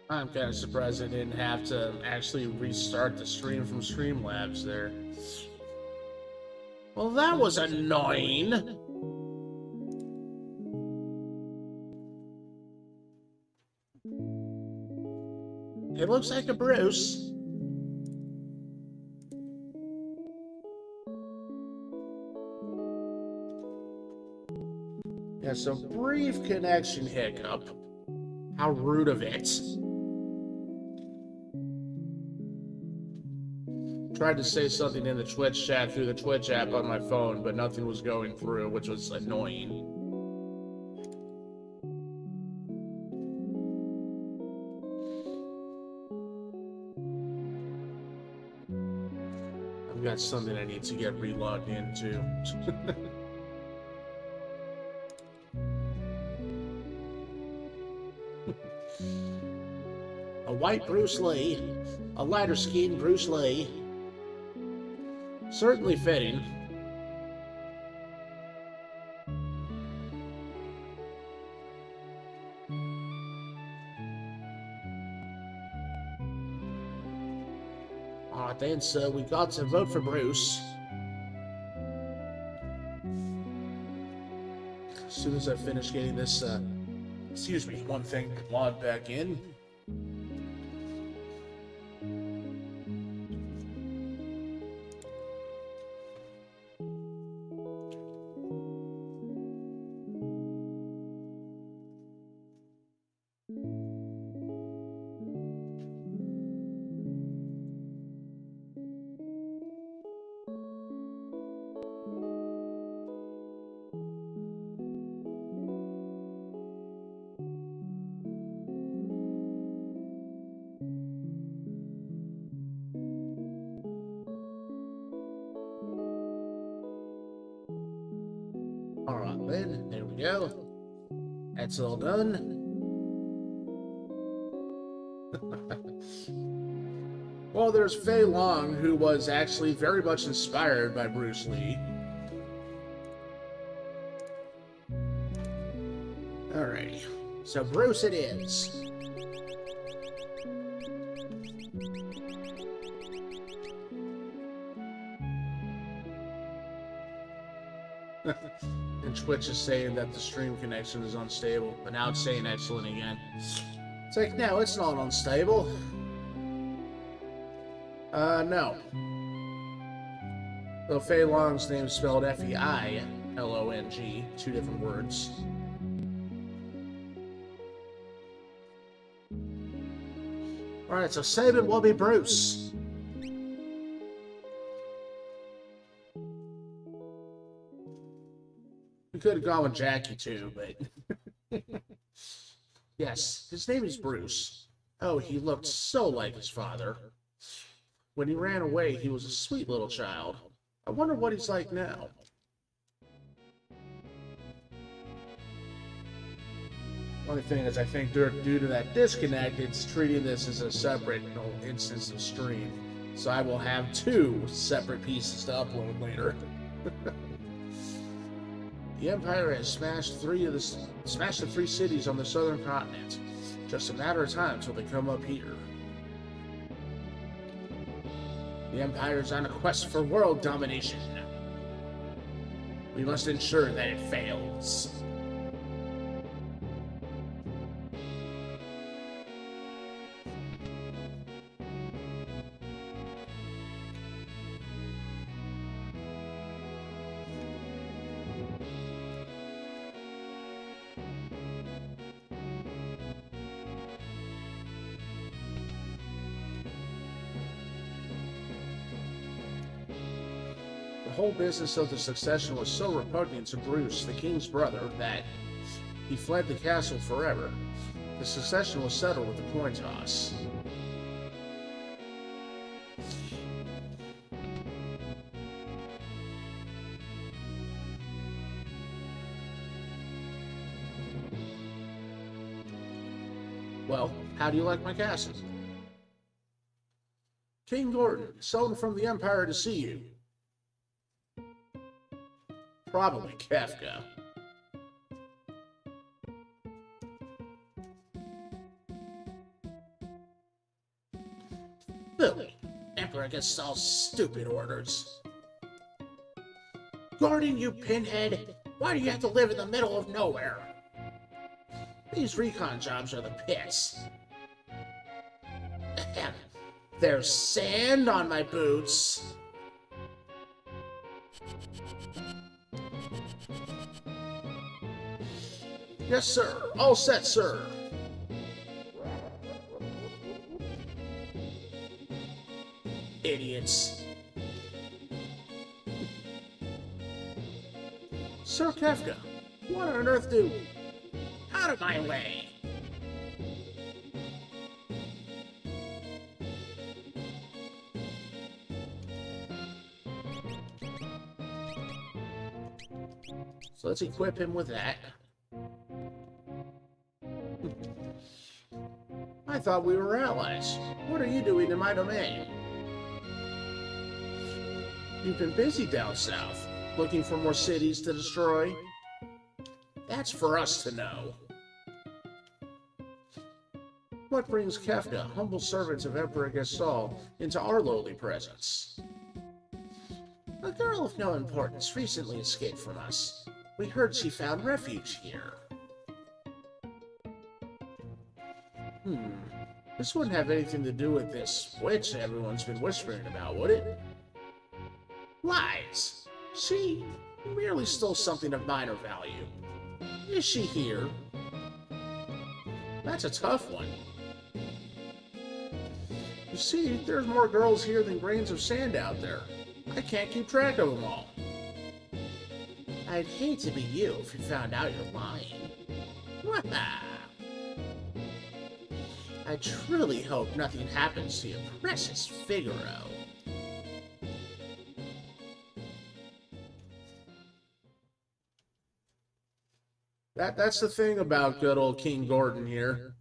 I'm kind of surprised I didn't have to actually restart the stream from Streamlabs there. Well, that was annoying. It looks like a Bruce. Yeah, so brief connection hiccup. How rude of it. Tried to say something in the Twitch chat through the Twitch app on my phone, but nothing was going through, which was annoying. I've got something I need to get relogged into. A white Bruce Lee, a lighter skinned Bruce Lee. Certainly fitting. Alright then, so we got to vote for Bruce. As soon as I finish getting this, excuse me, one thing, log back in. Alright then, there we go. That's all done. Well, there's Fei Long, who was actually very much inspired by Bruce Lee. Alrighty, so Bruce it is. And Twitch is saying that the stream connection is unstable, but now it's saying excellent again. It's like, no, it's not unstable. No. Though Fei Long's name is spelled Feilong, two different words. Alright, so Sabin will be Bruce. We could have gone with Jackie too, but... Yes, his name is Bruce. Oh, he looked so like his father. When he ran away, he was a sweet little child. I wonder what he's like now. Only thing is, I think due to that disconnect, it's treating this as a separate instance of stream. So I will have two separate pieces to upload later. The Empire has smashed the three cities on the southern continent. Just a matter of time till they come up here. The Empire is on a quest for world domination. We must ensure that it fails. The whole business of the succession was so repugnant to Bruce, the king's brother, that he fled the castle forever. The succession was settled with a coin toss. Well, how do you like my castle? King Gordon, someone from the Empire to see you. Probably Kafka. Billy, Emperor gets all stupid orders. Gordon, you pinhead! Why do you have to live in the middle of nowhere? These recon jobs are the pits. Ahem. There's sand on my boots. Yes, sir. All set, sir. Idiots. Sir Kefka, what on earth do... Out of my way! So let's equip him with that. I thought we were allies. What are you doing in my domain? You've been busy down south, looking for more cities to destroy. That's for us to know. What brings Kefka, humble servants of Emperor Gasol, into our lowly presence? A girl of no importance recently escaped from us. We heard she found refuge here. This wouldn't have anything to do with this witch everyone's been whispering about, would it? Lies. She merely stole something of minor value. Is she here? That's a tough one. You see, there's more girls here than grains of sand out there. I can't keep track of them all. I'd hate to be you if you found out you're lying. I truly hope nothing happens to your precious Figaro. That's the thing about good old King Gordon here.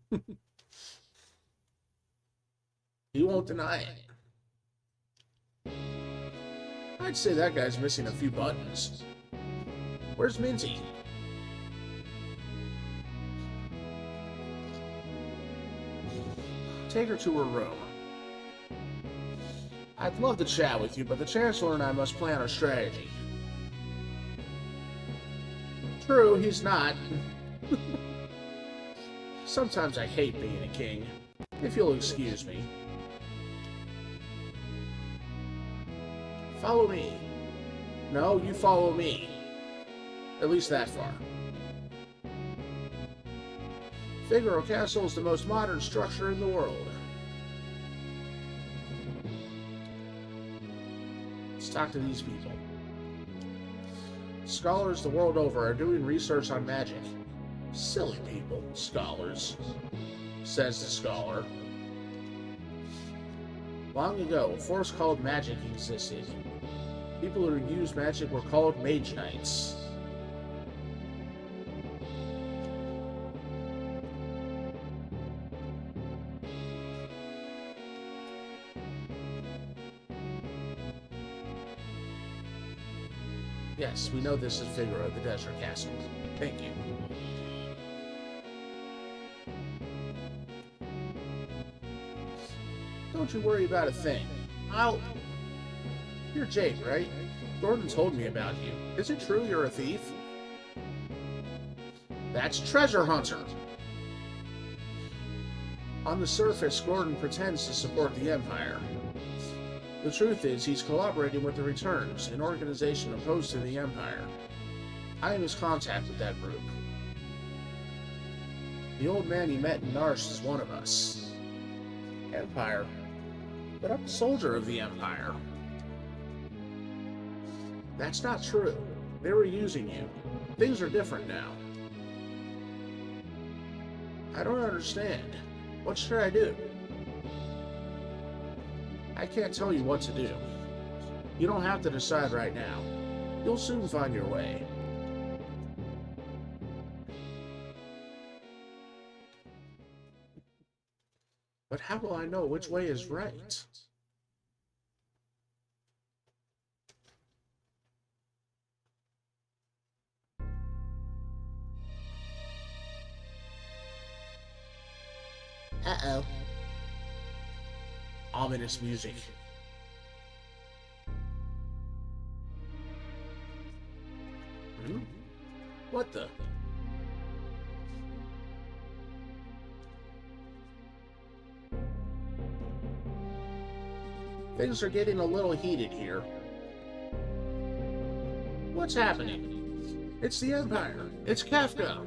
He won't deny it. I'd say that guy's missing a few buttons. Where's Minty? Take her to her room. I'd love to chat with you, but the Chancellor and I must plan our strategy. True, he's not. Sometimes I hate being a king, if you'll excuse me. Follow me. No, you follow me. At least that far. Figaro Castle is the most modern structure in the world. Let's talk to these people. Scholars the world over are doing research on magic. Silly people, scholars, says the scholar. Long ago, a force called magic existed. People who used magic were called mage knights. Yes, we know this is Figaro, the Desert Castle. Thank you. Don't you worry about a thing. You're Jake, right? Gordon told me about you. Is it true you're a thief? That's Treasure Hunter! On the surface, Gordon pretends to support the Empire. The truth is, he's collaborating with the Returns, an organization opposed to the Empire. I am his contact with that group. The old man he met in Narsh is one of us. Empire? But I'm a soldier of the Empire. That's not true. They were using you. Things are different now. I don't understand. What should I do? I can't tell you what to do. You don't have to decide right now. You'll soon find your way. But how will I know which way is right? Uh-oh. ominous music. Hmm? What the? Things are getting a little heated here. What's happening? It's the Empire. It's Kafka.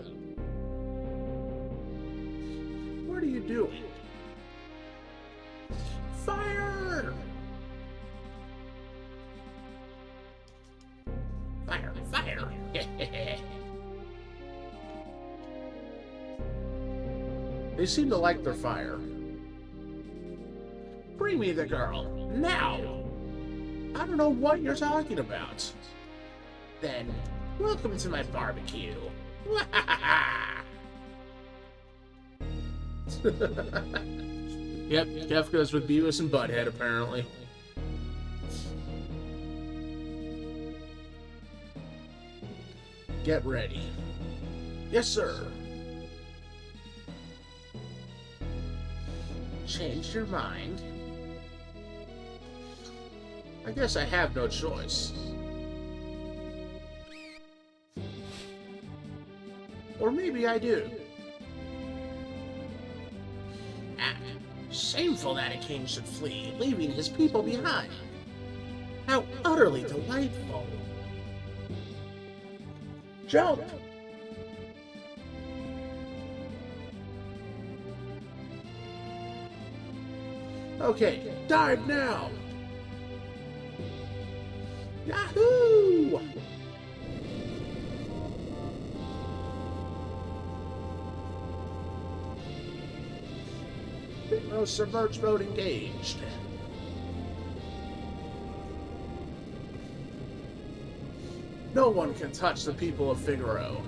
What are you doing? Fire! Fire! Fire! They seem to like their fire. Bring me the girl, now! I don't know what you're talking about. Then, welcome to my barbecue. Yep, Kefka's with Beavis and Butthead, apparently. Get ready. Yes, sir. Changed your mind? I guess I have no choice. Or maybe I do. Shameful that a king should flee, leaving his people behind. How utterly delightful. Jump! Okay, dive now! Yahoo! No submerged mode engaged. No one can touch the people of Figaro.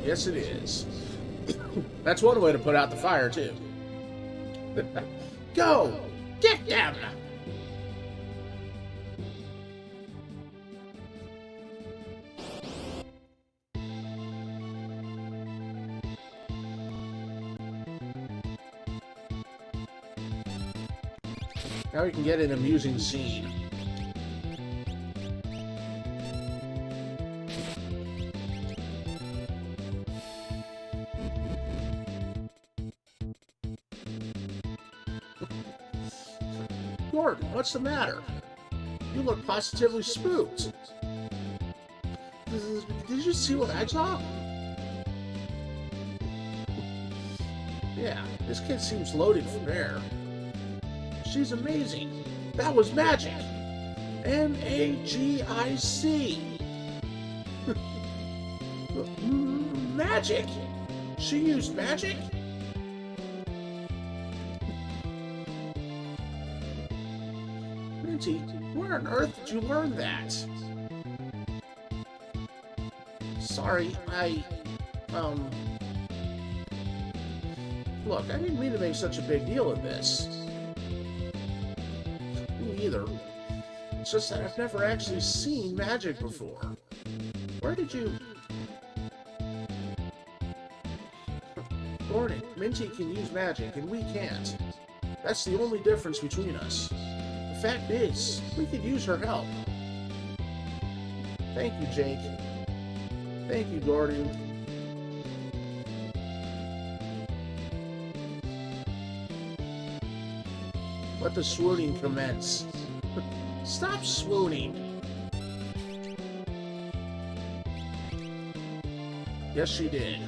Yes, it is. That's one way to put out the fire, too. Go! Get them! Now we can get an amusing scene. Gordon, what's the matter? You look positively spooked. Did you see what I saw? Yeah, this kid seems loaded from air. She's amazing. That was magic. M-A-G-I-C. Magic? She used magic? Minty, where on earth did you learn that? Sorry, Look, I didn't mean to make such a big deal of this. Me either. It's just that I've never actually seen magic before. Where did you... Gordon, Minty can use magic and we can't. That's the only difference between us. The fact is, we could use her help. Thank you, Jake. Thank you, Gordon. Let the swooning commence. Stop swooning. Yes, she did.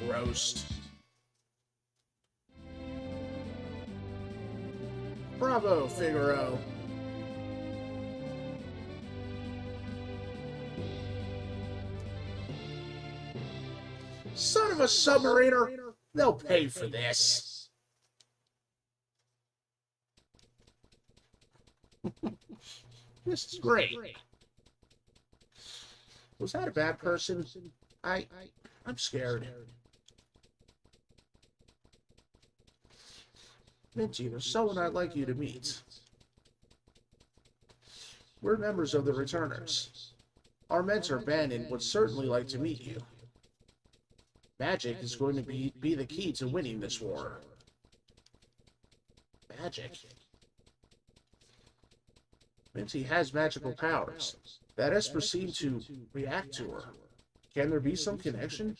roast. Bravo, Figaro. Son of a submariner! They'll pay for this. This is great. Was that a bad person? I'm scared. Minty, there's someone I'd like you to meet. We're members of the Returners. Our mentor, Bannon, would certainly like to meet you. Magic is going to be the key to winning this war. Magic? Minty has magical powers. That Esper seemed to react to her. Can there be some connection?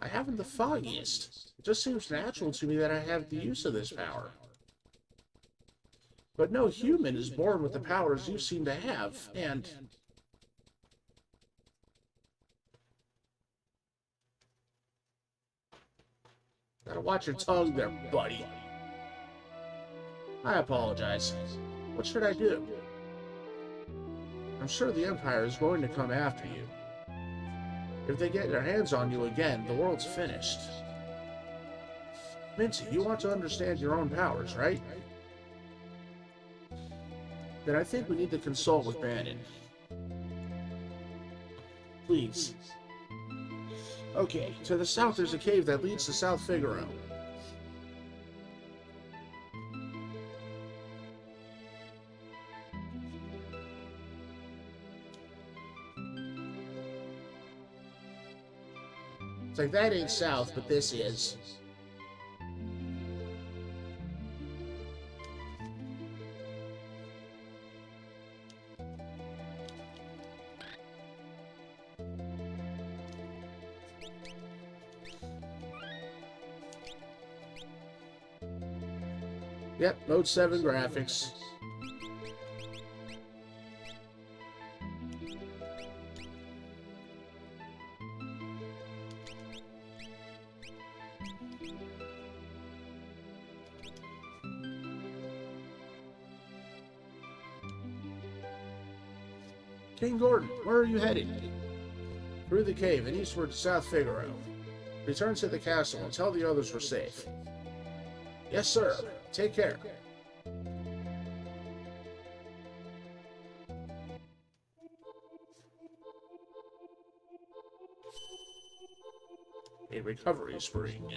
I haven't the foggiest. It just seems natural to me that I have the use of this power. But no human is born with the powers you seem to have, and... Gotta watch your tongue there, buddy. I apologize. What should I do? I'm sure the Empire is going to come after you. If they get their hands on you again, the world's finished. Minty, you want to understand your own powers, right? Then I think we need to consult with Bannon. Please. Okay, to the south there's a cave that leads to South Figaro. It's like, that ain't south, but this is. Yep, Mode 7 graphics. King Gordon, where are you heading? Through the cave and eastward to South Figaro. Return to the castle and tell the others we're safe. Yes, sir. Take care. A recovery spring.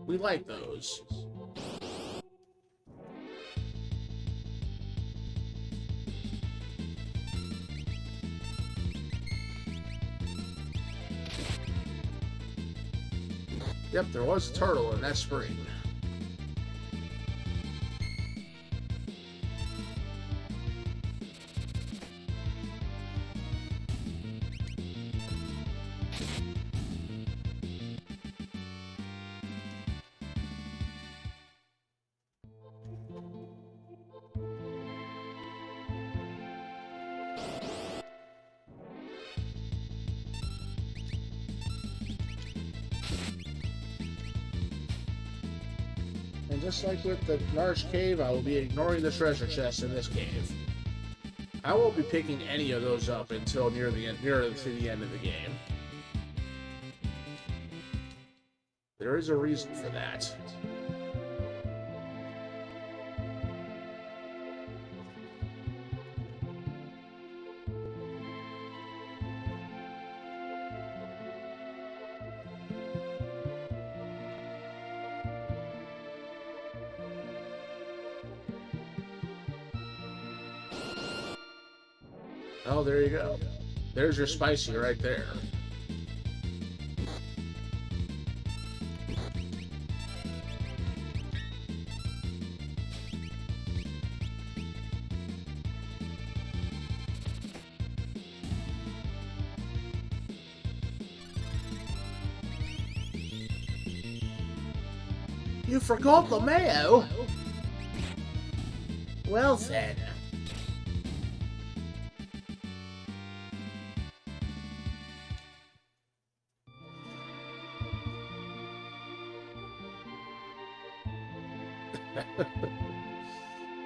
We like those. Yep, there was a turtle in that spring. And just like with the large cave, I will be ignoring the treasure chest in this cave. I won't be picking any of those up until nearer to the end of the game. There is a reason for that. Oh, there you go. There's your spicy right there. You forgot the mayo? Well then.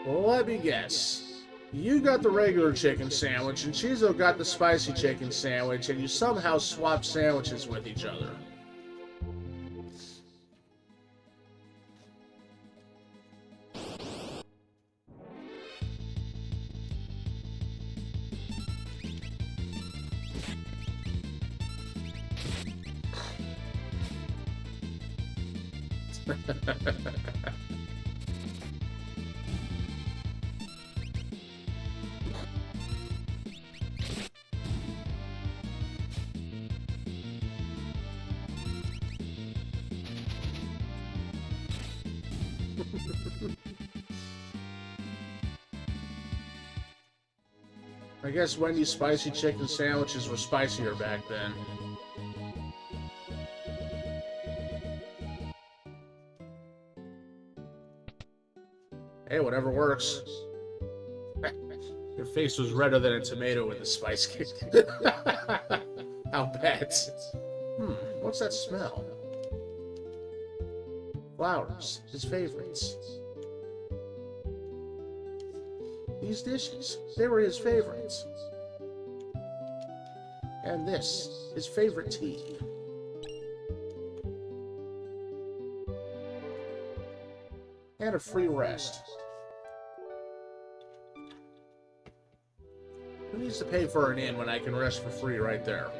Well, let me guess. You got the regular chicken sandwich, and Chizo got the spicy chicken sandwich, and you somehow swapped sandwiches with each other. I guess Wendy's spicy chicken sandwiches were spicier back then. Hey, whatever works. Your face was redder than a tomato in the spice cake. How bad. What's that smell? Flowers, his favorites. These dishes, they were his favorites. And this, his favorite tea. And a free rest. Who needs to pay for an inn when I can rest for free right there?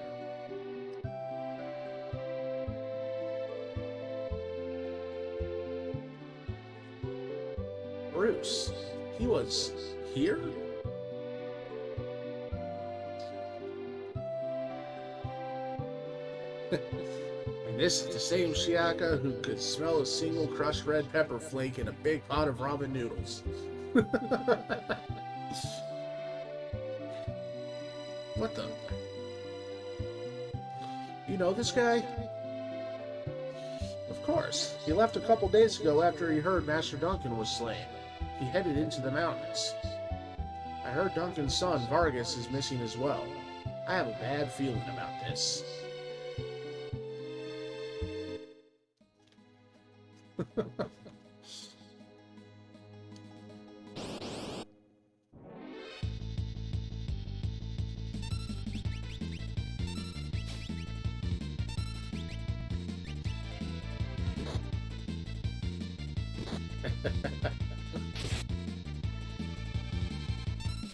Bruce, he was here? And this is the same Shiaka who could smell a single crushed red pepper flake in a big pot of ramen noodles. What the? You know this guy? Of course. He left a couple days ago after he heard Master Duncan was slain. He headed into the mountains. I heard Duncan's son, Vargas, is missing as well. I have a bad feeling about this.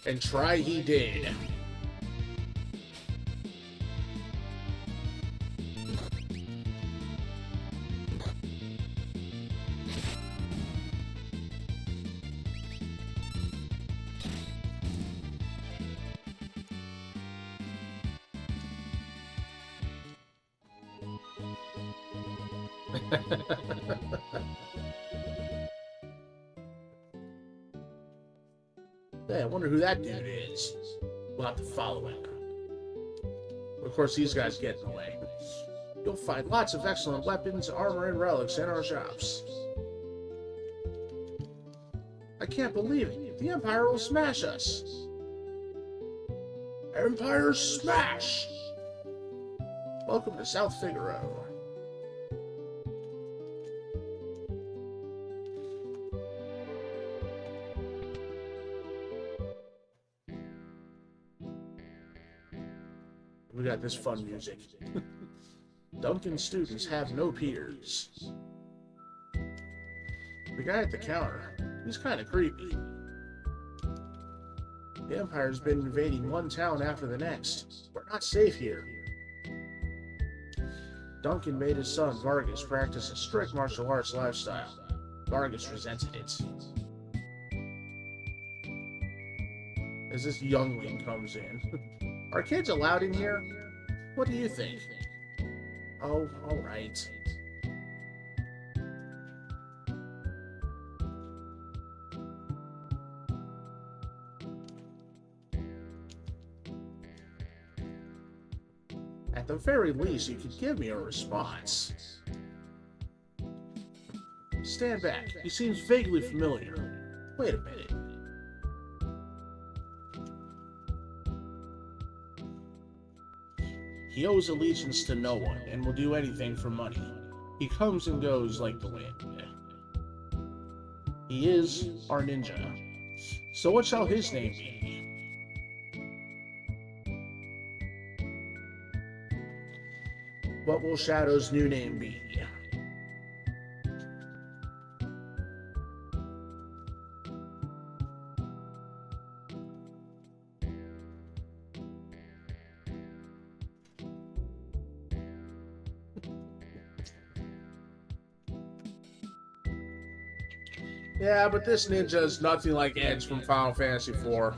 And try he did. Hey, I wonder who that dude is. We'll have to follow him. Of course, these guys get in the way. You'll find lots of excellent weapons, armor, and relics in our shops. I can't believe it. The Empire will smash us. Empire smash! Welcome to South Figaro. We got this fun music. Duncan students have no peers. The guy at the counter, he's kind of creepy. The Empire's been invading one town after the next. We're not safe here. Duncan made his son, Vargas, practice a strict martial arts lifestyle. Vargas resented it. As this youngling comes in. Are kids allowed in here? What do you think? Oh, all right. At the very least, you could give me a response. Stand back. He seems vaguely familiar. Wait a minute. He owes allegiance to no one, and will do anything for money. He comes and goes like the wind. He is our ninja. So what shall his name be? What will Shadow's new name be? Yeah, but this ninja is nothing like Edge from Final Fantasy IV.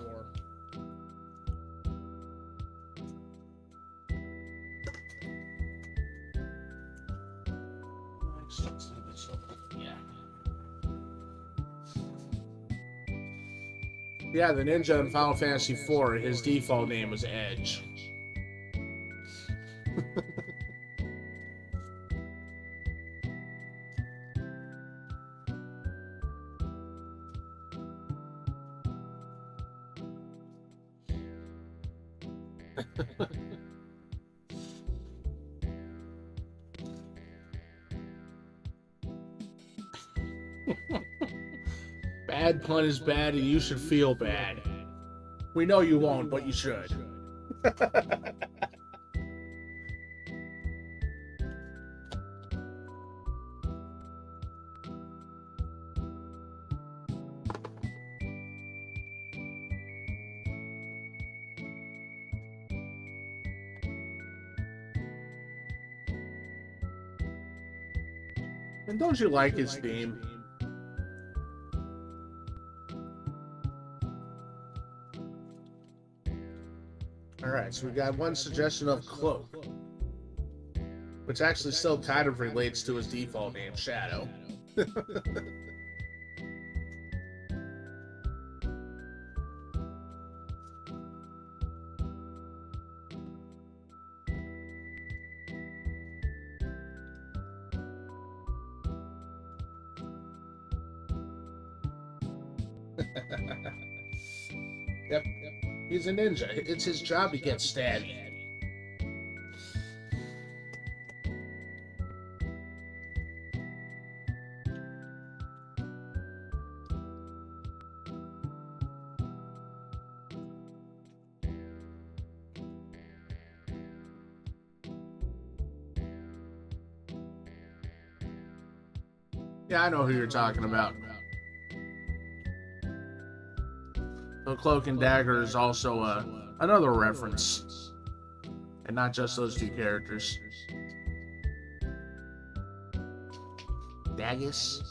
Yeah, the ninja in Final Fantasy IV, his default name was Edge. Bad pun is bad and you should feel bad. We know you won't, but you should. And don't you like his theme? Alright, so we got one suggestion of Cloak, which actually still kind of relates to his default name, Shadow. Yep, he's a ninja. It's his job to get stabby. Yeah, I know who you're talking about. The Cloak and Dagger is also another reference, and not just those two characters. Daggis?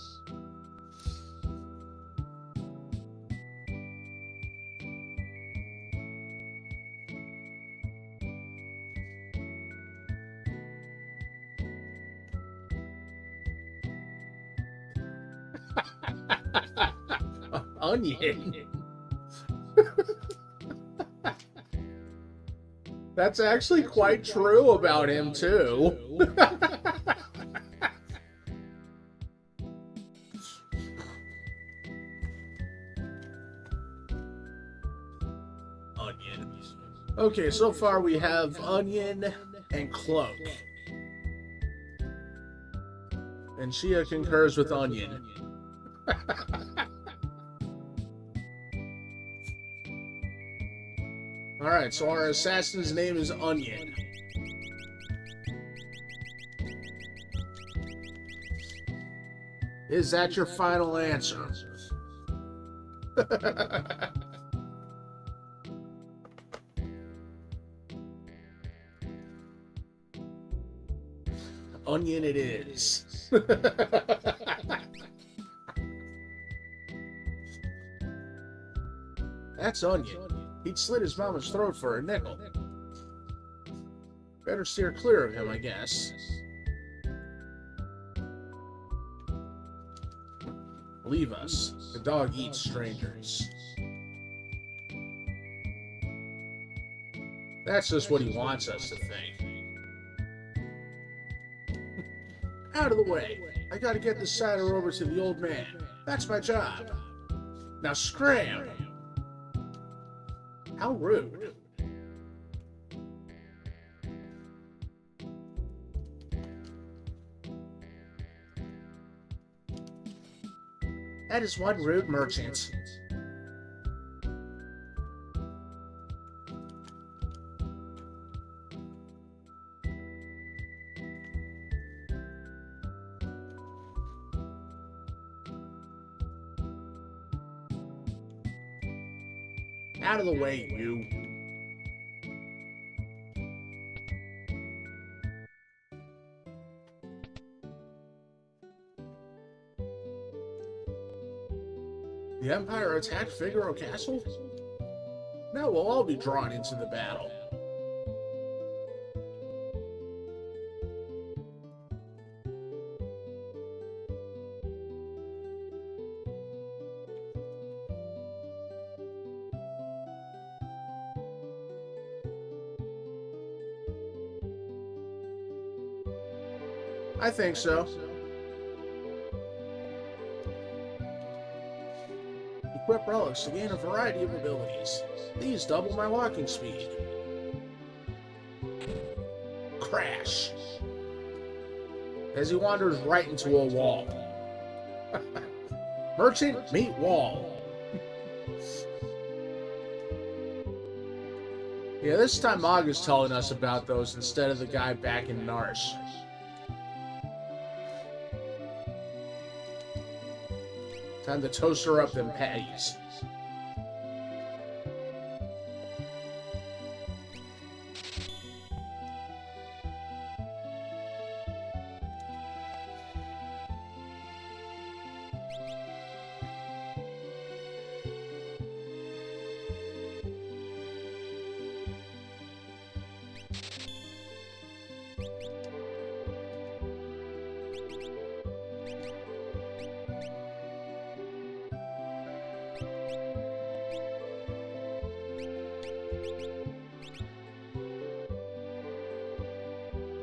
Onion. That's actually quite true about him, too. Onion. Okay, so far we have Onion and Cloak. And Shia concurs with Onion. Alright, so our assassin's name is Onion. Is that your final answer? Onion it is. That's Onion. He'd slit his mama's throat for a nickel. Better steer clear of him, I guess. Leave us. The dog eats strangers. That's just what he wants us to think. Out of the way. I gotta get the cider over to the old man. That's my job. Now scram! How rude. That is one rude merchant. Out of the way, you. The Empire attacked Figaro Castle? Now we'll all be drawn into the battle. I think so. Equip relics to gain a variety of abilities. These double my walking speed. Crash. As he wanders right into a wall. Merchant, meet wall. Yeah, this time Mog is telling us about those instead of the guy back in Narsh. Time to toast her up them patties.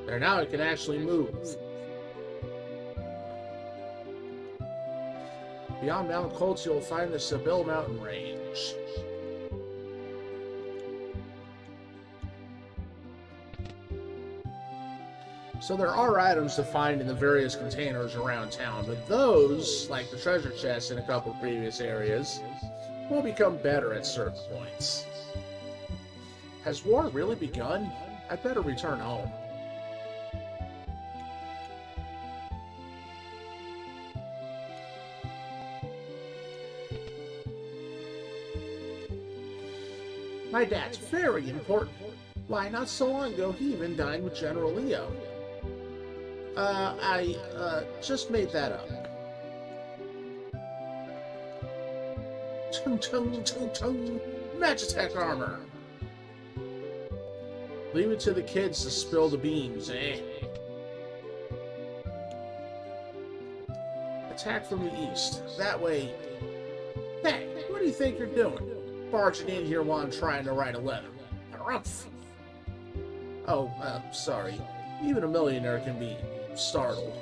There, now it can actually move. Beyond Mount Colts, you'll find the Sibyl Mountain Range. So there are items to find in the various containers around town, but those, like the treasure chests in a couple previous areas, will become better at certain points. Has war really begun? I'd better return home. My dad's very important. Why, not so long ago, he even dined with General Leo. I just made that up. Chung chung chung chung. Magitech armor. Leave it to the kids to spill the beans, eh? Attack from the east. That way... Hey, what do you think you're doing? Barging in here while I'm trying to write a letter. Rumph. Oh, sorry. Even a millionaire can be startled.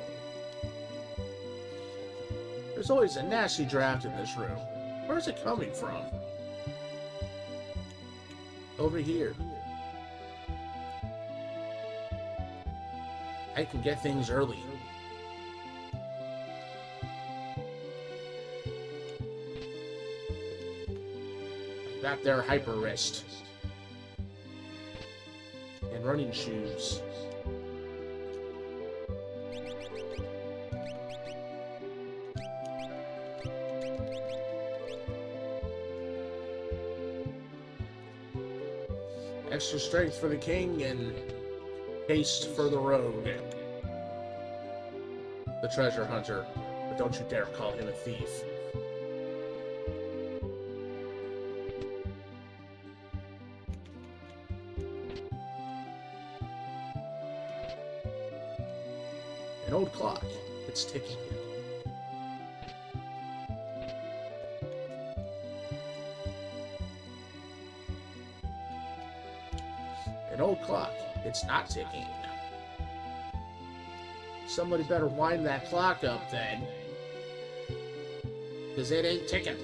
There's always a nasty draft in this room. Where's it coming from? Over here. I can get things early. Got their hyper wrist. And running shoes. Extra strength for the king and haste for the rogue. The treasure hunter. But don't you dare call him a thief. An old clock. It's ticking. An old clock. It's not ticking. Somebody better wind that clock up then. Because it ain't ticking.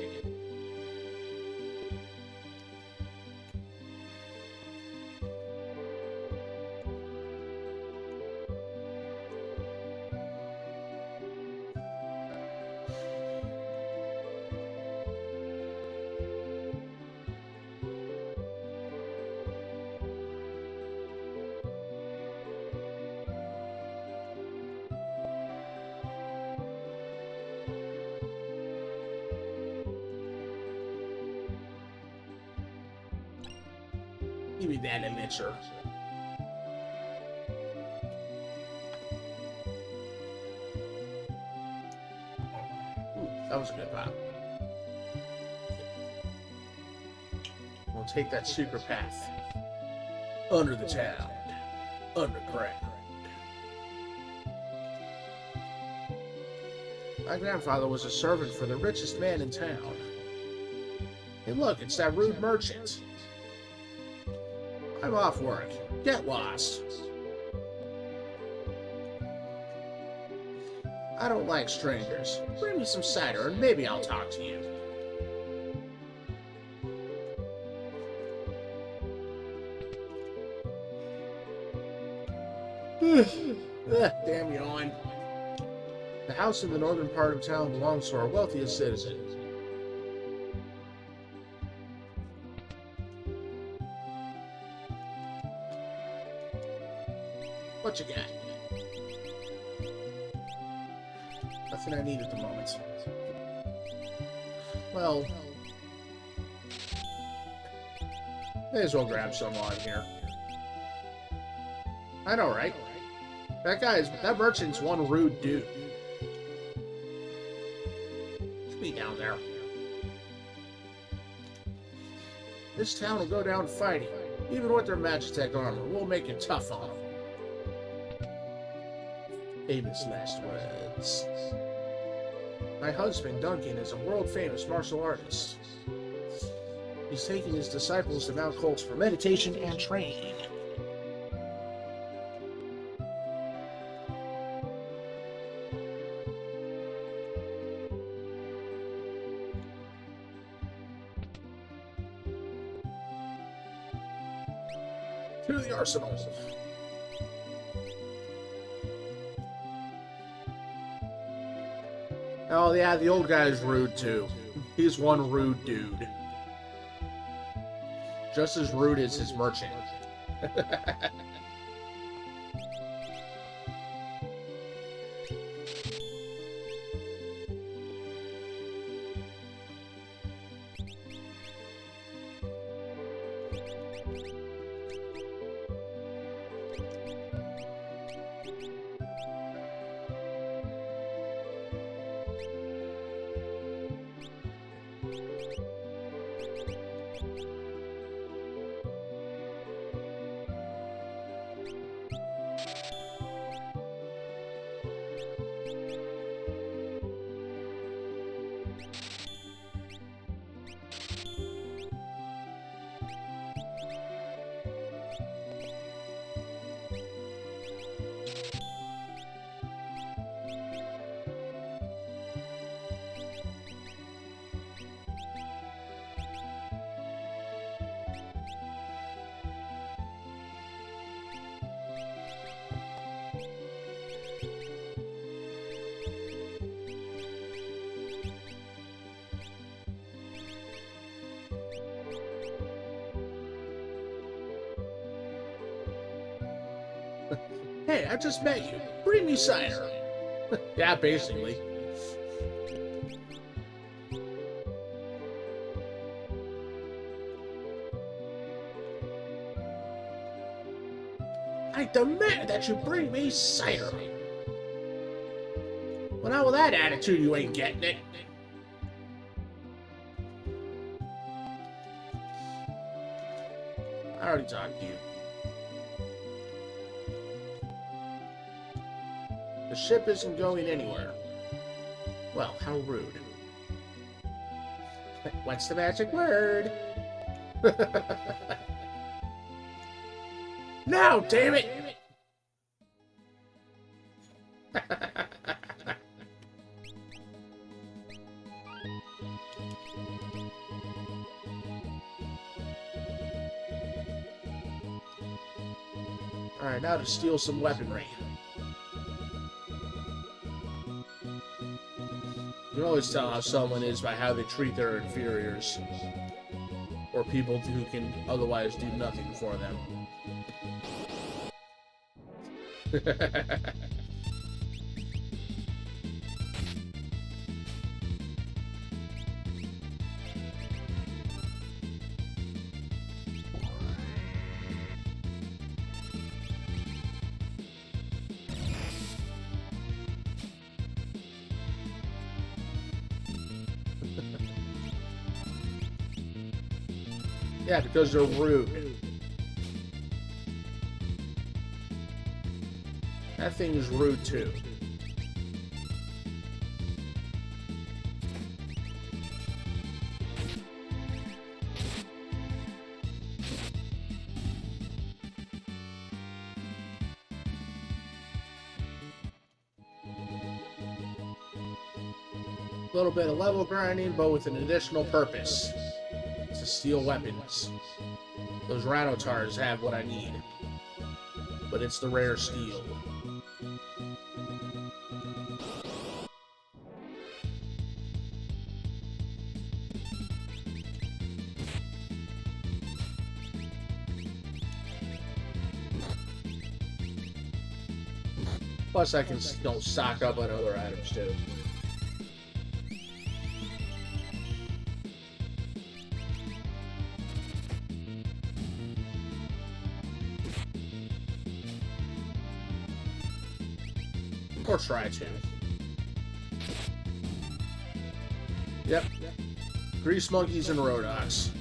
Give me that elixir. Ooh, that was a good pop. We'll take that secret path. Under the town. Underground. My grandfather was a servant for the richest man in town. Hey look, it's that rude merchant. I'm off work. Get lost. I don't like strangers. Bring me some cider and maybe I'll talk to you. Damn yawn. The house in the northern part of town belongs to our wealthiest citizen. What you got? Nothing I need at the moment. Well, may as well grab some on here. I know, right? That merchant's one rude dude. Should be down there. This town will go down fighting. Even with their Magitech armor, we'll make it tough on them. Famous last words. My husband, Duncan, is a world-famous martial artist. He's taking his disciples to Mount Colts for meditation and training. To the arsenal. Oh yeah, the old guy's rude too. He's one rude dude. Just as rude as his merchant. Hey, I just met you. Bring me cider. Yeah, basically. I demand that you bring me cider. Well, now with that attitude, you ain't getting it. I already talked to you. The ship isn't going anywhere. Well, how rude. What's the magic word? Now, damn it! Alright, now to steal some weaponry. You can always tell how someone is by how they treat their inferiors. Or people who can otherwise do nothing for them. Yeah, because they're rude. That thing is rude too. A little bit of level grinding, but with an additional purpose. To steal weapons. Those Ratotars have what I need. But it's the rare steel. Plus I can stock up on other items too. Or try to. Yep. Grease monkeys and Rodox.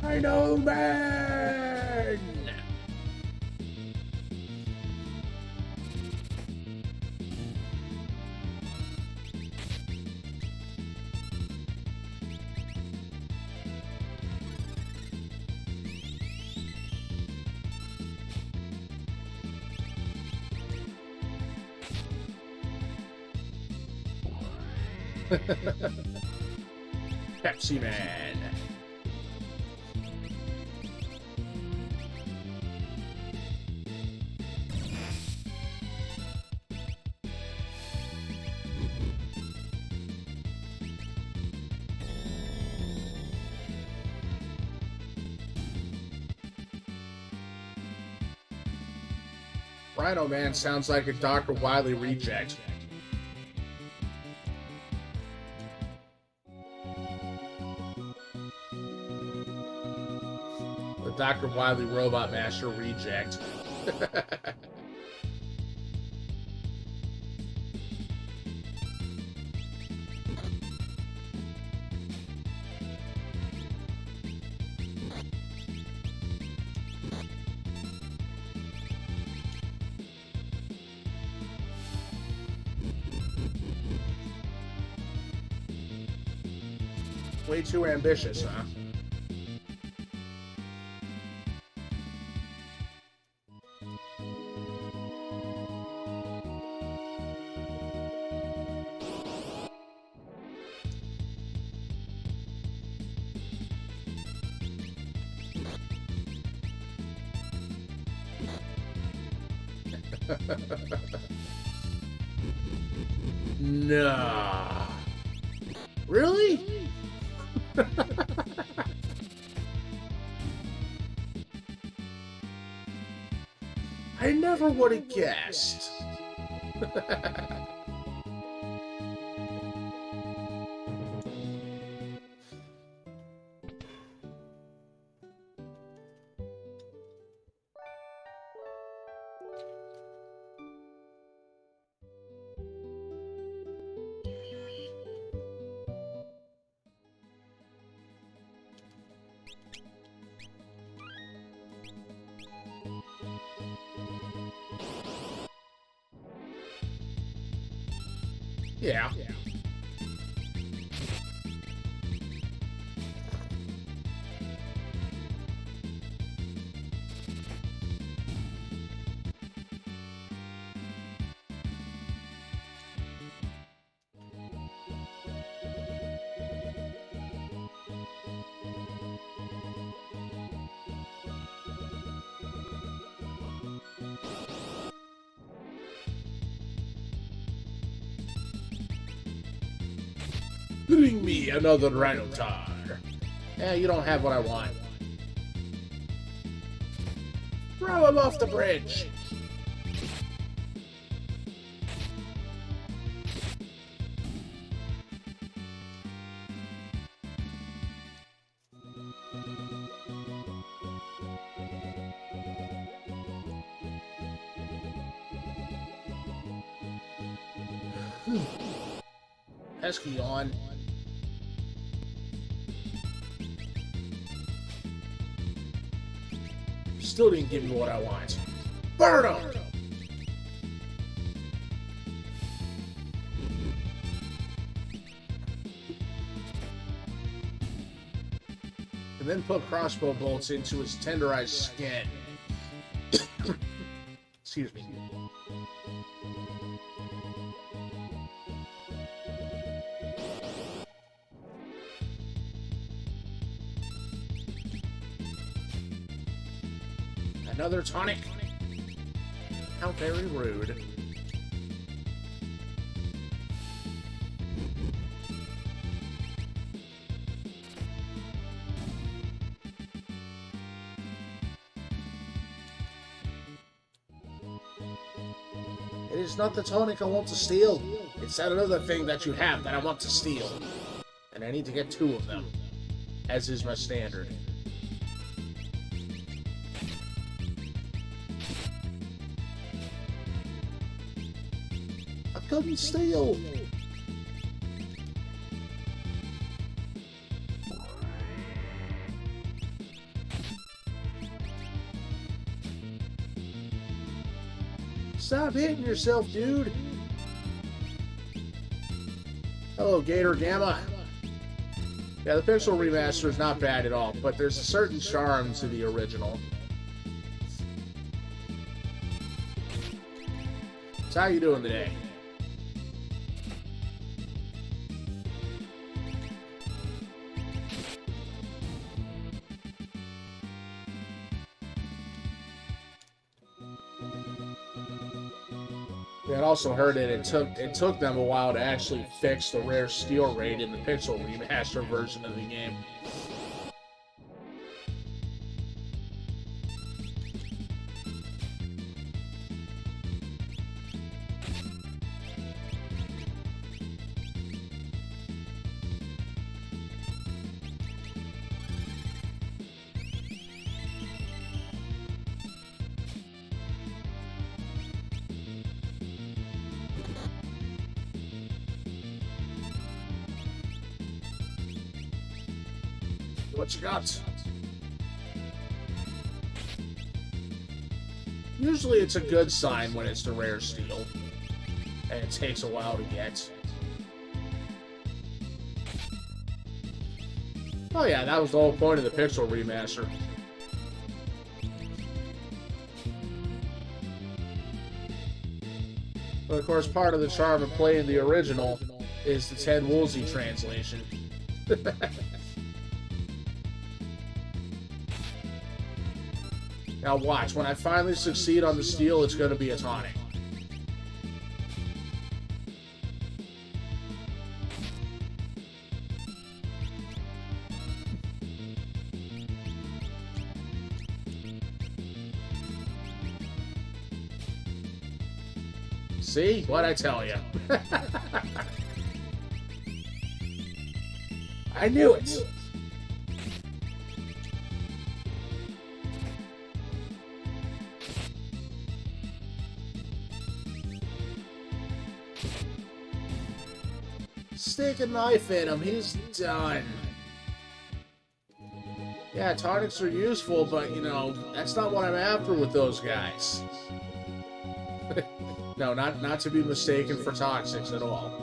I know, man! Pepsi Man. Rhino Man sounds like a Dr. Wily reject. The Dr. Wily Robot Master reject. Way too ambitious, huh? Nah. Really? I never would have guessed. Yeah. Bring me another Rhinotar. Yeah, you don't have what I want. Throw him off the bridge. Pesky on. Still didn't give me what I want. Burn him! And then put crossbow bolts into his tenderized skin. Excuse me. Another tonic? How very rude. It is not the tonic I want to steal. It's that other thing that you have that I want to steal. And I need to get 2 of them, as is my standard. Couldn't steal. Stop hitting yourself, dude. Hello, Gator Gamma. Yeah, the Pixel Remaster is not bad at all, but there's a certain charm to the original. So how you doing today? I also heard that it took them a while to actually fix the rare steel rate in the Pixel Remaster version of the game. What you got? Usually it's a good sign when it's the rare steel, and it takes a while to get. Oh yeah, that was the whole point of the Pixel Remaster. But of course, part of the charm of playing the original is the Ted Woolsey translation. Now watch, when I finally succeed on the steel, it's going to be a tonic. See? What'd I tell you? I knew it! Stick a knife in him, he's done. Yeah, tonics are useful, but, you know, that's not what I'm after with those guys. No, not to be mistaken for toxics at all.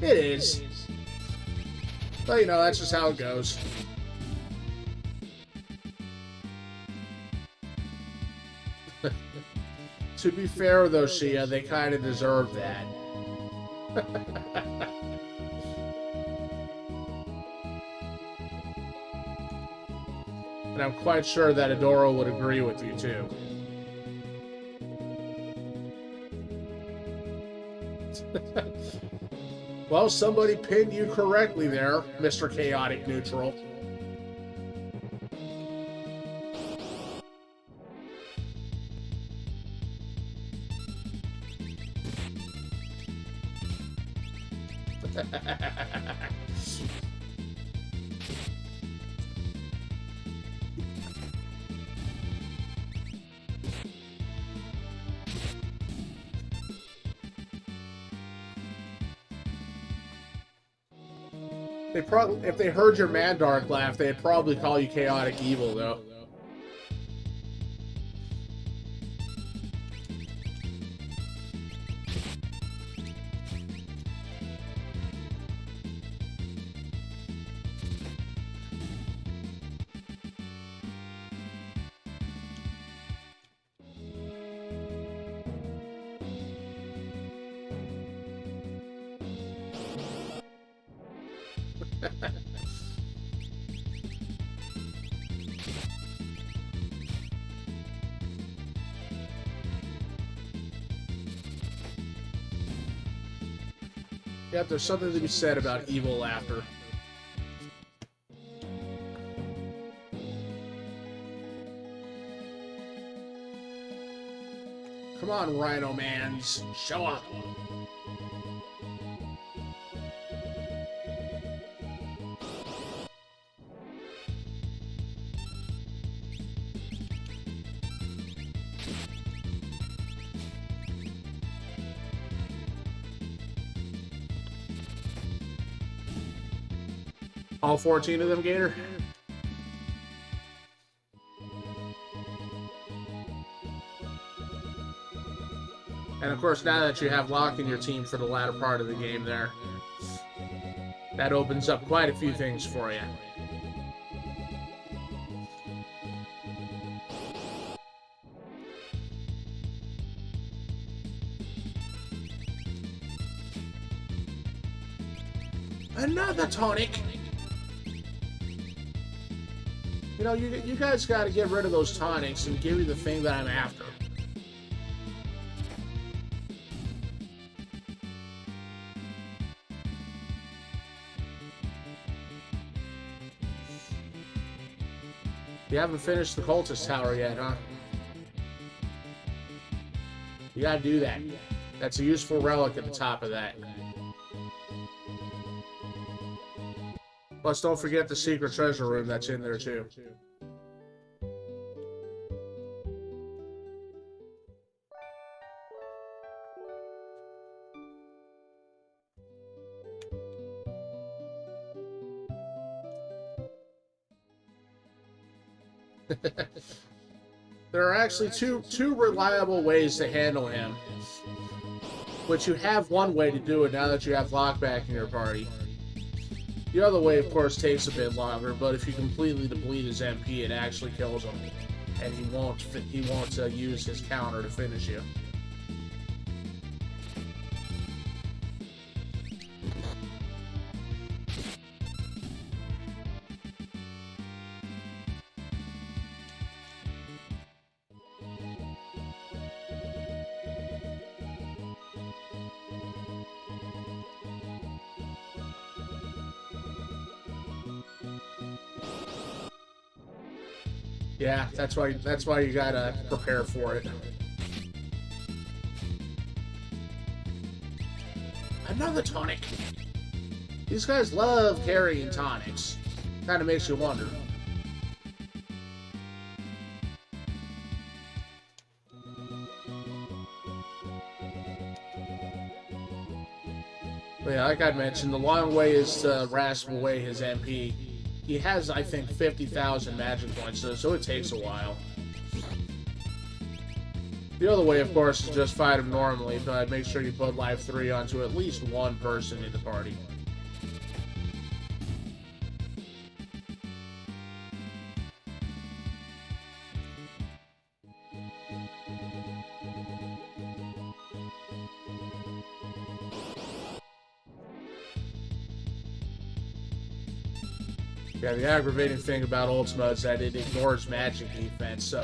It is. But, you know, that's just how it goes. To be fair, though, Shia, they kind of deserve that. And I'm quite sure that Adoro would agree with you, too. Well, somebody pinned you correctly there, Mr. Chaotic Neutral. They probably, if they heard your Mandark laugh, they'd probably call you Chaotic Evil, though. Yep, there's something to be said about evil laughter. Come on, Rhino Mans, show up. All 14 of them, Gator? And of course, now that you have Locke in your team for the latter part of the game there, that opens up quite a few things for you. Another tonic! You know, you guys got to get rid of those tonics and give me the thing that I'm after. You haven't finished the Cultist Tower yet, huh? You gotta do that. That's a useful relic at the top of that. Plus, don't forget the secret treasure room that's in there, too. There are actually two reliable ways to handle him. Which you have one way to do it now that you have Locke back in your party. The other way, of course, takes a bit longer, but if you completely deplete his MP, it actually kills him, and he won't use his counter to finish you. Yeah, that's why you gotta prepare for it. Another tonic. These guys love carrying tonics. Kind of makes you wonder. But yeah, like I mentioned, the long way is to rasp away his MP. He has, I think, 50,000 magic points, so it takes a while. The other way, of course, is just fight him normally, but make sure you put Life 3 onto at least one person in the party. Yeah, the aggravating thing about Ultima is that it ignores magic defense, so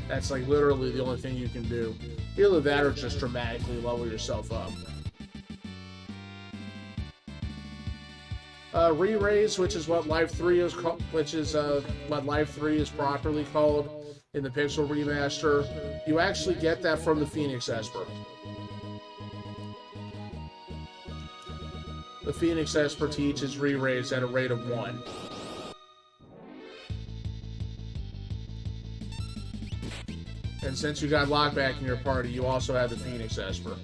that's like literally the only thing you can do. Either that or just dramatically level yourself up. Re-raise, which is what Life 3 is called, what Life 3 is properly called in the Pixel remaster. You actually get that from the Phoenix Esper. The Phoenix Esper teaches re-raise at a rate of 1. And since you got Lockback in your party, you also have the Phoenix Esper.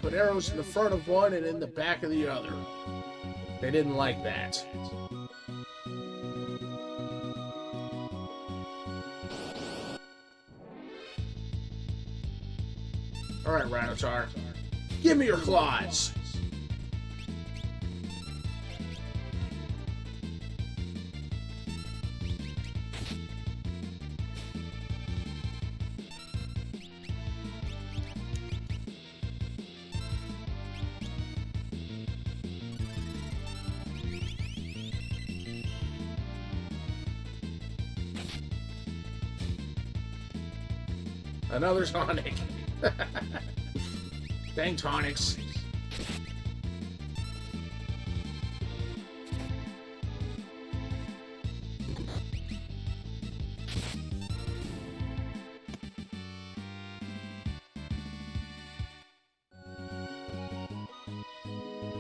Put arrows in the front of one and in the back of the other. They didn't like that. Alright, Rhinotaur. Give me your claws! Another tonic. Dang tonics.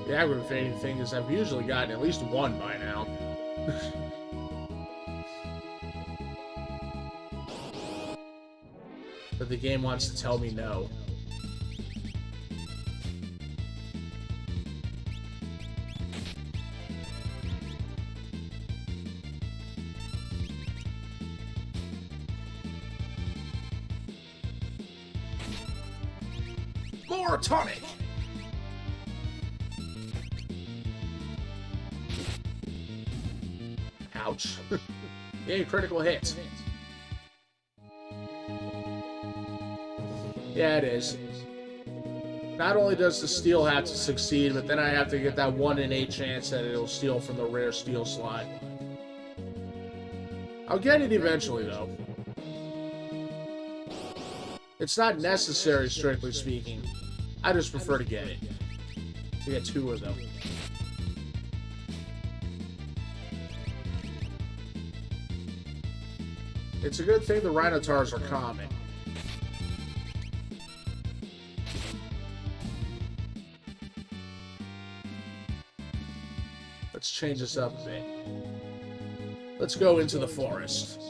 The aggravating thing is I've usually gotten at least one by now. But the game wants to tell me no. More tonic! Ouch. Yay, critical hit. Yeah, it is. Not only does the steal have to succeed, but then I have to get that 1 in 8 chance that it'll steal from the rare steal slot. I'll get it eventually, though. It's not necessary, strictly speaking. I just prefer to get it. To get 2 of them. It's a good thing the Rhinotaurs are common. Let's change this up a bit. Let's go into the forest.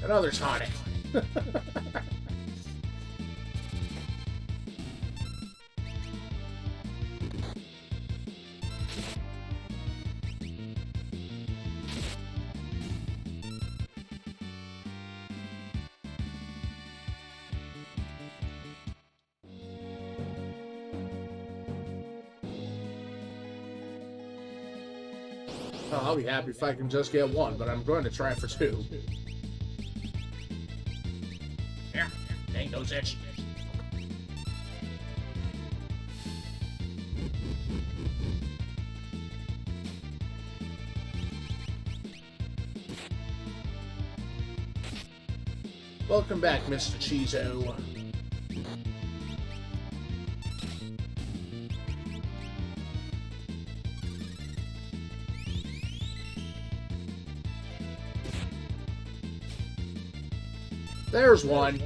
Another tonic. Oh, I'll be happy if I can just get 1, but I'm going to try for 2. Yeah, dang those itch. Welcome back, Mr. Chizo. There's one.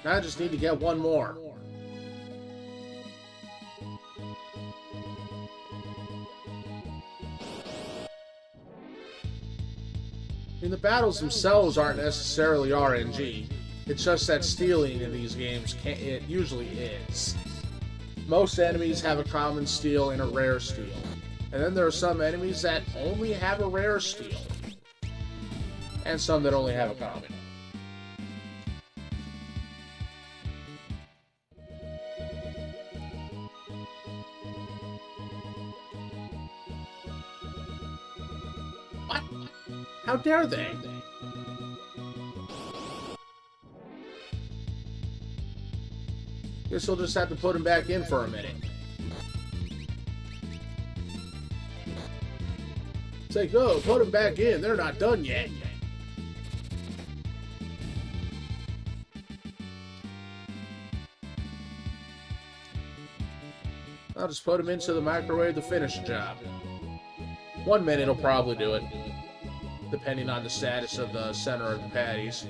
I just need to get one more. I mean, the battles themselves aren't necessarily RNG. It's just that stealing in these games it usually is. Most enemies have a common steal and a rare steal. And then there are some enemies that only have a rare steal. And some that only have a common. What? How dare they? Guess we'll just have to put him back in for a minute. It's like, oh, put him back in. They're not done yet. I'll just put him into the microwave to finish the job. 1 minute will probably do it, depending on the status of the center of the patties.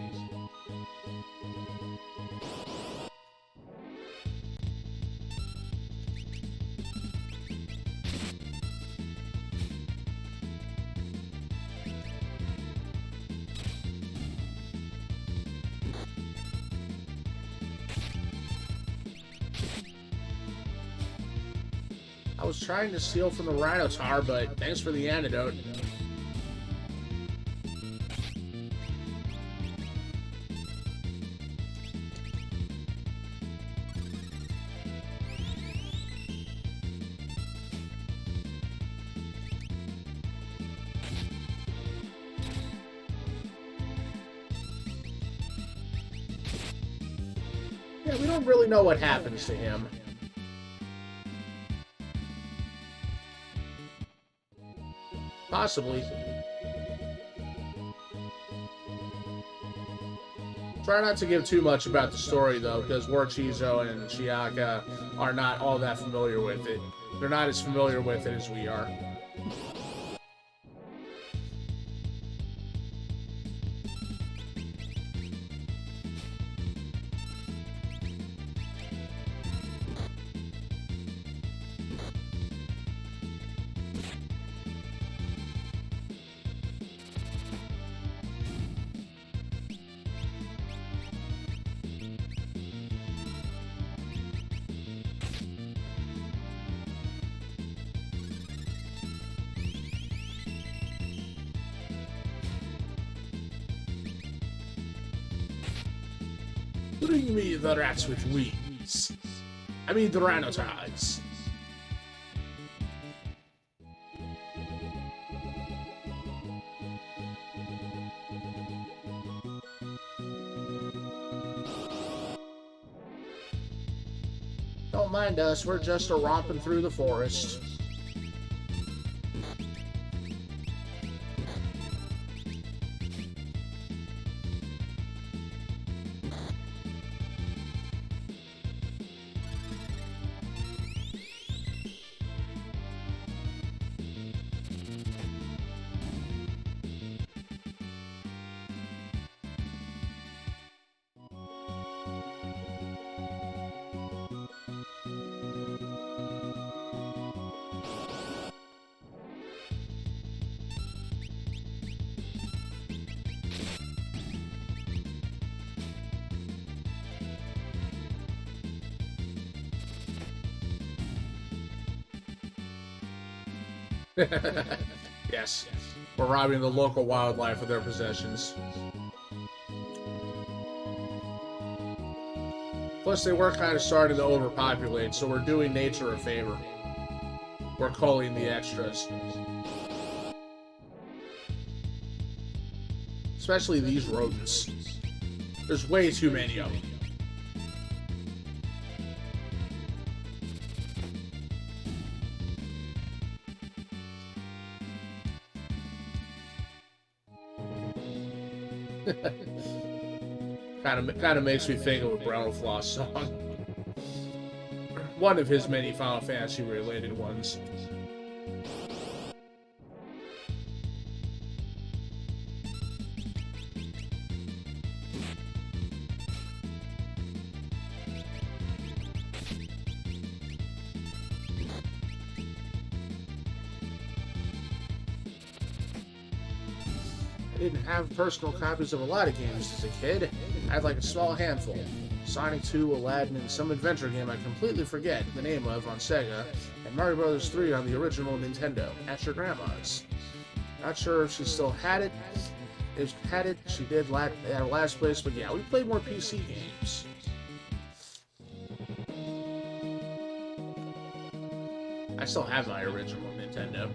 I was trying to steal from the Rhinotaur, but thanks for the antidote. Yeah, we don't really know what happens to him. Possibly. Try not to give too much about the story, though, because Warchizo and Chiaka are not all that familiar with it. They're not as familiar with it as we are. Bring me the rats with wings. I mean the Rhinotaurs. Don't mind us, we're just romping through the forest. Yes, we're robbing the local wildlife of their possessions. Plus, they were kind of starting to overpopulate, so we're doing nature a favor. We're culling the extras. Especially these rodents. There's way too many of them. Kind of makes me think of a Brown Floss song. One of his many Final Fantasy related ones. I didn't have personal copies of a lot of games as a kid. I had like a small handful. Sonic 2, Aladdin, and some adventure game I completely forget the name of on Sega, and Mario Bros. 3 on the original Nintendo, at your grandma's. Not sure if she still had it. If she had it, she did at her last place, but yeah, we played more PC games. I still have my original Nintendo.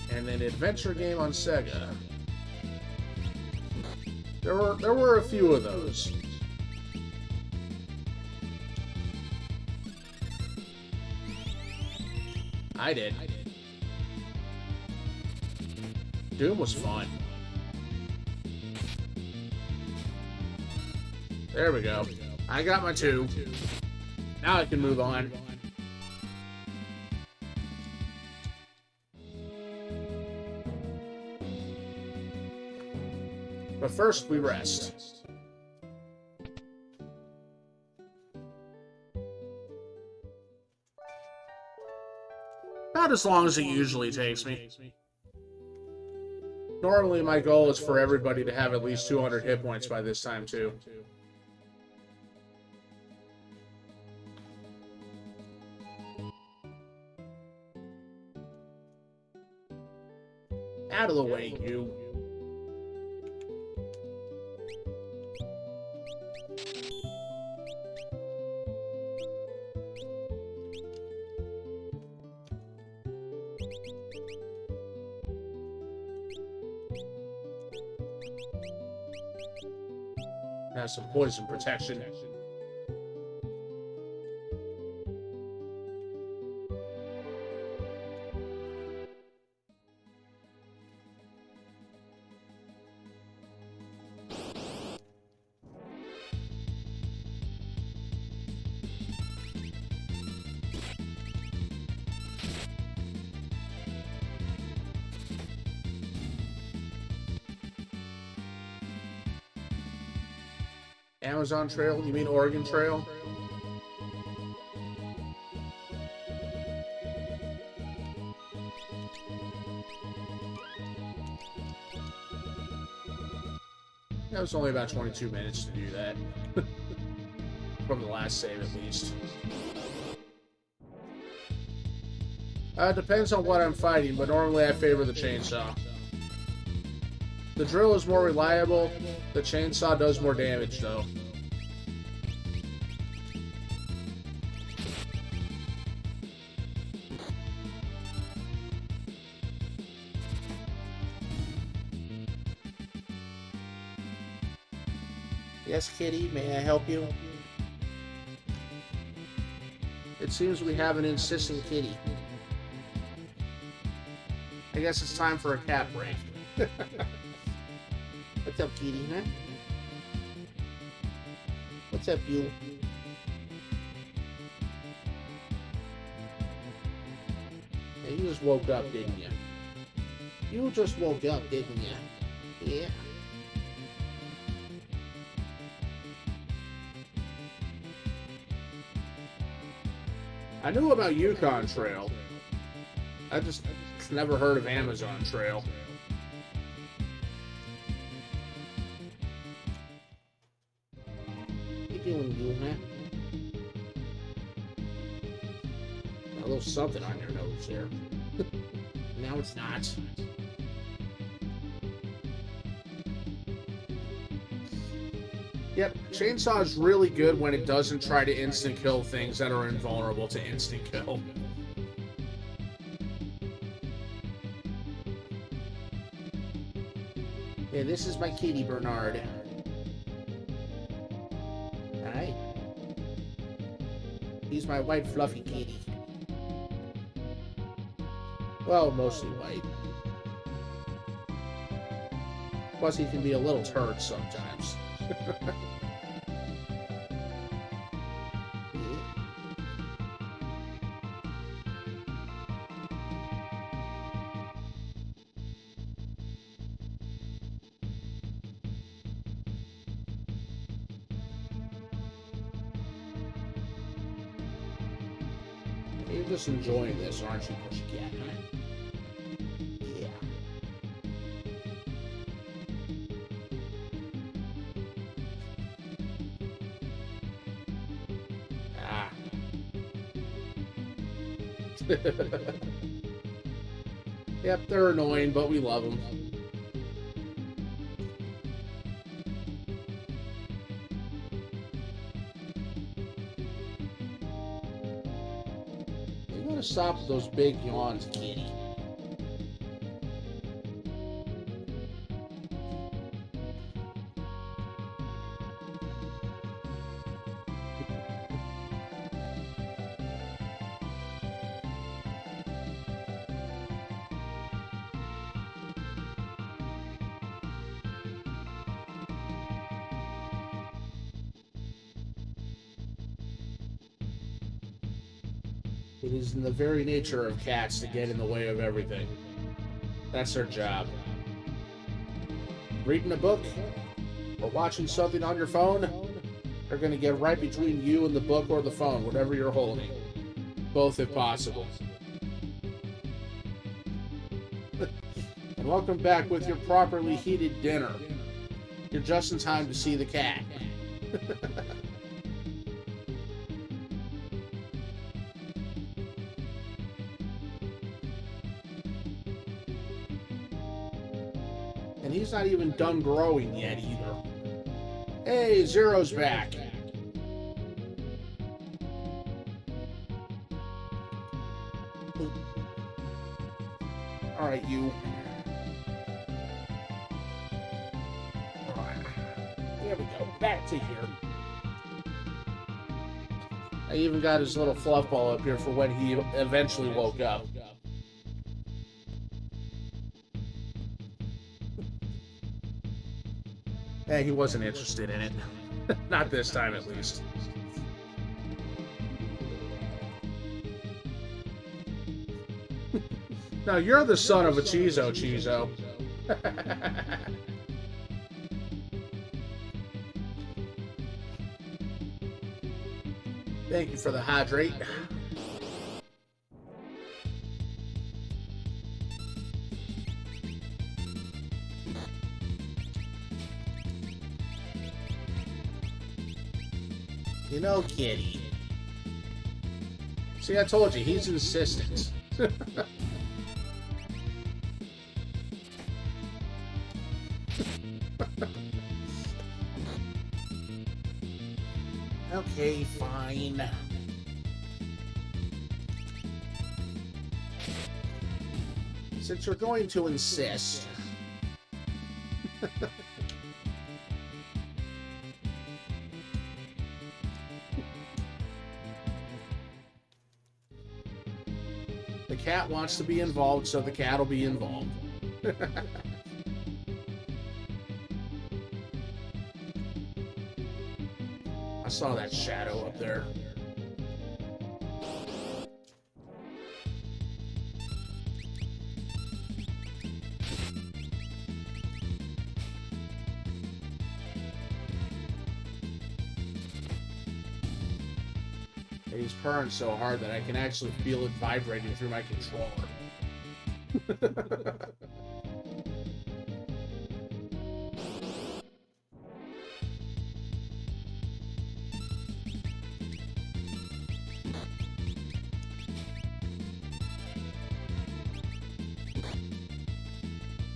And an adventure game on Sega. There were a few of those. I did. Doom was fun. There we go. I got my 2. Now I can move on. But first, we rest. About as long as it usually takes me. Normally, my goal is for everybody to have at least 200 hit points by this time, too. Out of the way, you. Has some poison protection. Amazon Trail? You mean Oregon Trail? That was only about 22 minutes to do that. From the last save, at least. Depends on what I'm fighting, but normally I favor the chainsaw. The drill is more reliable. The chainsaw does more damage, though. Yes, kitty, may I help you? It seems we have an insistent kitty. I guess it's time for a cat break. What's up, kitty, huh? What's up, you? Yeah, you just woke up, didn't you? You just woke up, didn't you? Yeah. I knew about Yukon Trail. I just never heard of Amazon Trail. What you doing, you, huh? Got a little something on your nose there. Now it's not. Yep, chainsaw is really good when it doesn't try to instant kill things that are invulnerable to instant kill. Yeah, this is my kitty, Bernard. Hi. He's my white fluffy kitty. Well, mostly white. Plus he can be a little turd sometimes. You're just enjoying this, aren't you, Pussycat? Yeah. Ah. Yep, they're annoying, but we love them. You gotta stop with those big yawns, kitty. It is in the very nature of cats to get in the way of everything. That's their job. Reading a book or watching something on your phone, they're going to get right between you and the book or the phone, whatever you're holding. Both if possible. And welcome back with your properly heated dinner. You're just in time to see the cat. And he's not even done growing yet either. Hey, Zero's back. Alright, you. Alright. There we go. Back to here. I even got his little fluff ball up here for when he eventually woke up. Hey, he wasn't interested in it. Not this time, at least. Now, you're the son of a Chizo. Thank you for the hydrate. You know, kitty. See, I told you, he's insistent. Okay, fine. Since you're going to insist. The cat wants to be involved, so the cat will be involved. I saw that shadow up there. He's purring so hard that I can actually feel it vibrating through my controller.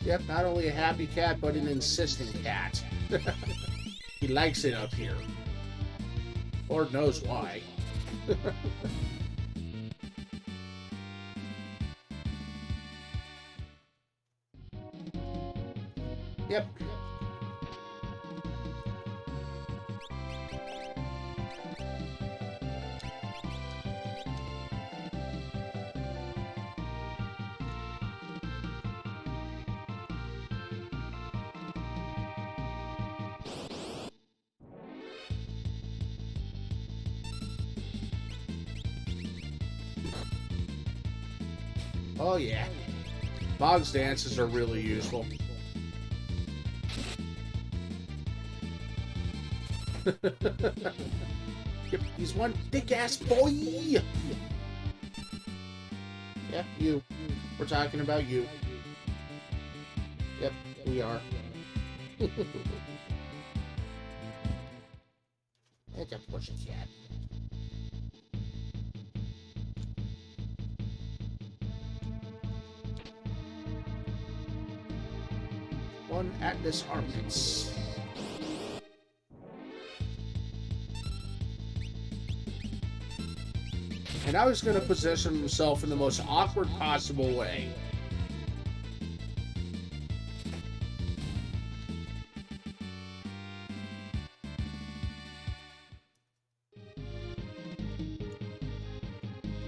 Yep, not only a happy cat, but an insistent cat. He likes it up here. Lord knows why. Yep. Oh yeah. Boggs dances are really useful. Yep, he's one big ass boy. Yeah, you. We're talking about you. Yep, we are. It's a pussycat. One at this armaments. And now he's going to position himself in the most awkward possible way.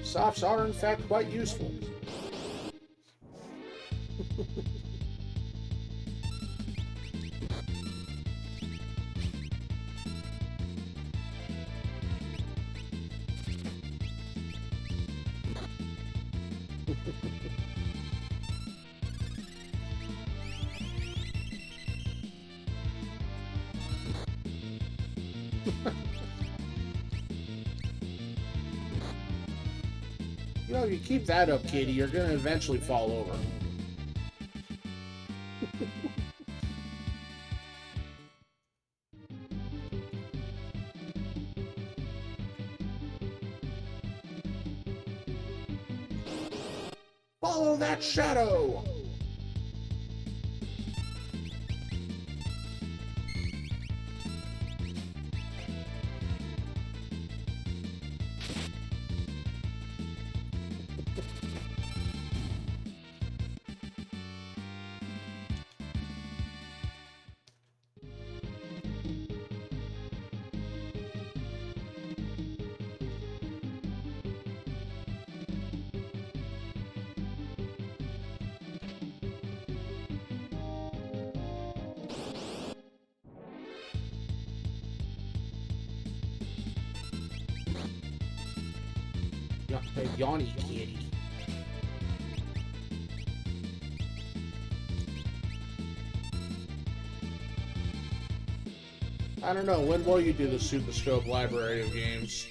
Softs are, in fact, quite useful. You know, if you keep that up, Katie, you're going to eventually fall over. Follow that shadow! Hey, yawny kitty. I don't know, when will you do the Super Scope library of games?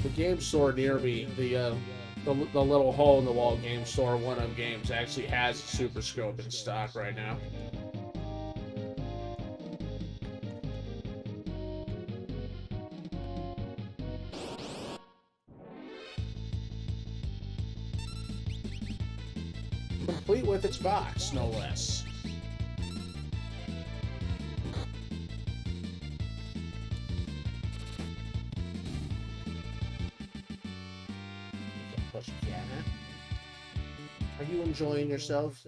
The game store near me, the little hole in the wall game store, One Up Games, actually has a Super Scope in stock right now. Complete with its box, no less. Pussycat, huh? Are you enjoying yourself?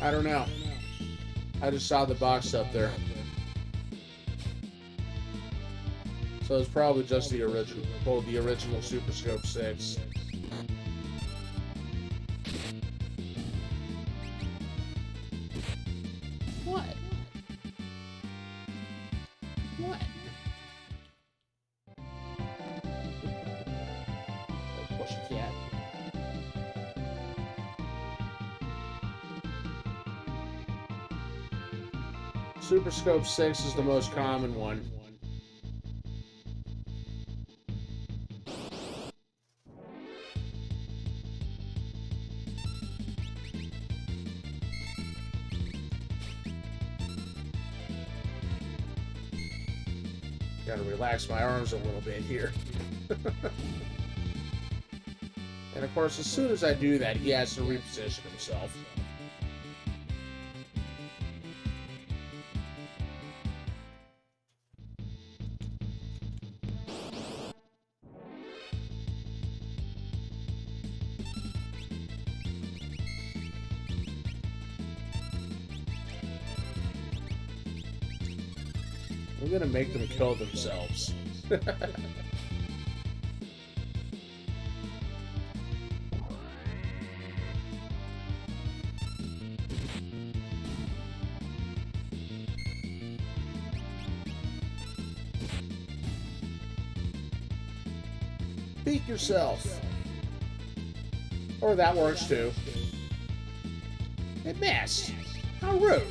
I don't know. I just saw the box up there. So it's probably just the original, well, the original Super Scope 6. What? What? Pussycat. Super Scope 6 is the most common one. Gotta relax my arms a little bit here. And of course, as soon as I do that, he has to reposition himself. I'm gonna make them kill themselves. Peek yourself. Or that works too. It missed. How rude.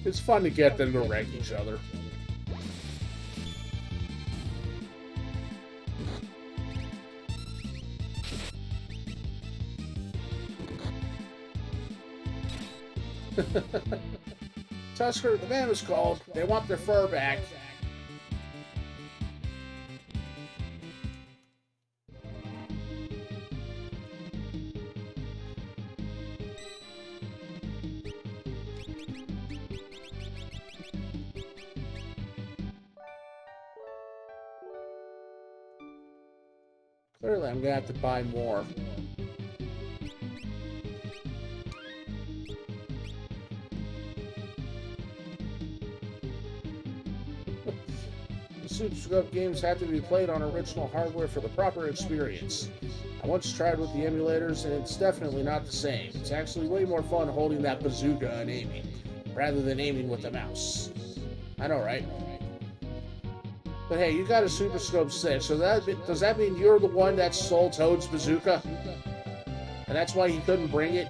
It's fun to get them to wreck each other. Tusker, the man was called. They want their fur back. Clearly, I'm gonna have to buy more. The Super Scope games have to be played on original hardware for the proper experience. I once tried with the emulators, and it's definitely not the same. It's actually way more fun holding that bazooka and aiming, rather than aiming with the mouse. I know, right? But hey, you got a Super Scope 6, so does that mean you're the one that stole Toad's bazooka? And that's why he couldn't bring it?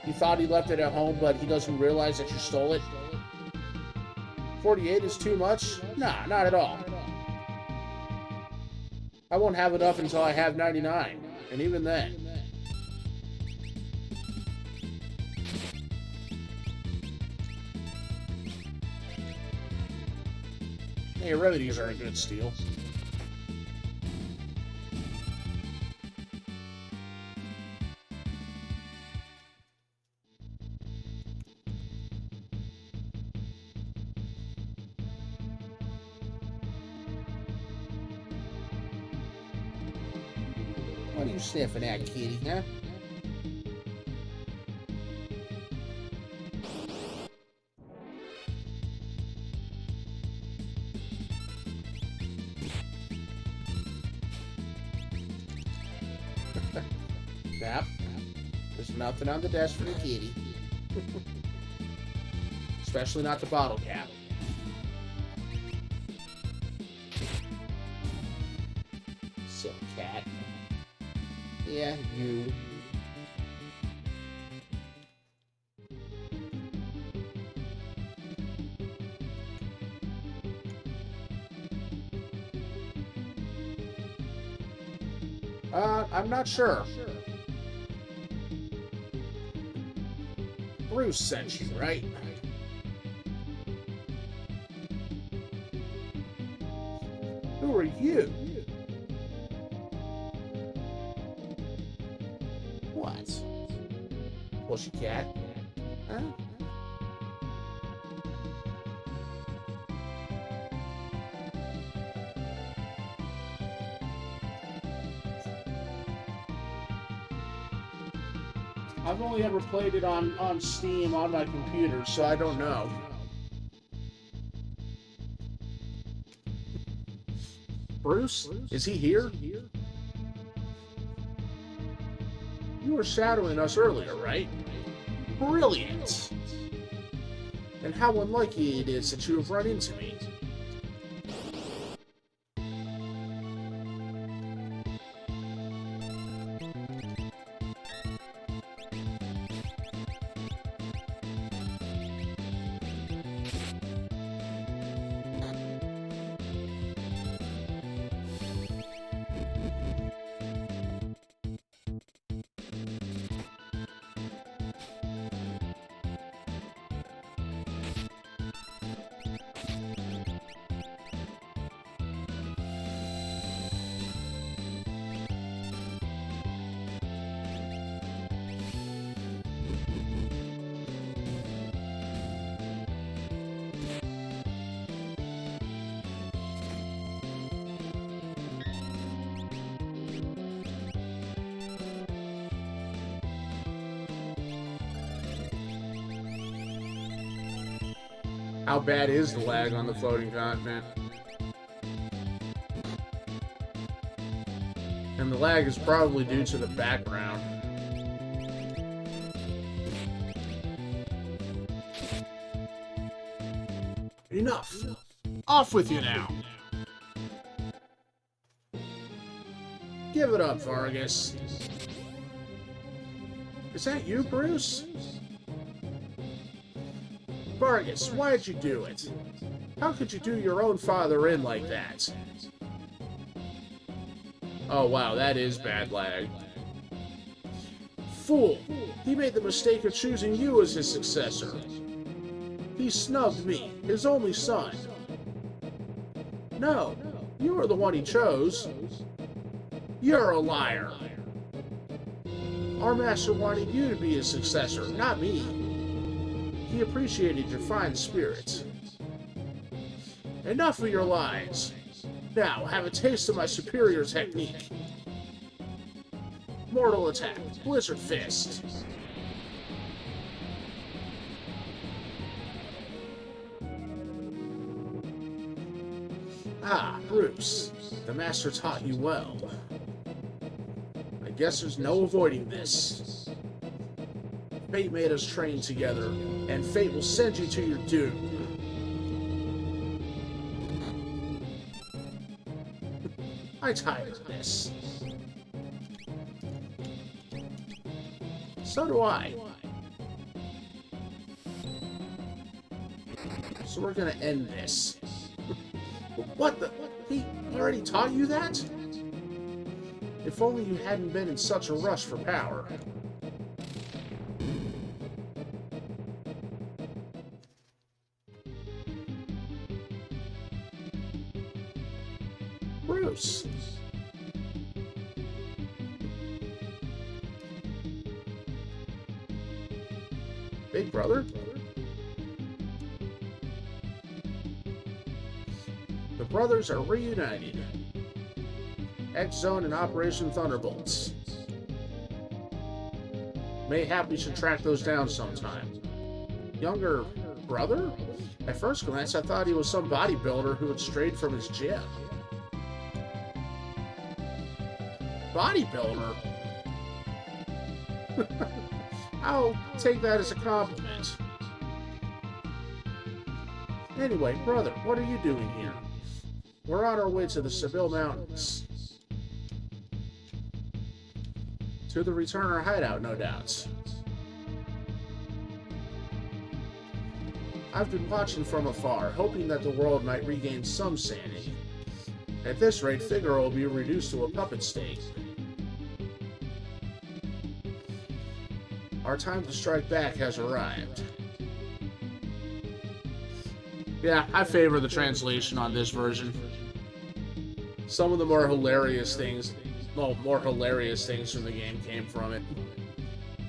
He thought he left it at home, but he doesn't realize that you stole it? 48 is too much? Nah, not at all. I won't have enough until I have 99, and even then. Hey, remedies are a good steal. What are you sniffing at, kitty, huh? Yep. There's nothing on the desk for the kitty. Especially not the bottle cap. Silly cat. Yeah, you. I'm not sure. Bruce sent you, right? Who are you? What? Pussycat? Huh? I've only ever played it on Steam on my computer, so I don't know. Bruce? Is he here? You were shadowing us earlier, right? Brilliant! And how unlikely it is that you have run into me. How bad is the lag on the floating continent? And the lag is probably due to the background. Enough! Off with you now! Give it up, Vargas. Is that you, Bruce? Vargas, why'd you do it? How could you do your own father in like that? Oh wow, that is bad lag. Fool! He made the mistake of choosing you as his successor. He snubbed me, his only son. No, you were the one he chose. You're a liar. Our master wanted you to be his successor, not me. He appreciated your fine spirit. Enough of your lies. Now, have a taste of my superior technique. Mortal attack, Blizzard Fist. Ah, Bruce. The master taught you well. I guess there's no avoiding this. Fate made us train together, and fate will send you to your doom. I'm tired of this. So do I. So we're gonna end this. What the? He already taught you that? If only you hadn't been in such a rush for power. Bruce. Big brother? The brothers are reunited. X-Zone and Operation Thunderbolts. Mayhap we should track those down sometime. Younger brother? At first glance, I thought he was some bodybuilder who had strayed from his gym. Bodybuilder? I'll take that as a compliment. Anyway, brother, what are you doing here? We're on our way to the Seville Mountains. To the Returner hideout, no doubt. I've been watching from afar, hoping that the world might regain some sanity. At this rate, Figaro will be reduced to a puppet state. Our time to strike back has arrived. Yeah, I favor the translation on this version. Some of the more hilarious things from the game came from it.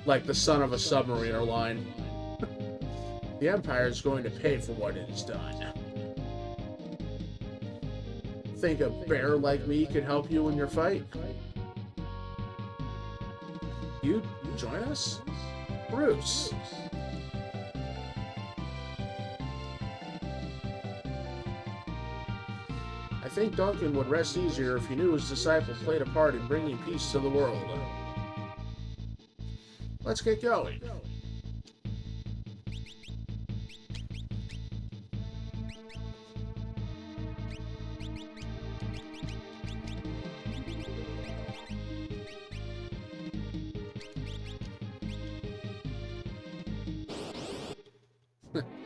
Like the son of a submariner line. The Empire is going to pay for what it has done. Think a bear like me could help you in your fight? You join us? Bruce. I think Duncan would rest easier if he knew his disciple played a part in bringing peace to the world. Let's get going.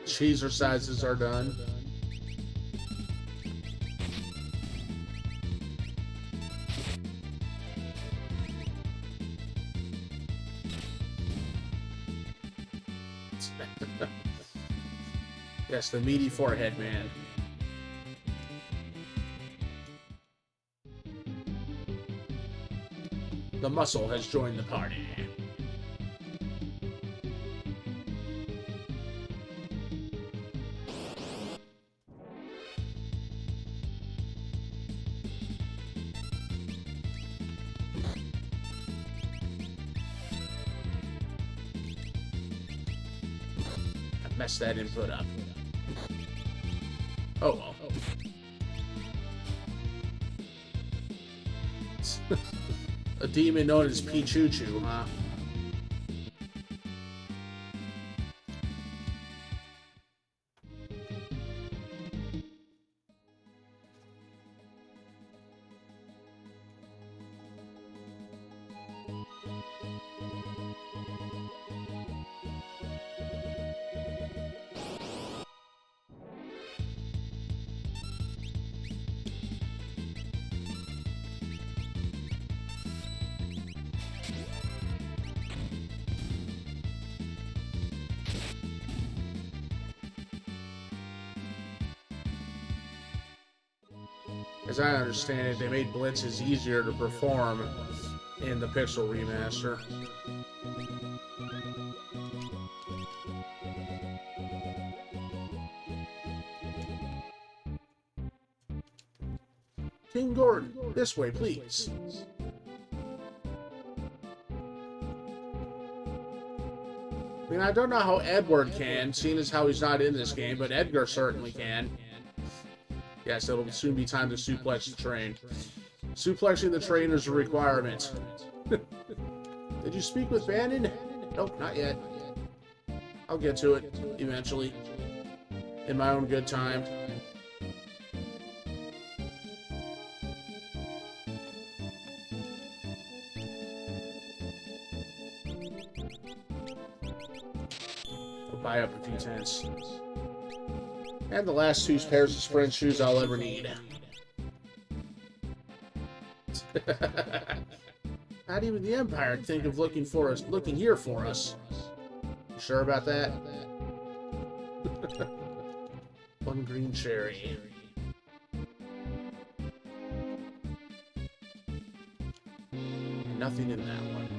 Cheeser sizes are done. Yes, the meaty forehead man. The muscle has joined the party. Mess that input up. Oh well. A demon known as Pichuchu, huh? As I understand it, they made blitzes easier to perform in the Pixel remaster. King Gordon, this way, please. I mean, I don't know how Edward can, seeing as how he's not in this game, but Edgar certainly can. Yes, it'll soon be time to suplex the train. Suplexing the train is a requirement. Did you speak with Bannon? Nope, not yet. I'll get to it, eventually. In my own good time. I'll buy up a few tents. And the last 2 pairs of sprint shoes I'll ever need. Not even the Empire would think of looking here for us. You sure about that? One green cherry. Nothing in that one.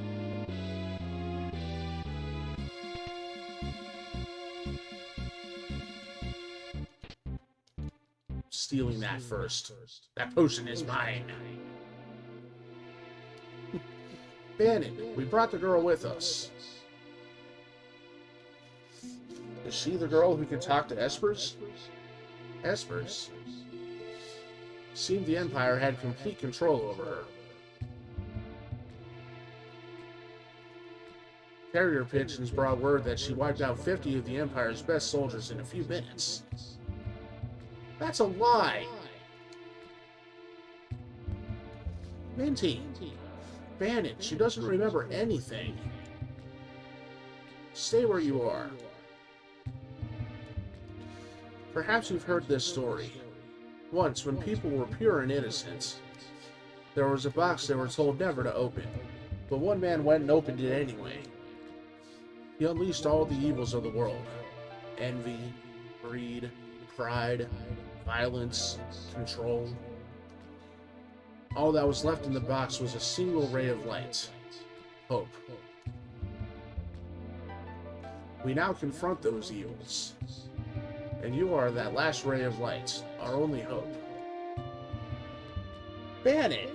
Stealing that first. That potion is mine. Bannon, we brought the girl with us. Is she the girl who can talk to espers? Espers? Seemed the Empire had complete control over her. Carrier pigeons brought word that she wiped out 50 of the Empire's best soldiers in a few minutes. That's a lie! Minty! Bannon, she doesn't remember anything. Stay where you are. Perhaps you've heard this story. Once, when people were pure and innocent, there was a box they were told never to open. But one man went and opened it anyway. He unleashed all the evils of the world. Envy, greed, pride, violence, control. All that was left in the box was a single ray of light. Hope. We now confront those evils. And you are that last ray of light, our only hope. Bannon!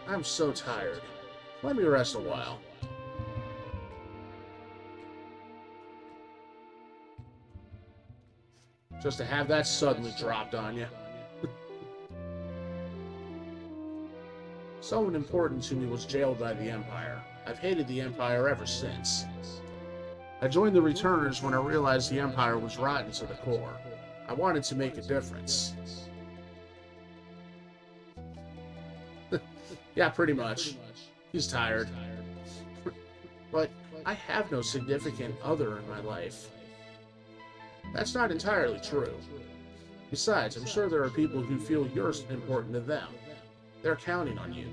I'm so tired. Let me rest a while. Just to have that suddenly dropped on you. Someone important to me was jailed by the Empire. I've hated the Empire ever since. I joined the Returners when I realized the Empire was rotten to the core. I wanted to make a difference. Yeah, pretty much. He's tired. But I have no significant other in my life. That's not entirely true. Besides, I'm sure there are people who feel you're important to them. They're counting on you.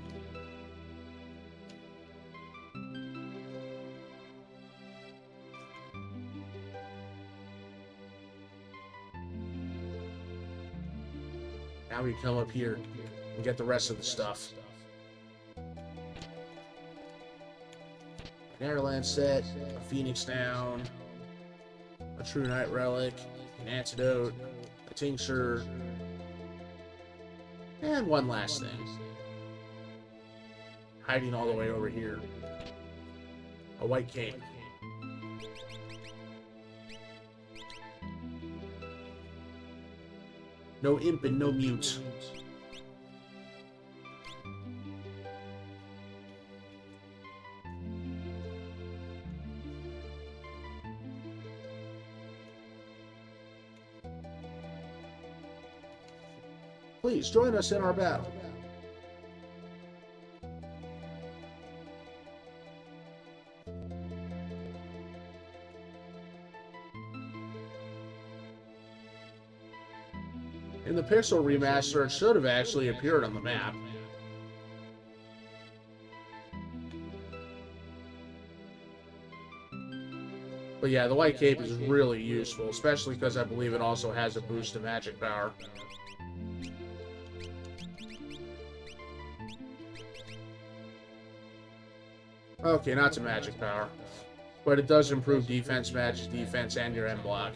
Now we come up here and get the rest of the stuff. An airland set, a phoenix down, a true night relic, an antidote, a tincture, and one last thing. Hiding all the way over here. A white cape. No imp and no mute. Please join us in our battle. In the Pixel remaster, it should have actually appeared on the map. But yeah, the white cape is really useful, especially because I believe it also has a boost to magic power. Okay, not to magic power, but it does improve defense, magic defense, and your end block.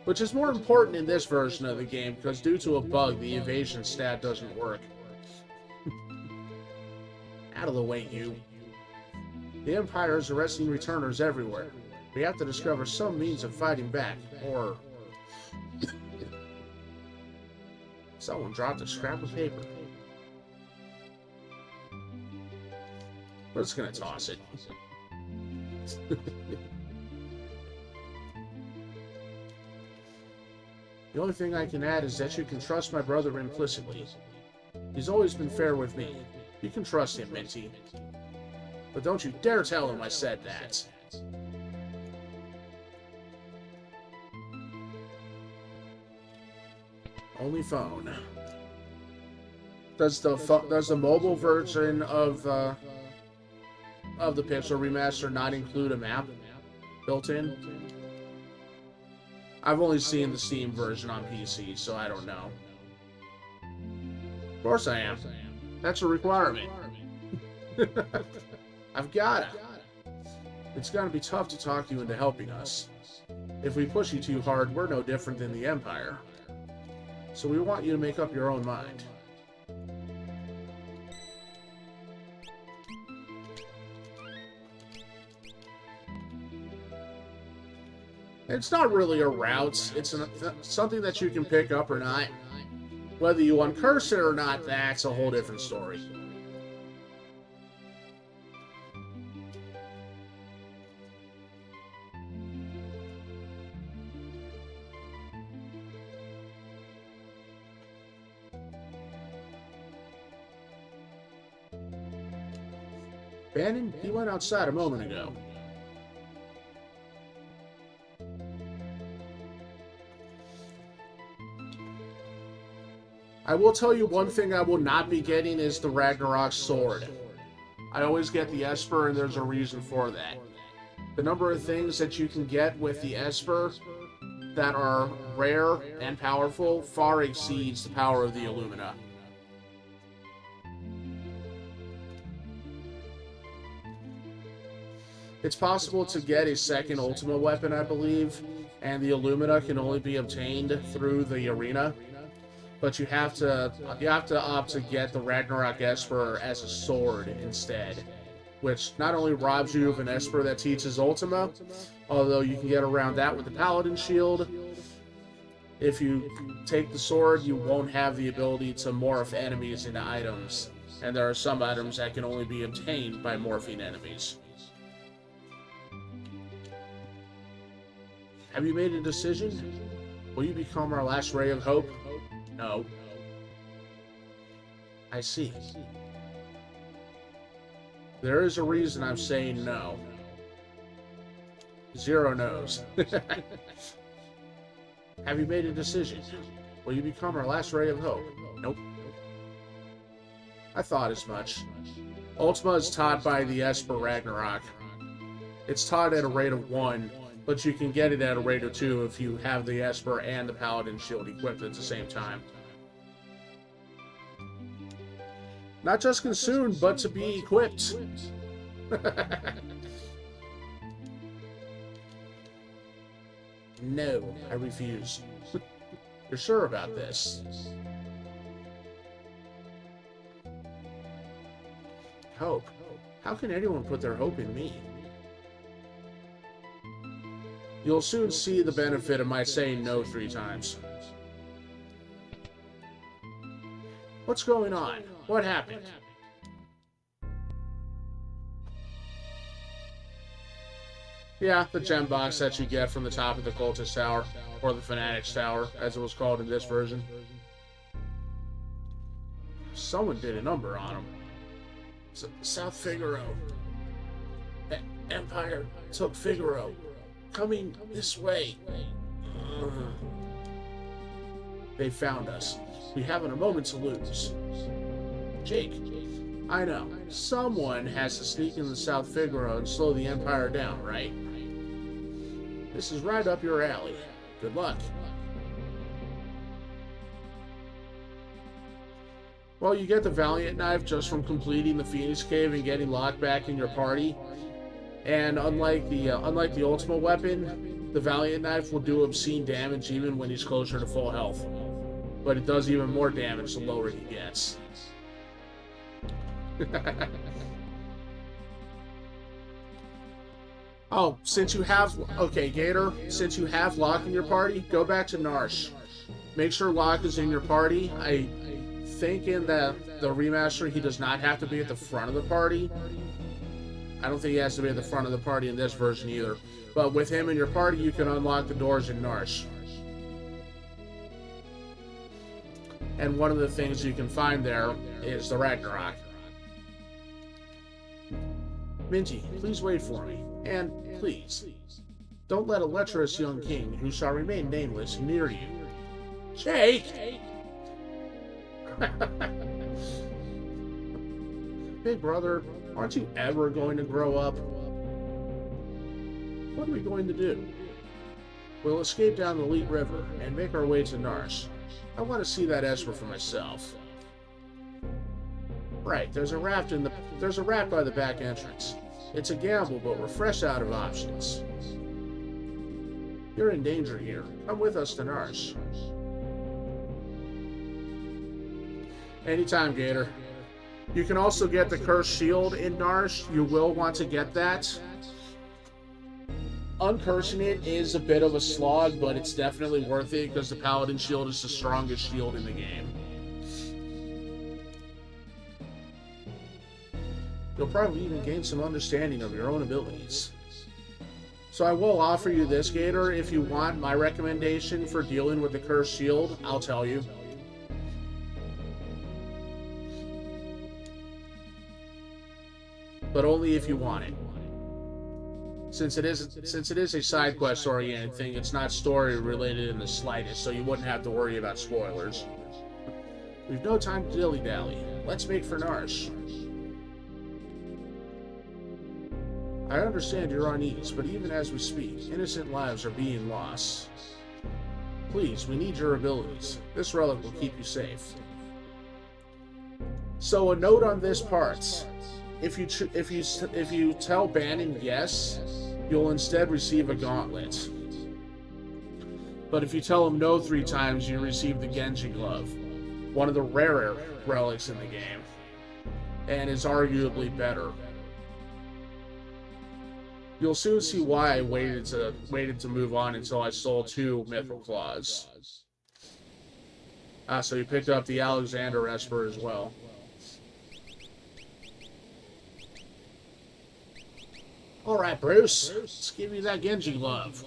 Which is more important in this version of the game, because due to a bug, the evasion stat doesn't work. Out of the way, you. The Empire is arresting returners everywhere. We have to discover some means of fighting back, or... Someone dropped a scrap of paper. We're just gonna toss it. The only thing I can add is that you can trust my brother implicitly. He's always been fair with me. You can trust him, Minty. But don't you dare tell him I said that. Only phone. Does the mobile version of the Pixel remaster not include a map built in? I've only seen the Steam version on PC, so I don't know. Of course I am. That's a requirement. I've got it. It's gonna be tough to talk you into helping us. If we push you too hard, we're no different than the Empire. So we want you to make up your own mind. It's not really a route. It's something that you can pick up or not. Whether you uncurse it or not, that's a whole different story. Bannon, he went outside a moment ago. I will tell you one thing I will not be getting is the Ragnarok sword. I always get the Esper, and there's a reason for that. The number of things that you can get with the Esper that are rare and powerful far exceeds the power of the Illumina. It's possible to get a second Ultima weapon, I believe, and the Illumina can only be obtained through the arena. But you have to opt to get the Ragnarok Esper as a sword instead, which not only robs you of an Esper that teaches Ultima, although you can get around that with the Paladin Shield. If you take the sword, you won't have the ability to morph enemies into items, and there are some items that can only be obtained by morphing enemies. Have you made a decision? Will you become our last ray of hope? No. I see. There is a reason I'm saying no. Zero knows. Have you made a decision? Will you become our last ray of hope? Nope. I thought as much. Ultima is taught by the Esper Ragnarok. It's taught at a rate of 1, but you can get it at a rate of 2 if you have the Esper and the Paladin Shield equipped at the same time. Not just consumed, but to be equipped. No, I refuse. You're sure about this? Hope? How can anyone put their hope in me? You'll soon see the benefit of my saying no 3 times. What's going on? What happened? Yeah, the gem box that you get from the top of the Cultist Tower, or the Fanatic's Tower, as it was called in this version. Someone did a number on him. South Figaro. Empire took Figaro. Coming this way. They found us. We haven't a moment to lose. Jake. I know. Someone has to sneak into South Figaro and slow the Empire down, right? This is right up your alley. Good luck. Well, you get the Valiant Knife just from completing the Phoenix Cave and getting locked back in your party. And unlike the ultimate weapon, the Valiant Knife will do obscene damage even when he's closer to full health. But it does even more damage the lower he gets. Oh, okay, Gator, since you have Locke in your party, go back to Narsh. Make sure Locke is in your party. I think in the remaster, he does not have to be at the front of the party. I don't think he has to be at the front of the party in this version either. But with him in your party, you can unlock the doors in Narsh. And one of the things you can find there is the Ragnarok. Minji, please wait for me. And please, don't let a lecherous young king, who shall remain nameless, near you. Jake! Big brother, aren't you ever going to grow up? What are we going to do? We'll escape down the Leet River and make our way to Narsh. I want to see that Esper for myself. Right, there's a raft by the back entrance. It's a gamble, but we're fresh out of options. You're in danger here. Come with us to Narsh. Anytime, Gator. You can also get the Cursed Shield in Narsh. You will want to get that. Uncursing it is a bit of a slog, but it's definitely worth it because the Paladin Shield is the strongest shield in the game. You'll probably even gain some understanding of your own abilities. So I will offer you this, Gator. If you want my recommendation for dealing with the Cursed Shield, I'll tell you. But only if you want it. Since it is a side quest oriented thing, it's not story related in the slightest, so you wouldn't have to worry about spoilers. We've no time to dilly-dally. Let's make for Narsh. I understand you're uneasy, but even as we speak, innocent lives are being lost. Please, we need your abilities. This relic will keep you safe. So a note on this part. If you tell Bannon yes, you'll instead receive a gauntlet. But if you tell him no 3 times, you receive the Genji Glove, one of the rarer relics in the game, and is arguably better. You'll soon see why I waited to move on until I sold 2 Mithril Claws. So you picked up the Alexander Esper as well. Alright, Bruce, let's give you that Genji Glove.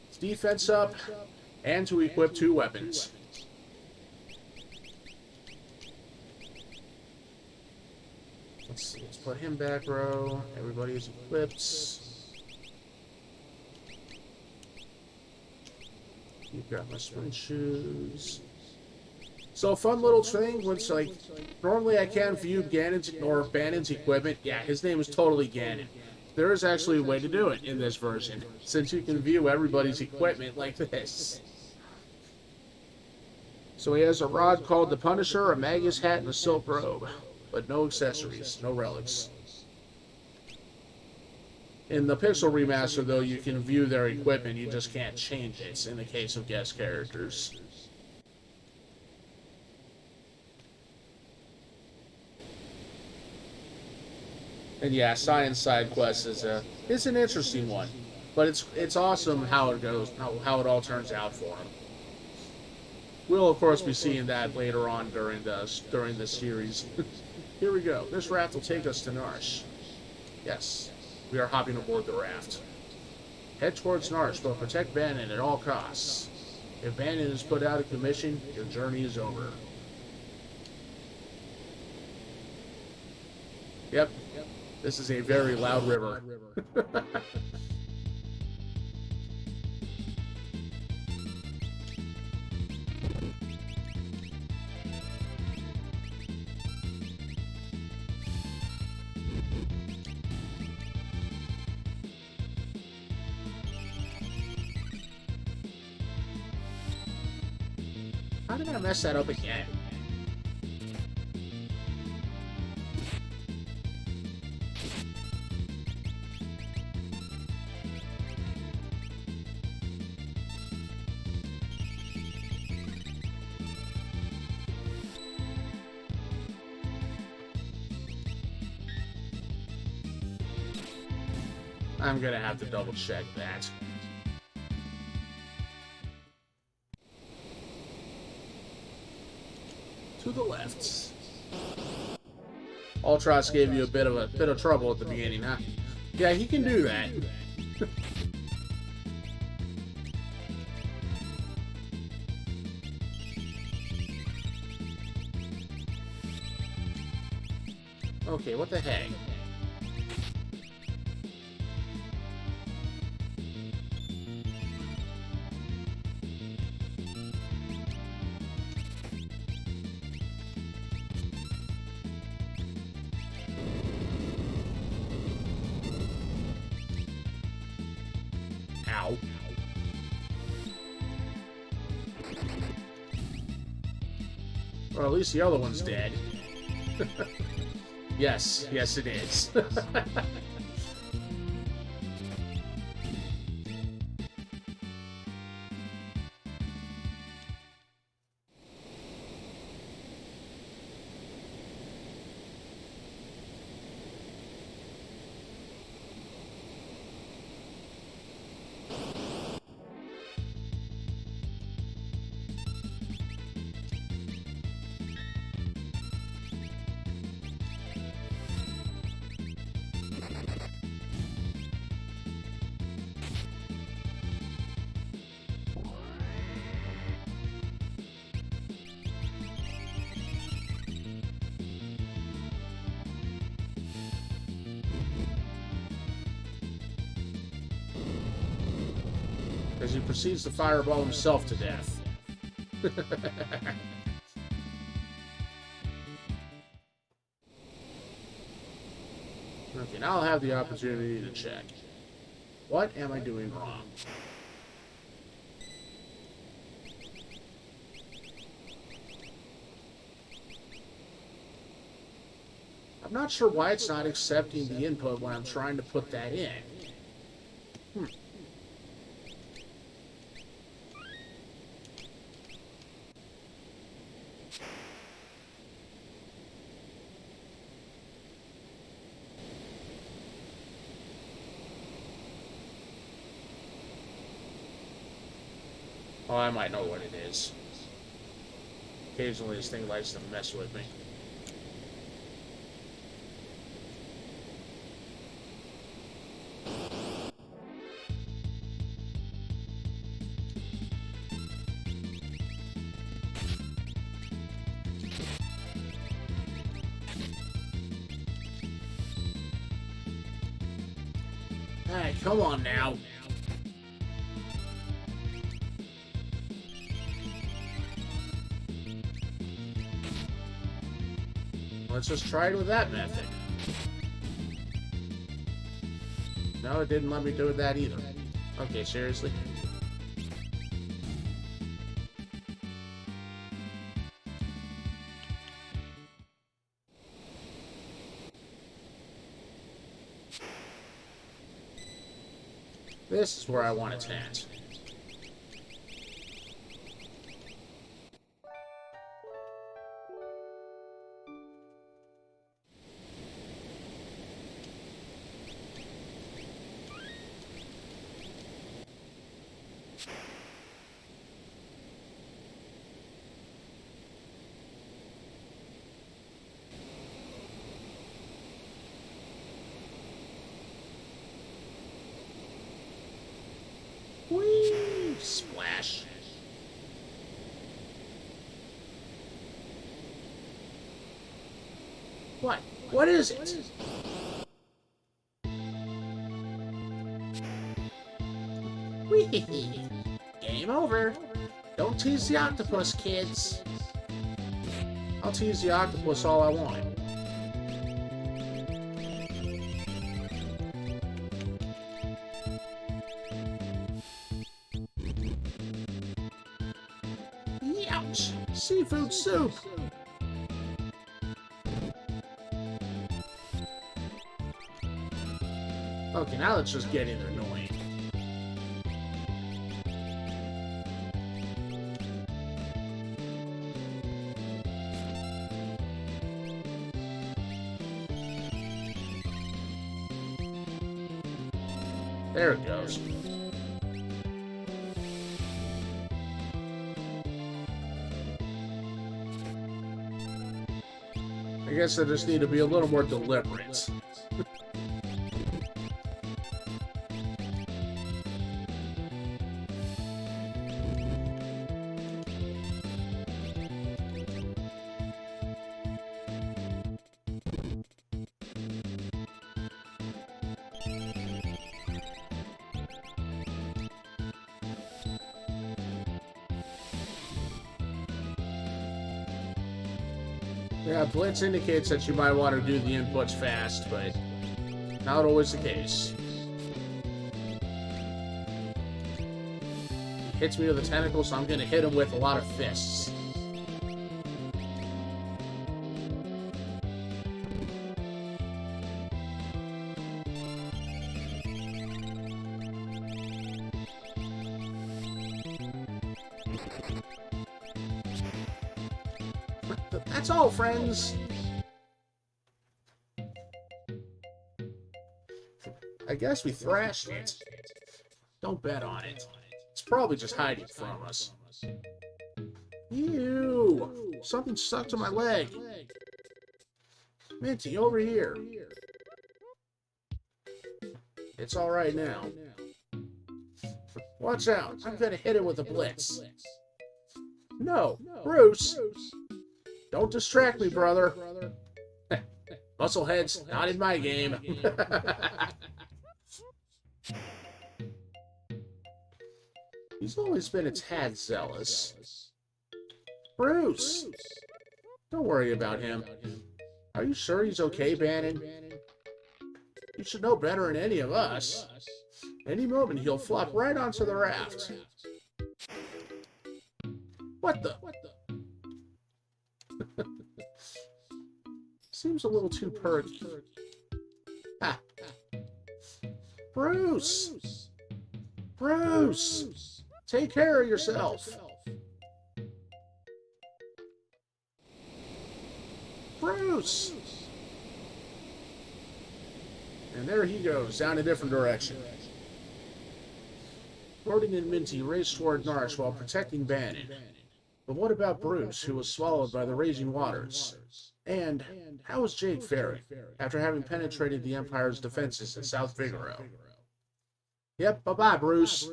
It's defense up, and to equip 2 weapons. Let's put him back row. Everybody is equipped. You've got my sprint shoes. So a fun little thing, which like, normally I can't view Bannon's equipment. Yeah, his name is totally Ganon. There is actually a way to do it in this version, since you can view everybody's equipment like this. So he has a rod called the Punisher, a Magus hat, and a silk robe. But no accessories, no relics. In the Pixel Remaster, though, you can view their equipment, you just can't change it in the case of guest characters. And yeah, Science side quest is an interesting one, but it's awesome how it goes, how it all turns out for him. We'll of course be seeing that later on during the series. Here we go. This raft will take us to Narsh. Yes, we are hopping aboard the raft. Head towards Narsh, but protect Bannon at all costs. If Bannon is put out of commission, your journey is over. Yep, this is a very loud river. How did I mess that up again? I'm gonna have to double check that. To the left. Ultros gave you a bit of trouble at the beginning, huh? Yeah, he can do that. Okay, what the heck? Ow. Well, at least the other one's dead. Yes, yes it is. As he proceeds to fireball himself to death. Okay, now I'll have the opportunity to check. What am I doing wrong? I'm not sure why it's not accepting the input when I'm trying to put that in. Oh, I might know what it is. Occasionally this thing likes to mess with me. Hey, come on now. Let's just try it with that method. No, it didn't let me do that either. Okay, seriously? This is where I want its hands. What? What is it? Whee! Game over. Don't tease the octopus, kids. I'll tease the octopus all I want. Ouch! Seafood soup! Okay, now it's just getting annoying. There it goes. I guess I just need to be a little more deliberate. Yeah, Blitz indicates that you might want to do the inputs fast, but not always the case. He hits me with a tentacle, so I'm going to hit him with a lot of fists. That's all, friends. I guess we thrashed it. Don't bet on it. It's probably just hiding from us. Ew! Something stuck to my leg. Minty, over here. It's all right now. Watch out. I'm gonna hit it with a blitz. No, Bruce! Don't distract me, brother. Muscleheads, not in my game. He's always been a tad zealous. Bruce! Don't worry about him. Are you sure he's okay, Bannon? You should know better than any of us. Any moment he'll flop right onto the raft. What the? Seems a little too perky. Ah. Bruce! Bruce! Take care of yourself! Bruce! And there he goes, down a different direction. Gordon and Minty race toward Narsh while protecting Bannon. But what about Bruce, who was swallowed by the raging waters? And how was Jake faring, after having penetrated the Empire's defenses in South Figaro? Yep, bye-bye, Bruce.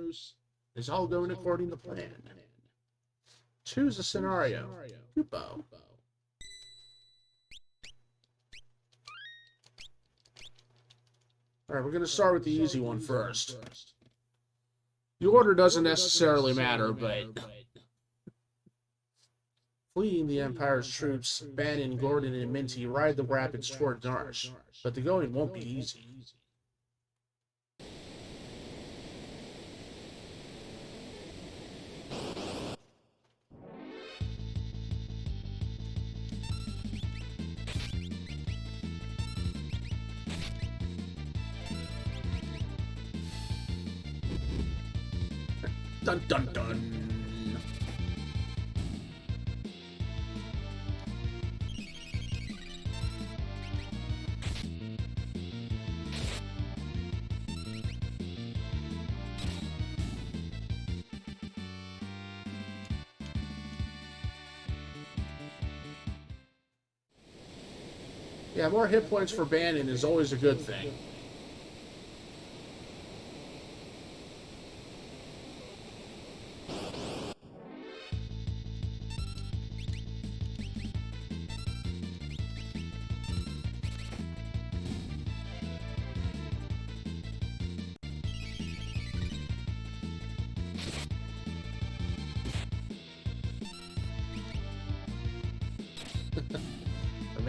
It's all going according to plan. Choose a scenario. Kupo. Alright, we're going to start with the easy one first. The order doesn't necessarily matter, but fleeing the Empire's troops, Bannon, Gordon, and Minty ride the rapids toward Narsh, but the going won't be easy. Dun dun dun! Yeah, more hit points for Bannon is always a good thing.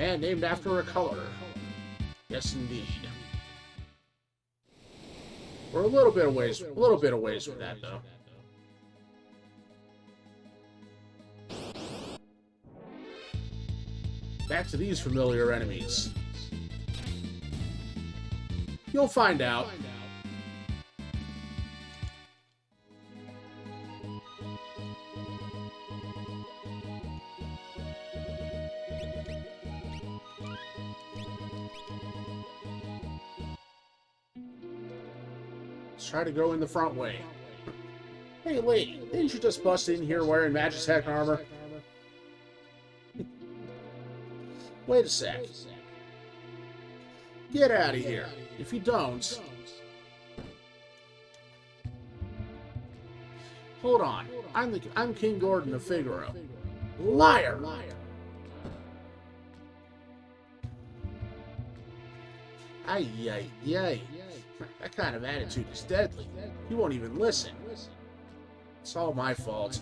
man named after a color. Yes, indeed. We're a little bit of ways from that, though. Back to these familiar enemies. You'll find out. Let's try to go in the front way. Hey, lady, didn't you just bust in here wearing Magitech armor? Wait a sec. Get out of here. If you don't... Hold on. I'm King Gordon of Figaro. Liar! Ay, ay, ay. That kind of attitude is deadly. He won't even listen. It's all my fault.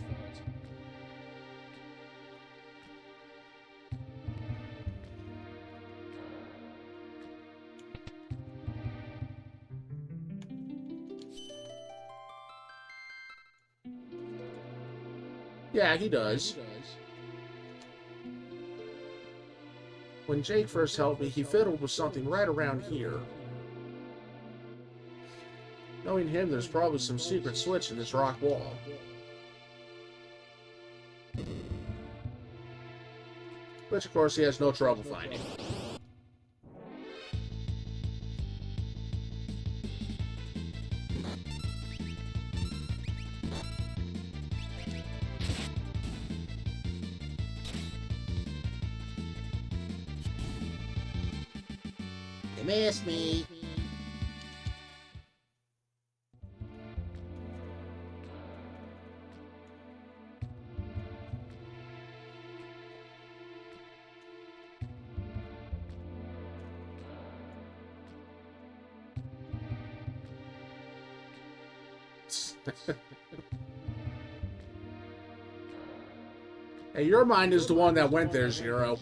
Yeah, he does. When Jake first helped me, he fiddled with something right around here. Knowing him, there's probably some secret switch in this rock wall. Which, of course, he has no trouble finding. You missed me. Hey, your mind is the one that went there, Zero.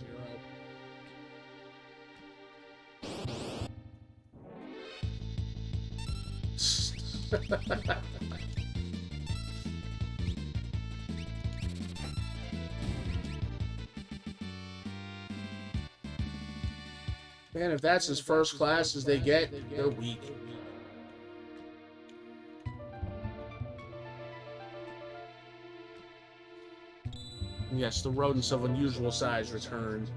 Man, if that's as first class as they get, they're weak. Yes, the rodents of unusual size returned.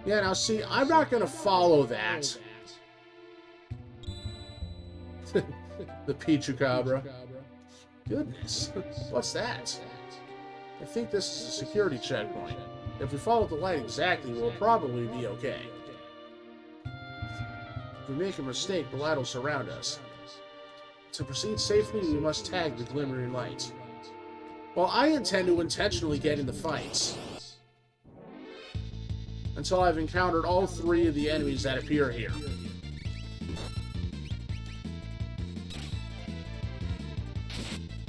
Yeah, now see, I'm not gonna follow that. The Pichucabra. Goodness, what's that? I think this is a security checkpoint. If we follow the light exactly, we'll probably be okay. If we make a mistake, the light will surround us. To proceed safely, we must tag the glimmering light. Well, I intend to intentionally get in the fights. Until I've encountered all three of the enemies that appear here.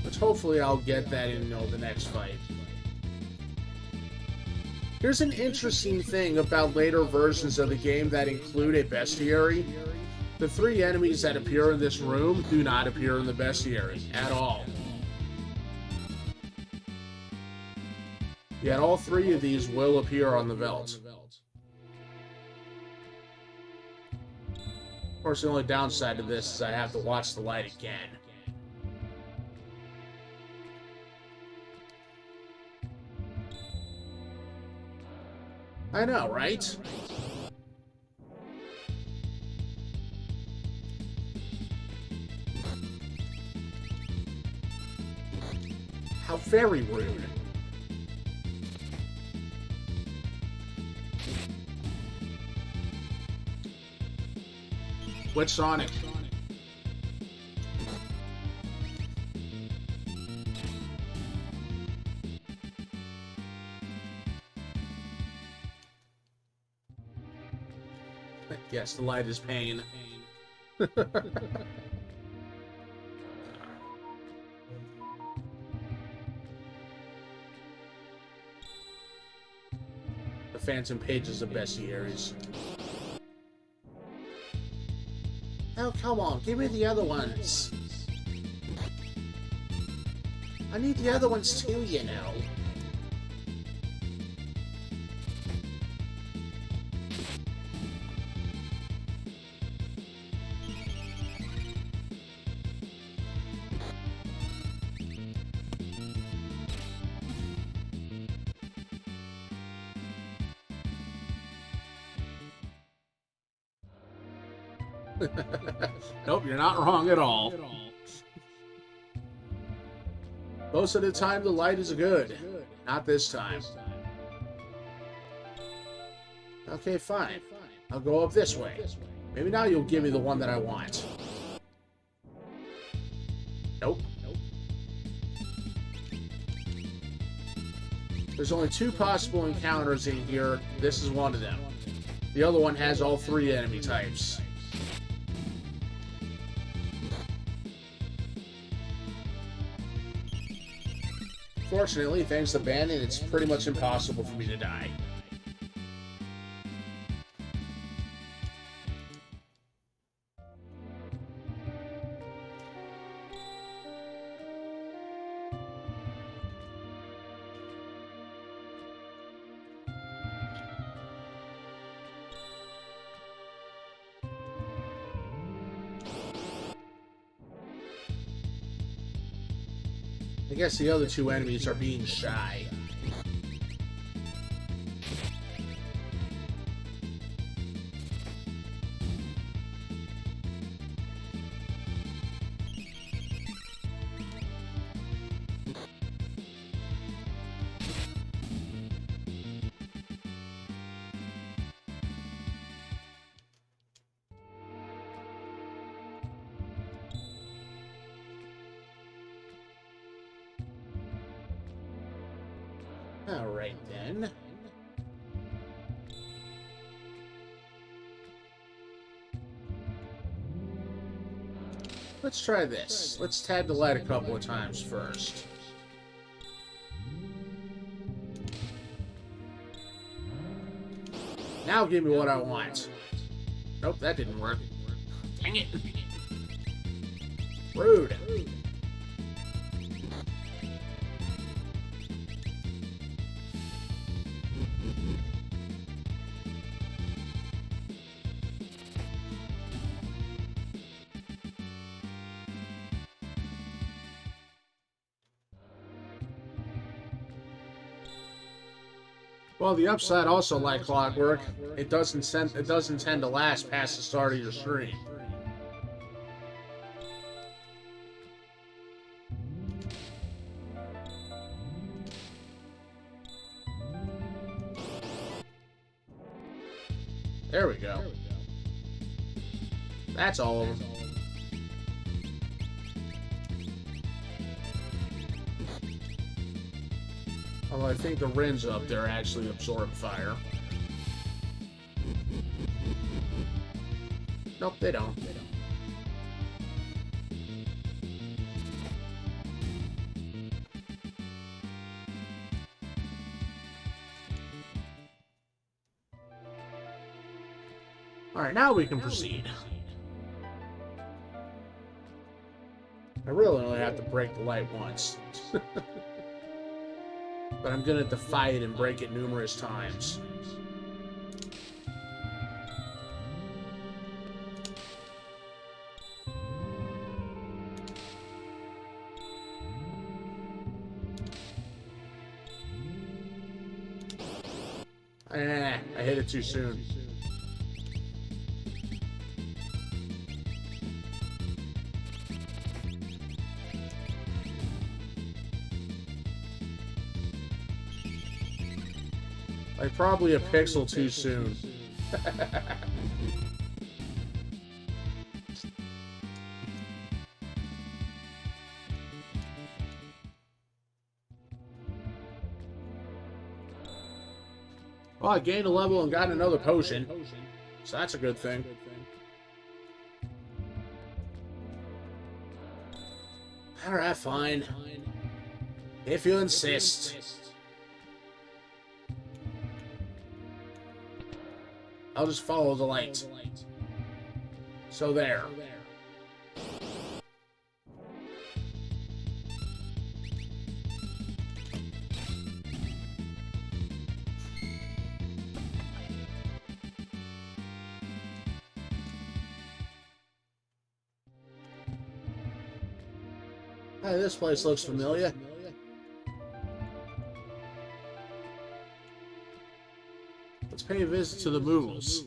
Which hopefully I'll get that in, the next fight. Here's an interesting thing about later versions of the game that include a bestiary. The three enemies that appear in this room do not appear in the bestiary at all. Yet all three of these will appear on the Veldt. Of course, the only downside to this is I have to watch the light again. I know, right? How very rude. Which Sonic? Yes, the light is pain. The Phantom Pages of bestiaries. Oh, come on, give me the other ones. I need the other ones too, you know. Nope, you're not wrong at all. Most of the time, the light is good. Not this time. Okay, fine. I'll go up this way. Maybe now you'll give me the one that I want. Nope. There's only 2 possible encounters in here. This is one of them. The other one has all 3 enemy types. Fortunately, thanks to Bandit, it's pretty much impossible for me to die. I guess the other 2 enemies are being shy. Alright then. Let's try this. Let's tag the light a couple of times first. Now give me what I want. Nope, that didn't work. Dang it. Rude. Well, the upside also, like clockwork, it doesn't tend to last past the start of your stream. There we go. That's all of them. Although I think the Rins up there actually absorb fire. Nope, they don't. Alright, now we can proceed. I really only have to break the light once. But I'm gonna defy it and break it numerous times. I hit it too soon. Like, probably a pixel too soon. Well, I gained a level and got another potion, so that's a good thing. Alright, fine. If you insist. I'll just follow the light. So there. Hey, this place looks familiar. Let's pay a visit to the Moogles.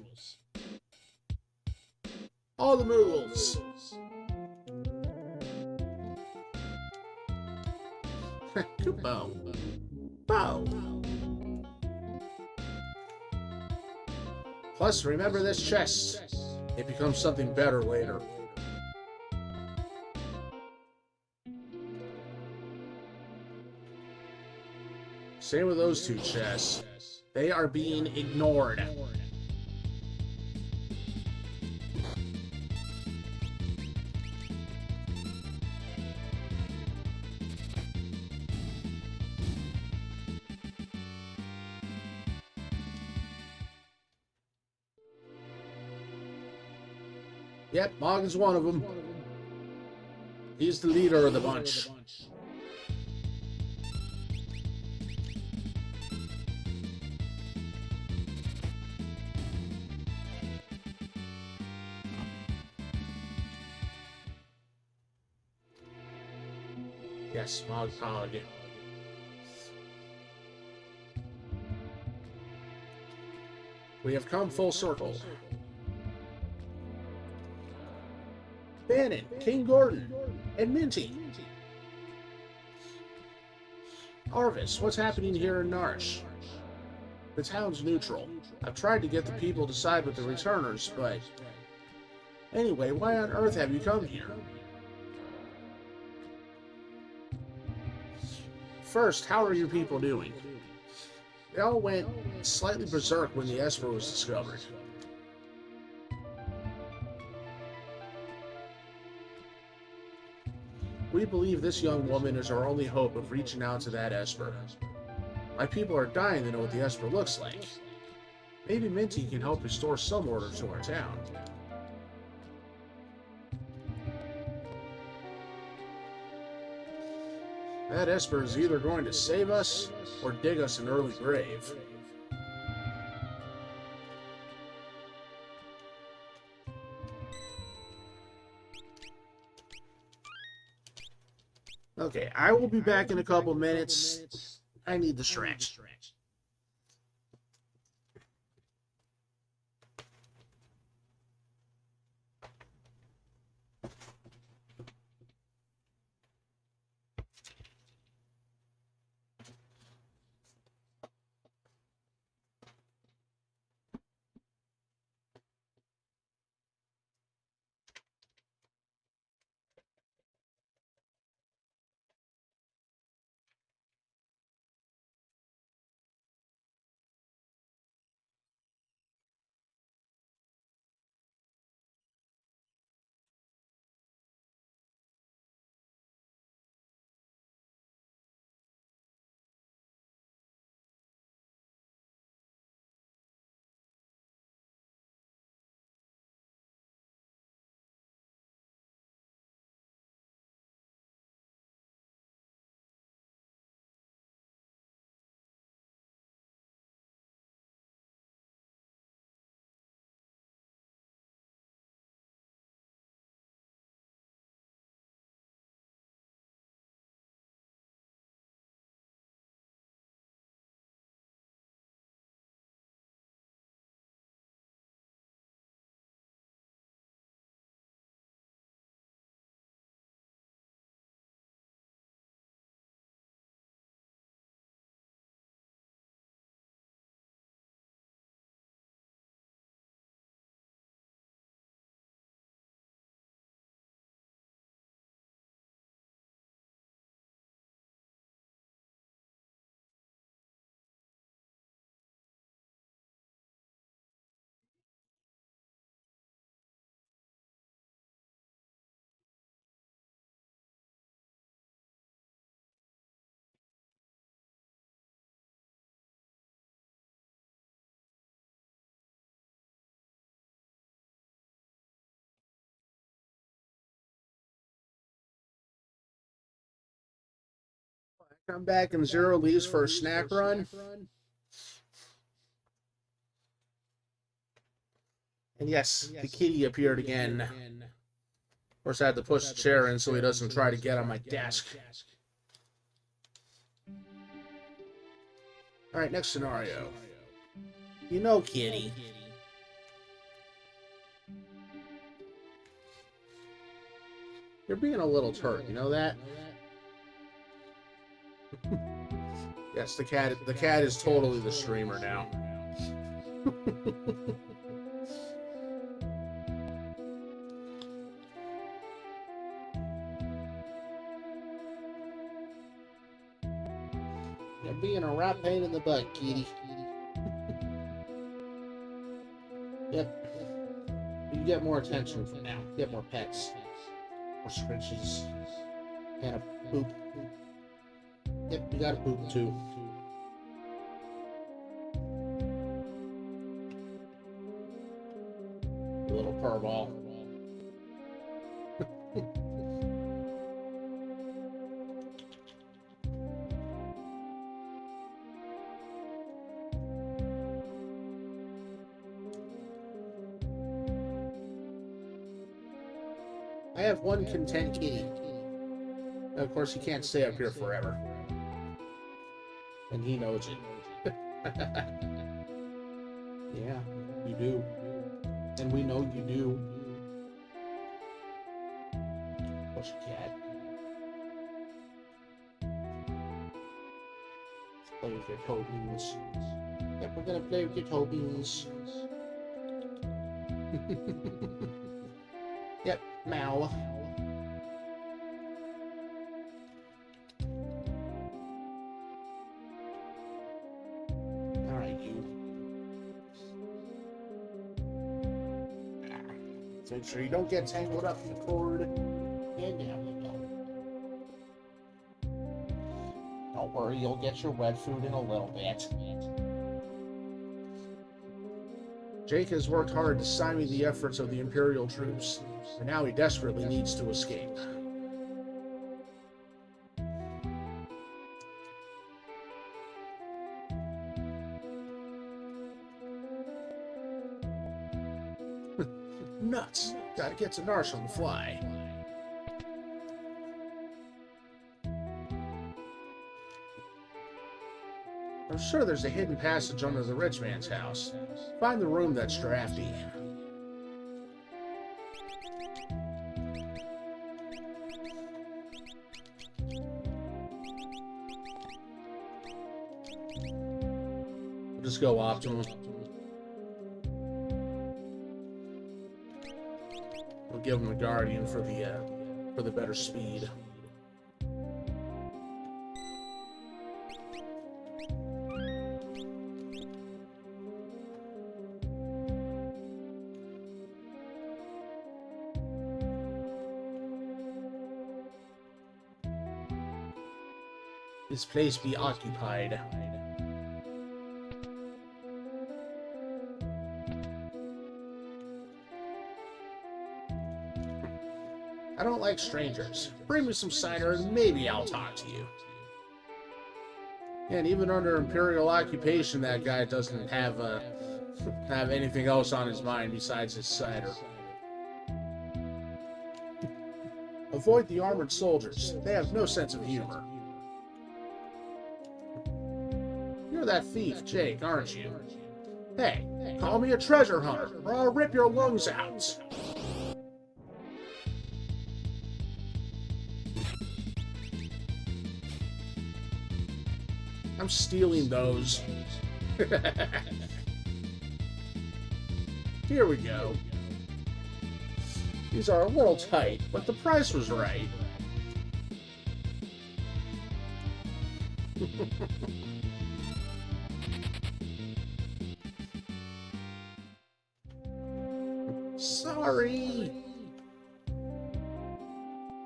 All the Moogles! Kupo. Bo! Plus, remember this chest. It becomes something better later. Same with those two chests. They are being ignored. Yep, Mog's one of them. He's the leader of the bunch. Yes, Mog. We have come full circle. Bannon, King Gordon, and Minty. Arvis, what's happening here in Narsh? The town's neutral. I've tried to get the people to side with the returners, but... Anyway, why on earth have you come here? First, how are your people doing? They all went slightly berserk when the Esper was discovered. We believe this young woman is our only hope of reaching out to that Esper. My people are dying to know what the Esper looks like. Maybe Minty can help restore some order to our town. That Esper is either going to save us or dig us an early grave. Okay, I will be back in a couple minutes. I need the stretch. Come back and Zero leaves for a snack run. And yes, the kitty appeared again. Of course, I had to push the chair in so he doesn't try to get on my desk. Alright, next scenario. You know, kitty. You're being a little turd, you know that? Yes, the cat is totally the streamer now. You're being a right pain in the butt, kitty. Yep. You get more attention from now. Get more pets. More scritches. And a poop. Yep, you got a poop too. Little furball. I have one content kitty. Of course, he can't stay up here forever. And he knows it. Yeah, you do. And we know you do. Push cat. Let's play with your toe beans. Yep, we're gonna play with your toe beans. Yep, Mal. Alright, you. Make sure you don't get tangled up in the cord. And down you go. Don't worry, you'll get your wet food in a little bit. Jake has worked hard to stymie the efforts of the Imperial troops, and now he desperately needs to escape. Nuts! Gotta get to Narsh on the fly. I'm sure there's a hidden passage under the rich man's house. Find the room that's drafty. We'll just go optimal. We'll give him the Guardian for the better speed. This place be occupied. I don't like strangers. Bring me some cider and maybe I'll talk to you. And even under Imperial occupation, that guy doesn't have anything else on his mind besides his cider. Avoid the armored soldiers. They have no sense of humor. You're that thief, Jake, aren't you? Hey, call me a treasure hunter, or I'll rip your lungs out. I'm stealing those. Here we go. These are a little tight, but the price was right. Sorry.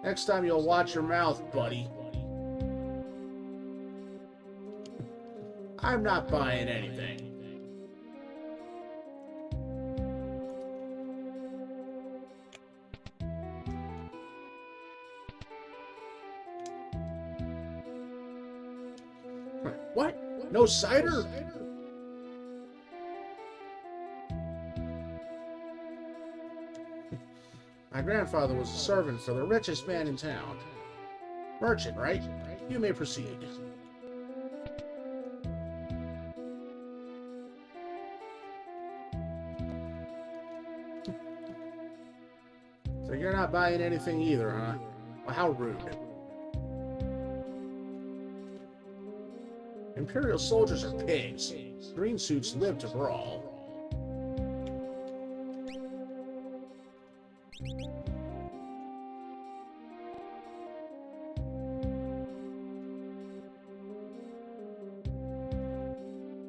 Next time you'll watch your mouth, buddy. I'm not buying anything. No cider? My grandfather was a servant for the richest man in town. Merchant, right? You may proceed. So you're not buying anything either, huh? Well, how rude. Imperial soldiers are pigs. Green suits live to brawl.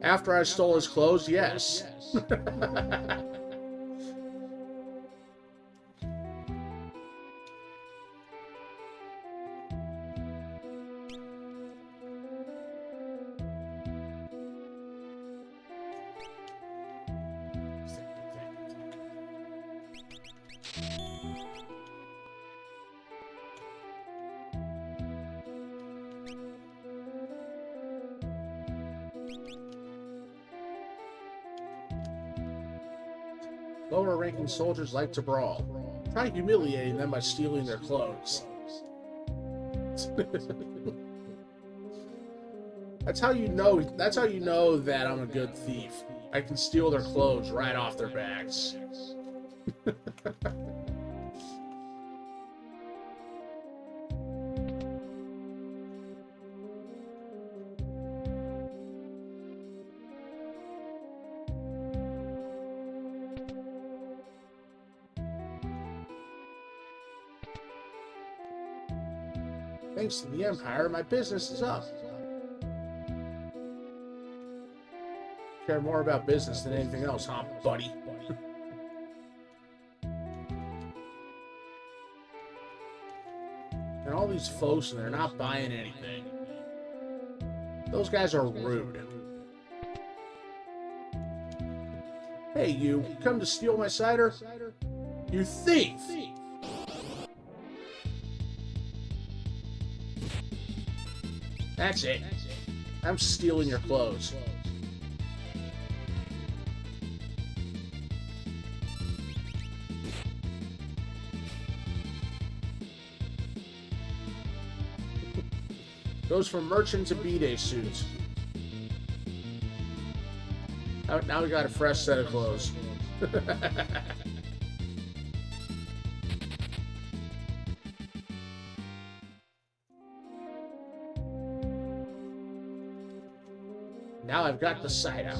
After I stole his clothes, yes. Lower-ranking soldiers like to brawl. Try humiliating them by stealing their clothes. That's how you know that I'm a good thief. I can steal their clothes right off their backs. Thanks to the Empire, my business is up. Care more about business than anything else, huh, buddy? And all these folks, and they're not buying anything. Those guys are rude. Hey, you come to steal my cider? You thief! That's it. I'm stealing your clothes. Goes from merchant to B-Day suits. Now we got a fresh set of clothes. Now I've got the side out.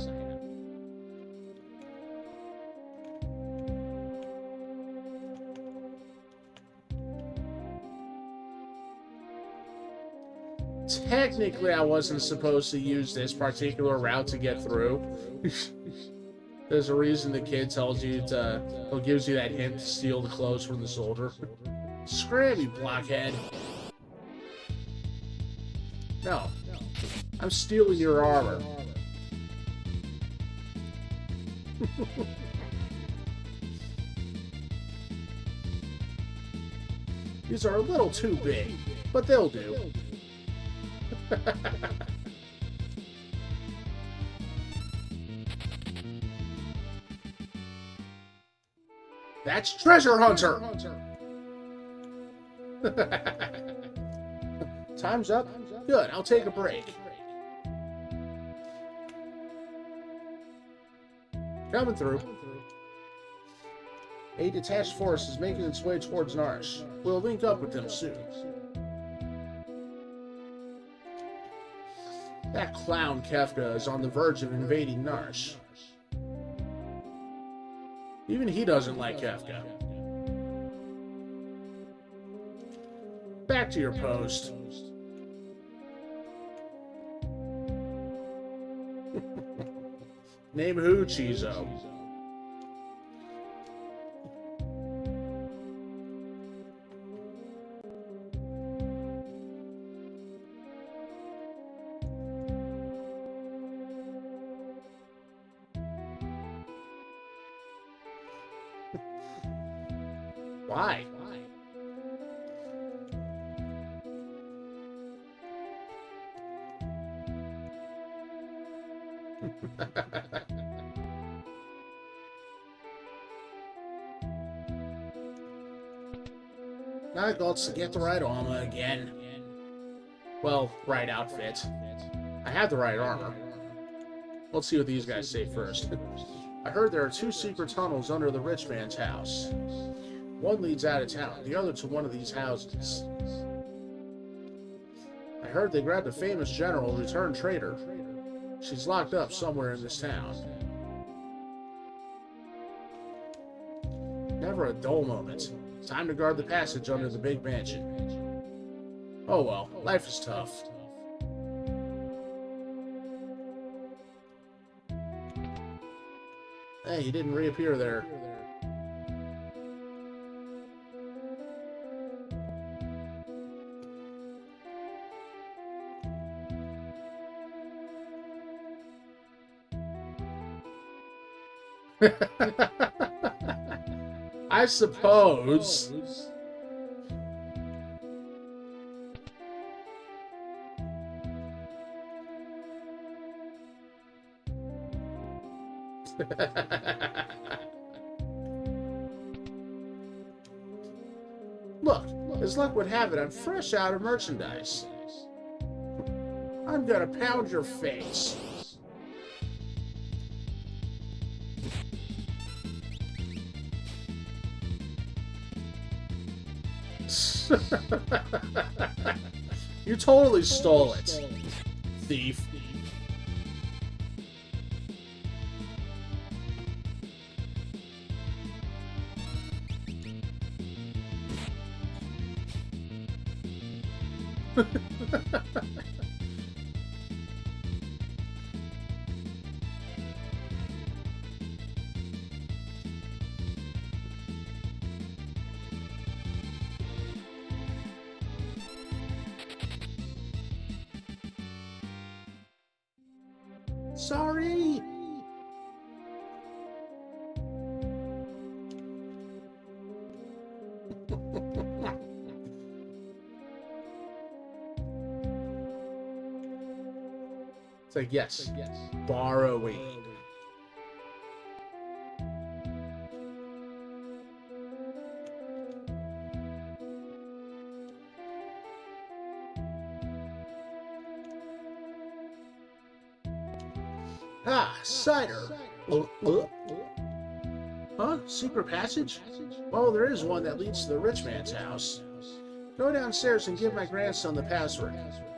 Technically, I wasn't supposed to use this particular route to get through. There's a reason the kid tells you to, or gives you that hint to steal the clothes from the soldier. Scram, you blockhead. No. I'm stealing your armor. These are a little too big, but they'll do. That's Treasure Hunter! Time's up? Good, I'll take a break. Coming through. A detached force is making its way towards Narsh. We'll link up with them soon. That clown Kefka is on the verge of invading Narsh. Even he doesn't like Kefka. Back to your post. Name who, Chizo? Why? Now I got to get the right armor again. Well, right outfit. I have the right armor. Let's see what these guys say first. I heard there are 2 secret tunnels under the rich man's house. One leads out of town, the other to one of these houses. I heard they grabbed a famous general returned traitor. She's locked up somewhere in this town. Never a dull moment. Time to guard the passage under the big mansion. Oh well, life is tough. Hey, he didn't reappear there. I suppose. Look, as luck would have it, I'm fresh out of merchandise. I'm gonna pound your face. You totally stole it, thief. Sorry. It's like, yes, borrowing. Ah, cider. Huh? Secret passage? Well, there is one that leads to the rich man's house. Go downstairs and give my grandson the password.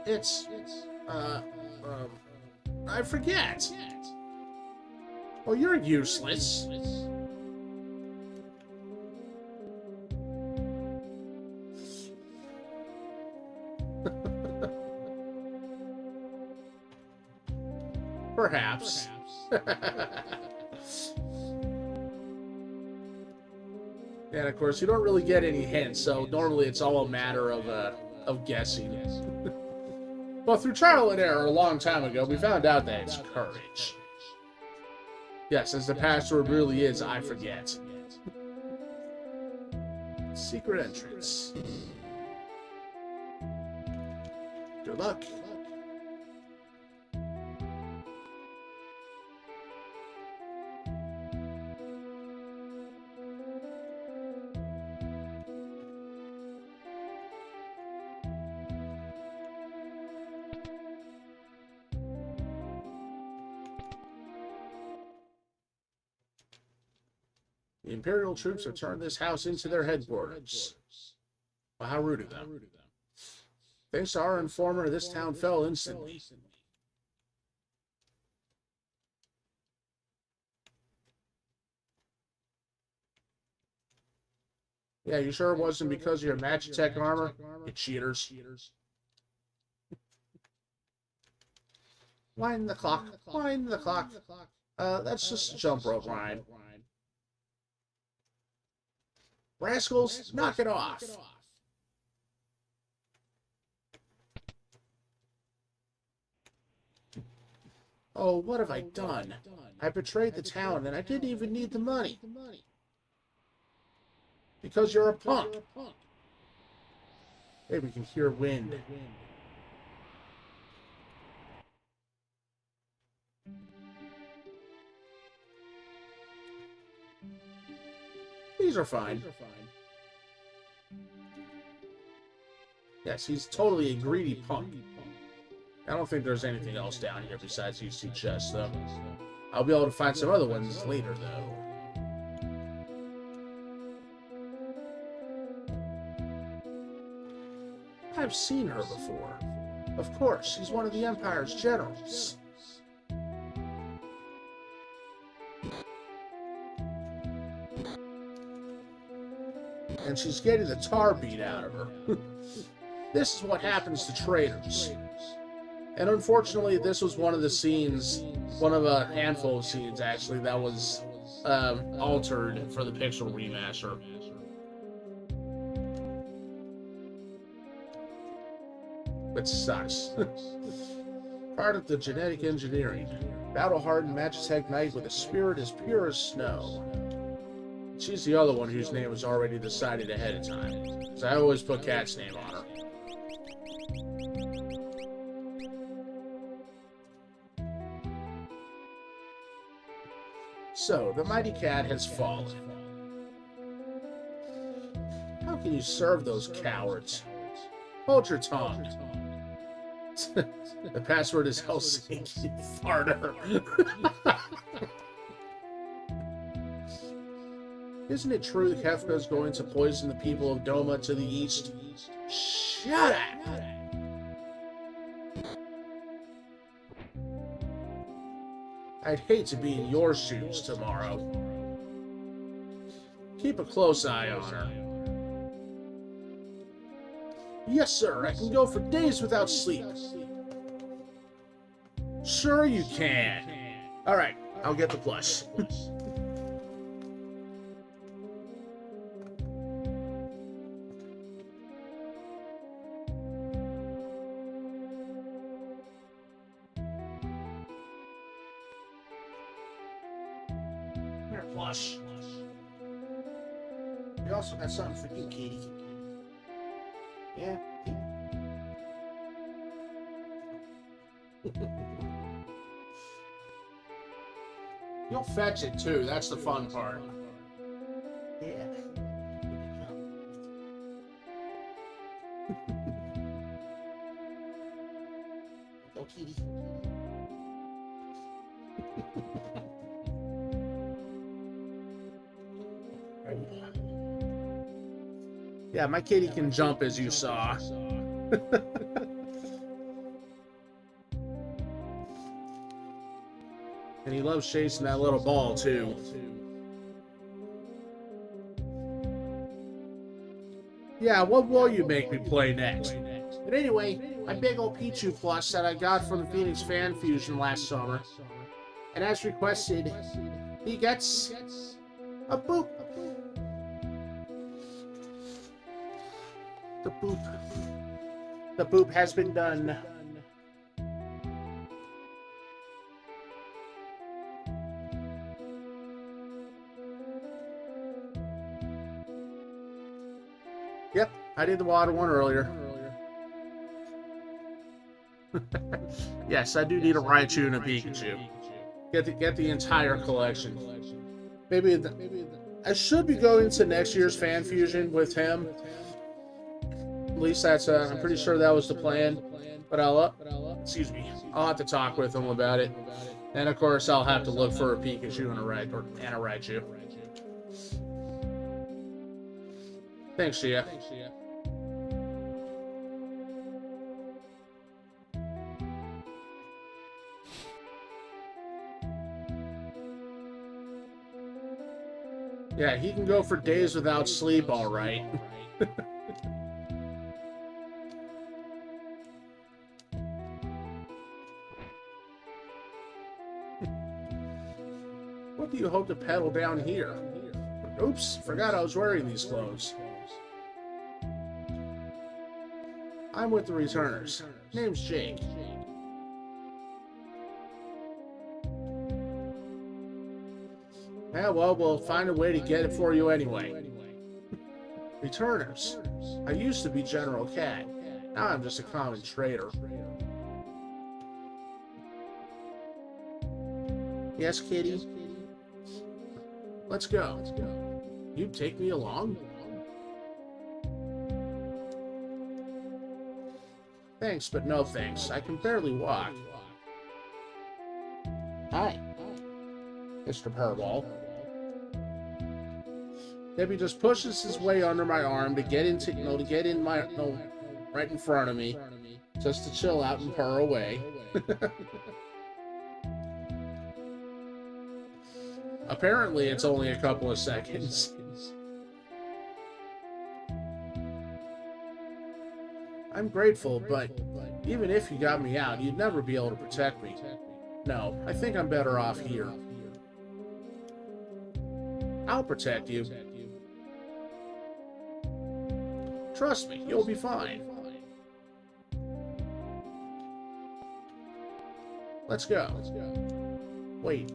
It's, I forget. Oh, you're useless. Perhaps. And of course, you don't really get any hints, so normally it's all a matter of guessing. But through trial and error a long time ago, we found out that it's courage. Yes, as the password really is, I forget. Secret entrance. Good luck. The Imperial troops have turned this house into their headquarters. Well, how rude of them. Thanks to our informer, this town fell instantly. Yeah, you sure it wasn't because of your Magitech armor? You cheaters. Wind the clock. Wind the clock. That's just a jump rope line. Rascals, knock it off. Oh, what have I done? I betrayed the town, and I didn't even need the money. Because you're a punk. Hey, we can hear wind. These are fine. Yes, he's totally a greedy punk. I don't think there's anything else down here besides these two chests, though. I'll be able to find some other ones later, though. I've seen her before. Of course, she's one of the Empire's generals. And she's getting the tar beat out of her. This is what happens to traitors. And unfortunately, this was one of the scenes, one of a handful of scenes, actually, that was altered for the Pixel remaster. Which sucks. Part of the genetic engineering. Battle-hardened Magitech Knight with a spirit as pure as snow. She's the other one whose name was already decided ahead of time. Because I always put Kat's name on her. So, the mighty cat has fallen. How can you serve those cowards? Hold your tongue. The password is Helsinki Farter. Isn't it true that Kefka is going to poison the people of Doma to the east? Shut up! I'd hate to be in your shoes tomorrow. Keep a close eye on her. Yes, sir, I can go for days without sleep. Sure you can. Alright, I'll get the plush. Here, plush. We also got something for you, Katie. Yeah. You'll fetch it too, that's the fun part. Yeah. Go, kitty. Yeah, my kitty can jump, as you saw. And he loves chasing that little ball, too. Yeah, what will you make me play next? But anyway, my big old Pichu plush that I got from the Phoenix Fan Fusion last summer. And as requested, he gets a boop. The boop has been done. Yep, I did the water one earlier. Yes, I do need a Raichu and a Pikachu. Get the entire collection. Maybe I should be going to next year's Fan Fusion with him. At least that's, I'm pretty sure that was the plan. But I'll have to talk with him about it. And of course, I'll have to look for a Pikachu and a Raichu. Thanks, Shia. Yeah, he can go for days without sleep, all right. What do you hope to pedal down here? Oops, forgot I was wearing these clothes. I'm with the returners. Name's Jake. Yeah, well, we'll find a way to get it for you anyway. Returners. I used to be General Cat. Now I'm just a common trader. Yes, kitty? Let's go. You take me along? Thanks, but no thanks. I can barely walk. Hi, Mr. Purrball. Debbie just pushes his way under my arm to get into, right in front of me, just to chill out and purr away. Apparently, it's only a couple of seconds. I'm grateful, but even if you got me out, you'd never be able to protect me. No, I think I'm better off here. I'll protect you. Trust me, you'll be fine. Let's go. Wait.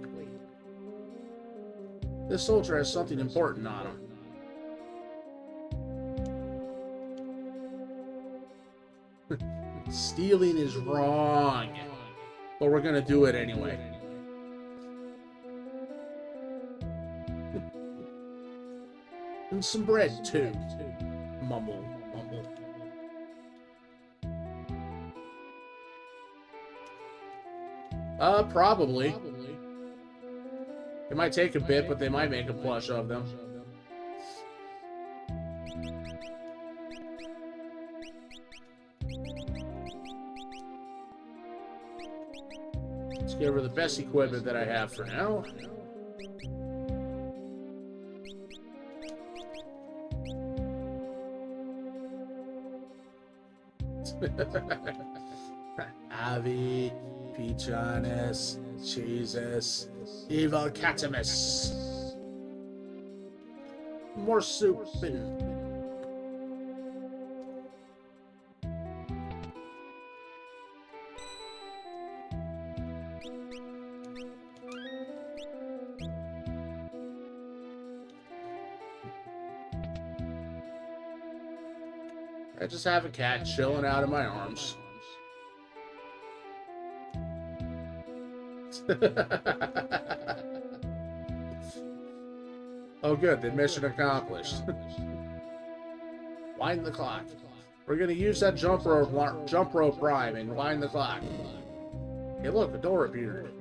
This soldier has something important on him. Stealing is wrong. But we're gonna do it anyway. And some bread, too. Mumble, mumble. Probably. It might take a bit, but they might make a plush of them. Let's give her the best equipment that I have for now. Avi, Peachanis, Jesus, Evil Catamus. More soup and... I just have a cat chilling out in my arms. Oh good, the mission accomplished. Wind the clock. We're gonna use that jump rope rhyme and wind the clock. Hey look, a door appeared.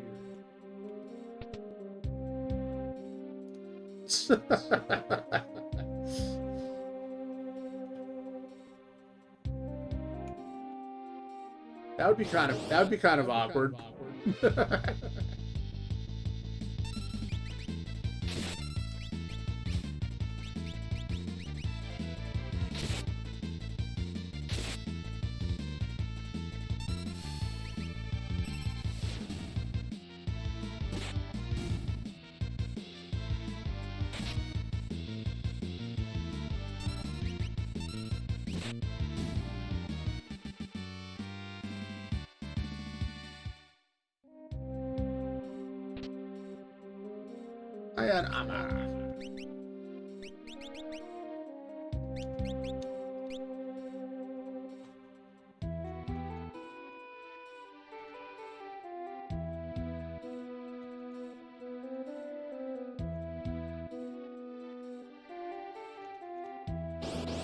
That would be kind of awkward. I had armor.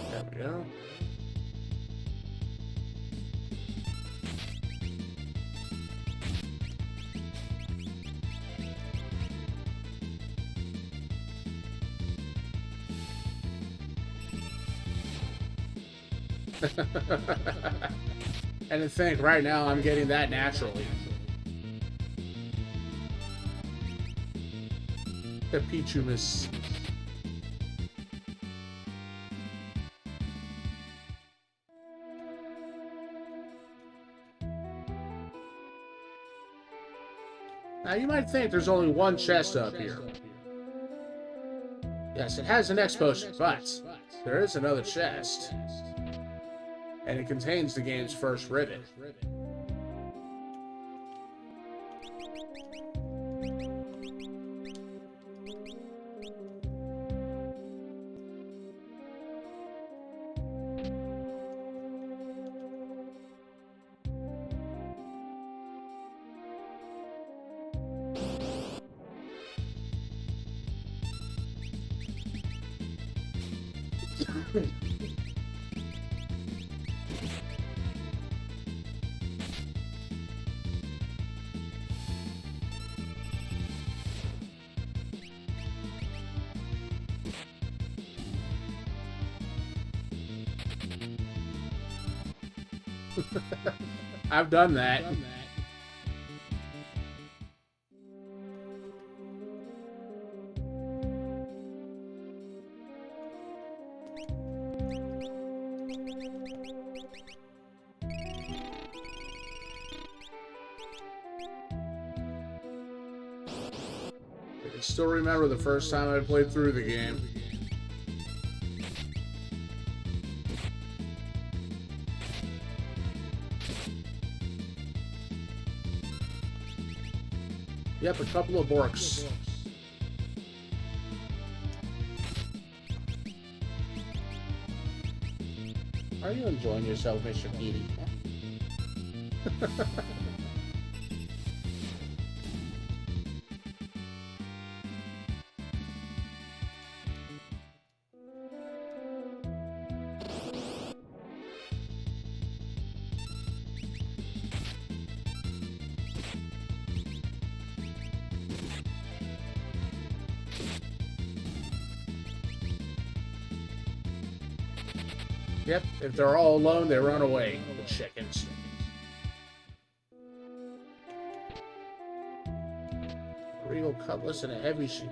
There we go. And to think, right now, I'm getting that naturally. The Pichumus. Now, you might think there's only one chest up here. Yes, it has an X potion, but there is another chest. And it contains the game's first ribbon. I've done that. I can still remember the first time I played through the game. Yep, a couple of borks. Are you enjoying yourself, Mr. Petey? Yep, if they're all alone, they run away, the chickens. A regal cutlass and a heavy shield.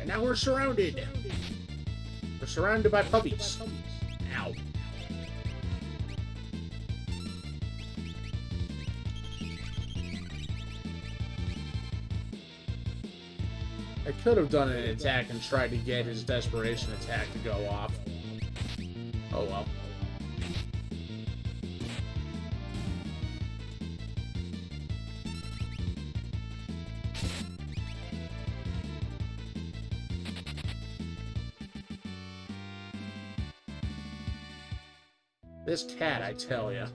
And now we're surrounded. We're surrounded by puppies. Ow. I could have done an attack and tried to get his desperation attack to go off. Oh well. This cat, I tell ya.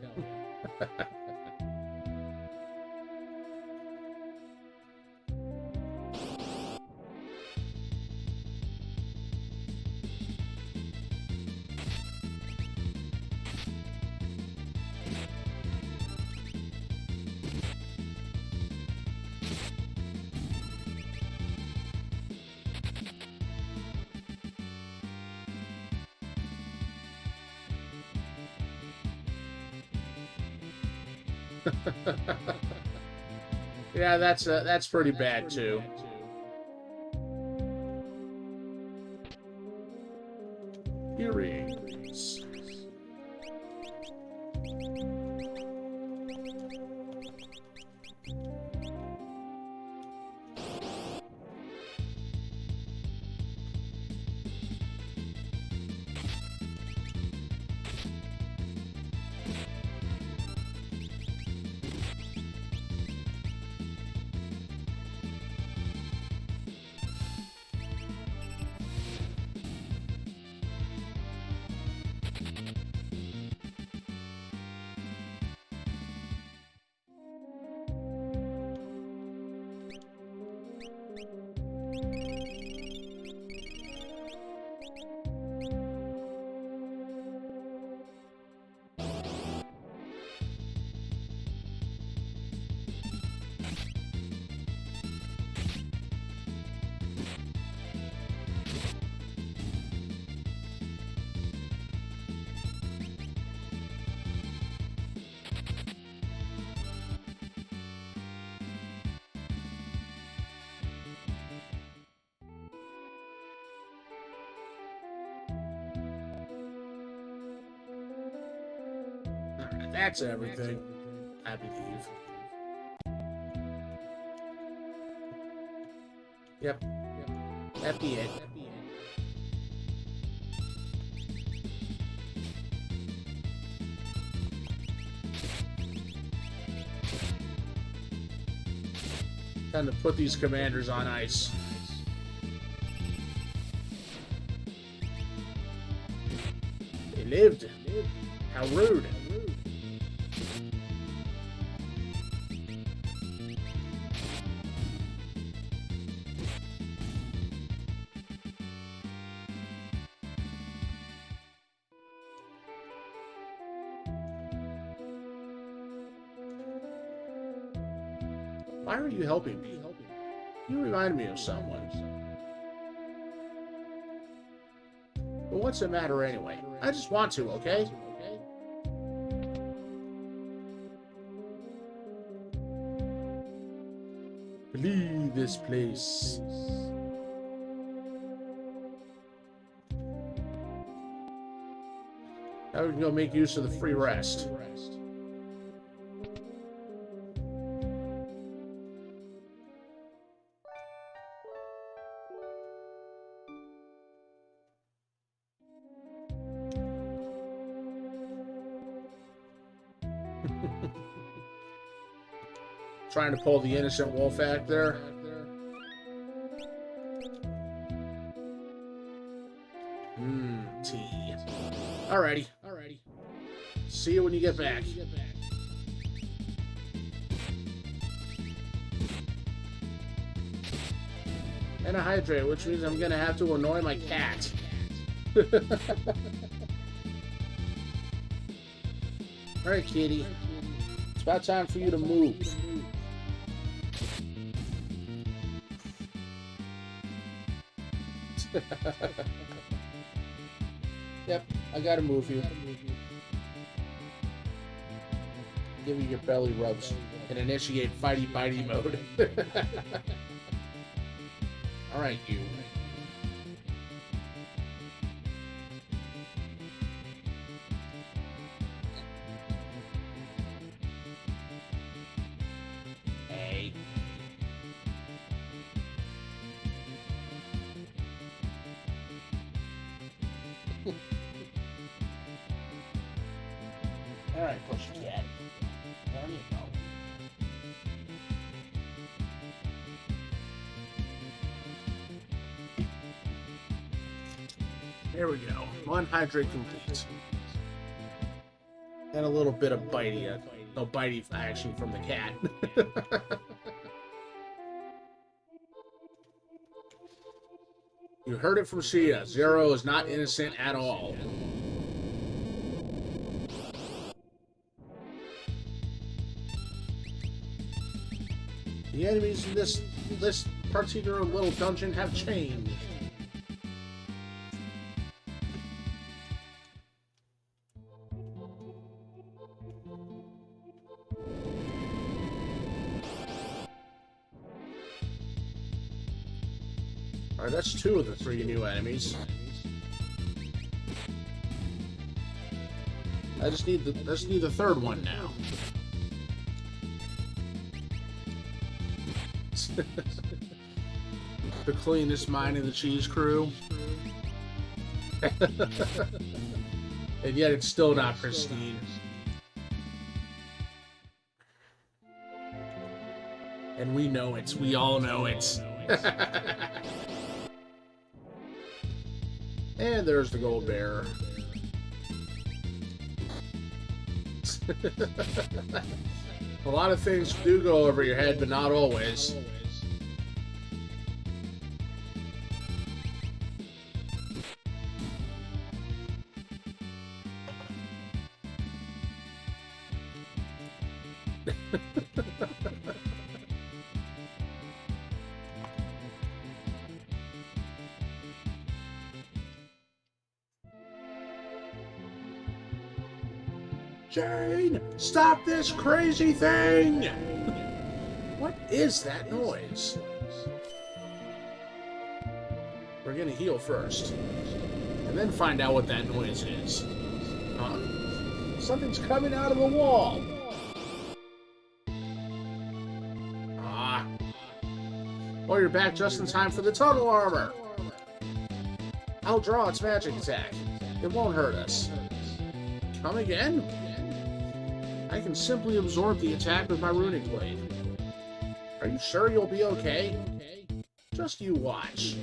Yeah, that's pretty bad too. Earrings. That's everything, I believe. Yep. That'd be it. Time to put these commanders on ice. They lived. How rude. Why are you helping me? You remind me of someone. But what's the matter anyway? I just want to, okay? Leave this place. Now we can go make use of the free rest. Trying to pull the innocent wolf act there. Tea. Alrighty. See you when you get back. And a hydrate, which means I'm gonna have to annoy my cat. Alright, kitty. It's about time for you to move. Yep, I gotta move you. Give you your belly rubs and initiate fighty-bitey mode. Alright, you. Hey. Alright, pussycat. There you go. There we go. One hydrate complete. And a little bit of bitey action from the cat. You heard it from Sia. Zero is not innocent at all. The enemies in this particular little dungeon have changed. Alright, that's 2 of the 3 new enemies. I just need the 3rd one now. The cleanest mine in the cheese crew. And yet it's still not pristine. And we know it. We all know it. And there's the gold bearer. A lot of things do go over your head, but not always. Jane, stop this crazy thing! What is that noise? We're gonna heal first, and then find out what that noise is. Huh? Something's coming out of the wall! Ah. Well, you're back just in time for the tunnel armor! I'll draw its magic attack. It won't hurt us. Come again? I can simply absorb the attack with my runic blade. Are you sure you'll be okay? Just you watch.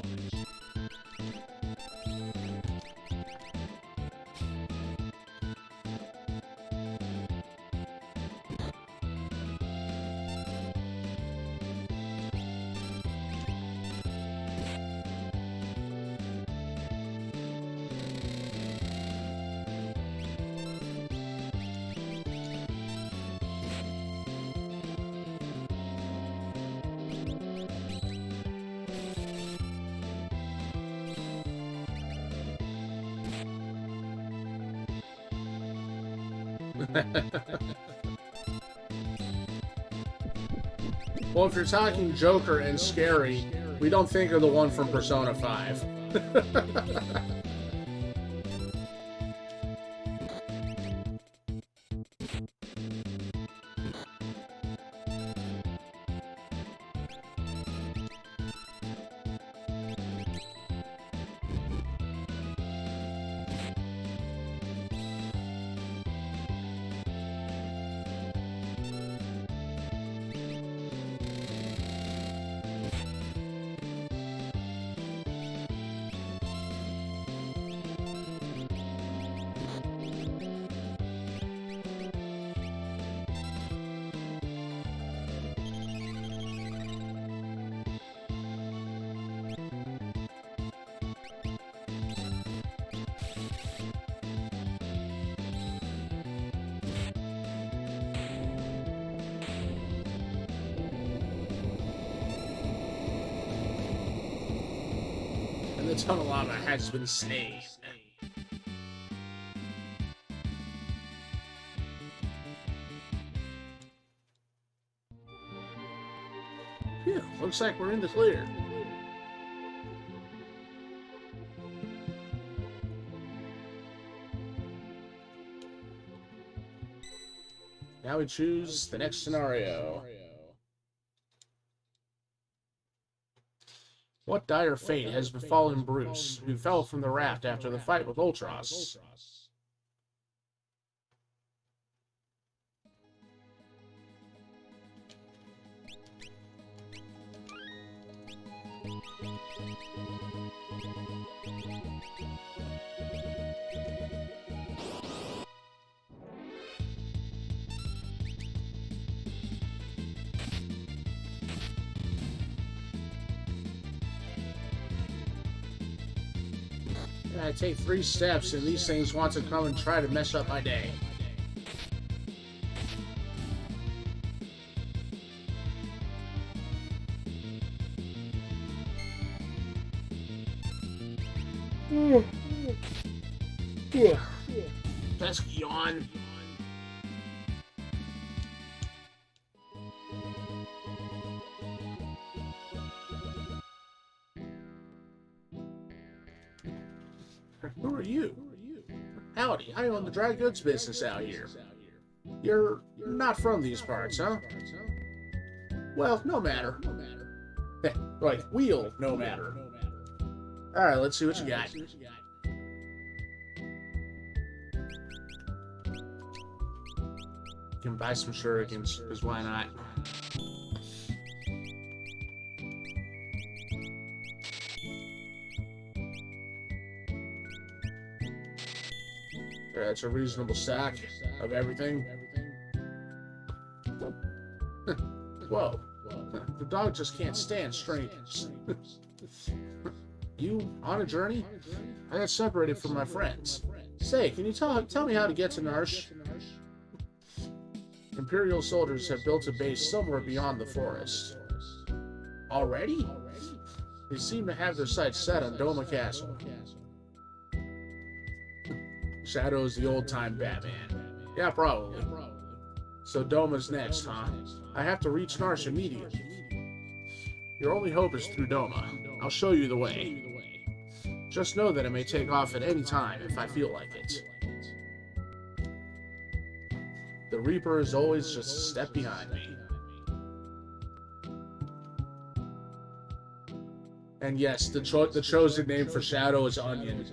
Well, if you're talking Joker and scary, we don't think of the one from Persona 5. The tunnel lava has been slain. Phew, looks like we're in the clear. Now we choose the next scenario. What dire fate has befallen Bruce, who fell from the raft after the fight with Ultros? I take 3 steps and these things want to come and try to mess up my day. Let's yawn. Who are you? Howdy, I own the dry goods business out here. You're not from these parts, huh? Well, no matter. Like, wheel, no matter. Alright, let's see what you got. You can buy some shurikens, because why not? That's a reasonable stack of everything. Whoa. The dog just can't stand strangers. You on a journey? I got separated from my friends. Say, can you tell me how to get to Narsh? Imperial soldiers have built a base somewhere beyond the forest. Already? They seem to have their sights set on Doma Castle. Shadow's the old-time Batman. Yeah, probably. So Doma's next, huh? I have to reach Narsh immediately. Your only hope is through Doma. I'll show you the way. Just know that it may take off at any time if I feel like it. The Reaper is always just a step behind me. And yes, the chosen name for Shadow is Onion.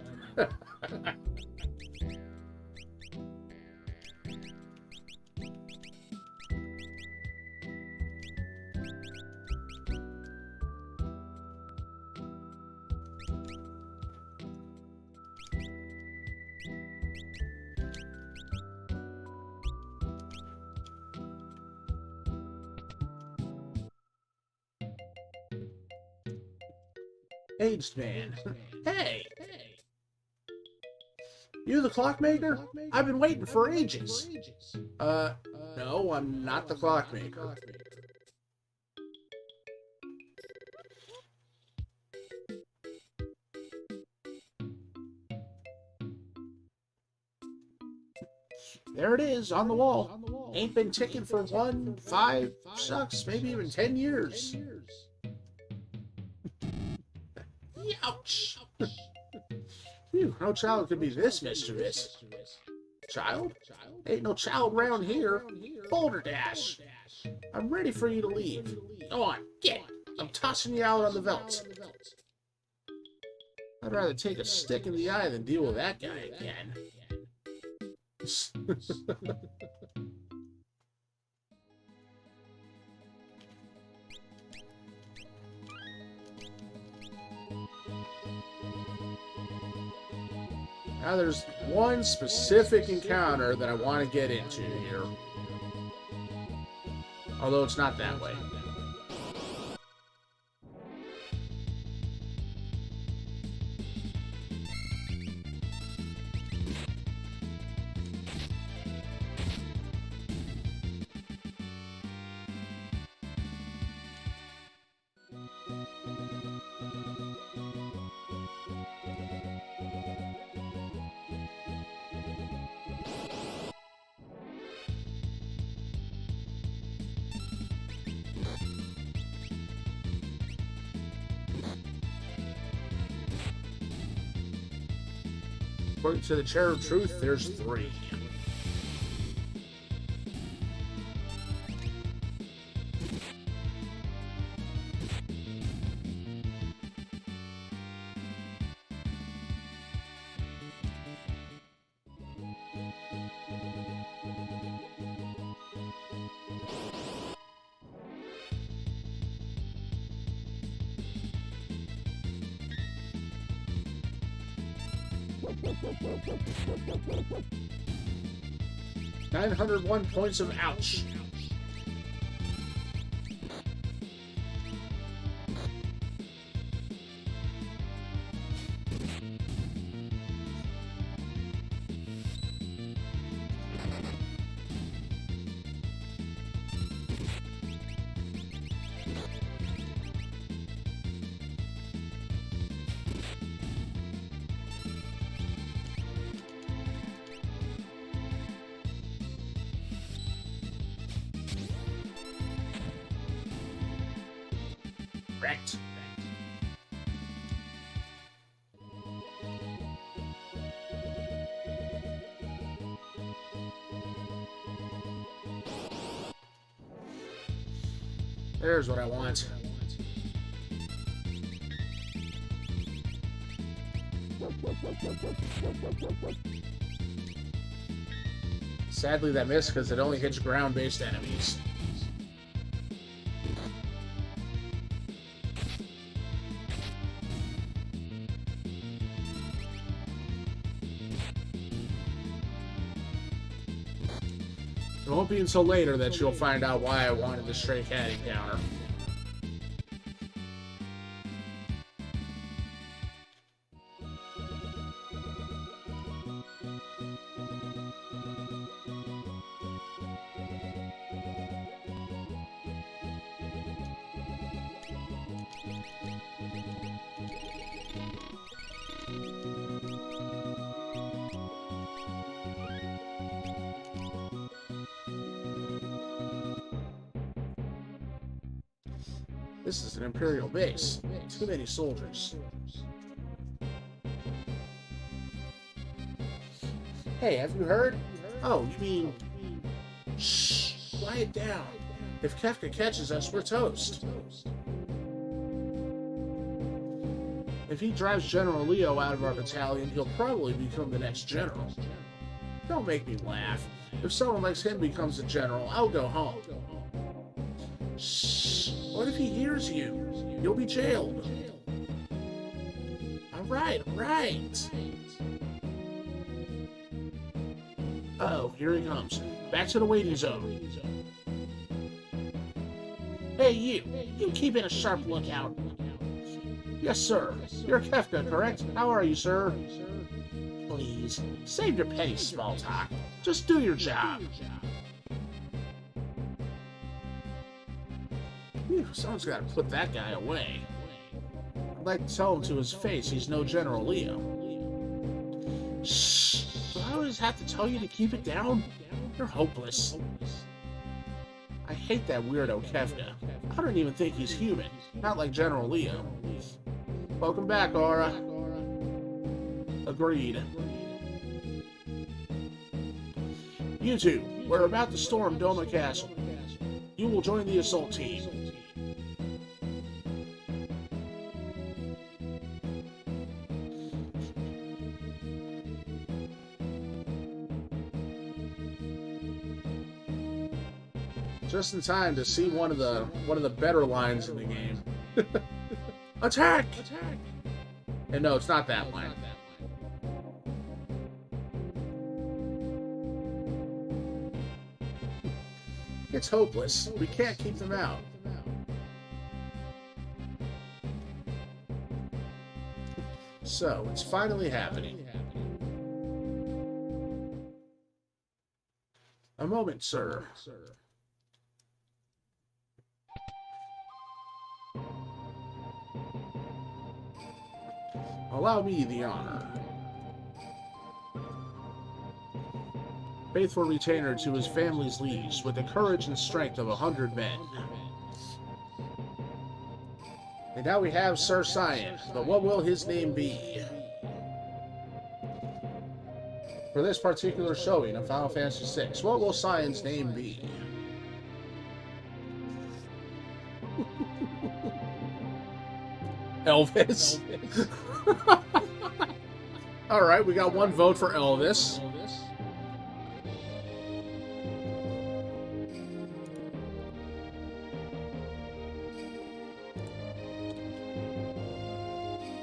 Aged man. Hey! You the clockmaker? I've been waiting for ages. No, I'm not the clockmaker. There it is, on the wall. Ain't been ticking for 1, 5, shucks, maybe even 10 years. Ouch! Phew, no child could be this mischievous. Child? Ain't no child round here. Boulder Dash. I'm ready for you to leave. Go on, get! I'm tossing you out on the veldt. I'd rather take a stick in the eye than deal with that guy again. Now there's one specific encounter that I want to get into here. Although it's not that way. According to the Chair of Truth, there's 3. $901 points of ouch. Correct. There's what I want. Sadly, that missed because it only hits ground-based enemies. It won't be until later that you'll find out why I wanted the stray cat encounter. This is an Imperial base. Too many soldiers. Hey, have you heard? Oh, you mean... Shh! Quiet down. If Kefka catches us, we're toast. If he drives General Leo out of our battalion, he'll probably become the next general. Don't make me laugh. If someone like him becomes a general, I'll go home. Shh! What if he hears you? You'll be jailed. Alright. Oh, here he comes. Back to the waiting zone. Hey, you keeping a sharp lookout. Yes, sir. You're Kefka, correct? How are you, sir? Please, save your petty small talk. Just do your job. Whew, someone's got to put that guy away. I'd like to tell him to his face he's no General Leo. Shh! So how is just have to tell you to keep it down? You're hopeless. I hate that weirdo Kefka. I don't even think he's human. Not like General Leo. Welcome back, Aura. Agreed. You two, we're about to storm Doma Castle. You will join the assault team. Just in time to see one of the better lines in the game. Attack! Attack! And no, it's not that line. It's hopeless. We can't keep them out. So, it's finally happening. A moment, sir. Allow me the honor. Faithful retainer to his family's liege, with the courage and strength of 100 men. And now we have Sir Cyan, but what will his name be? For this particular showing of Final Fantasy VI, what will Cyan's name be? Elvis? Alright, we got one vote for Elvis.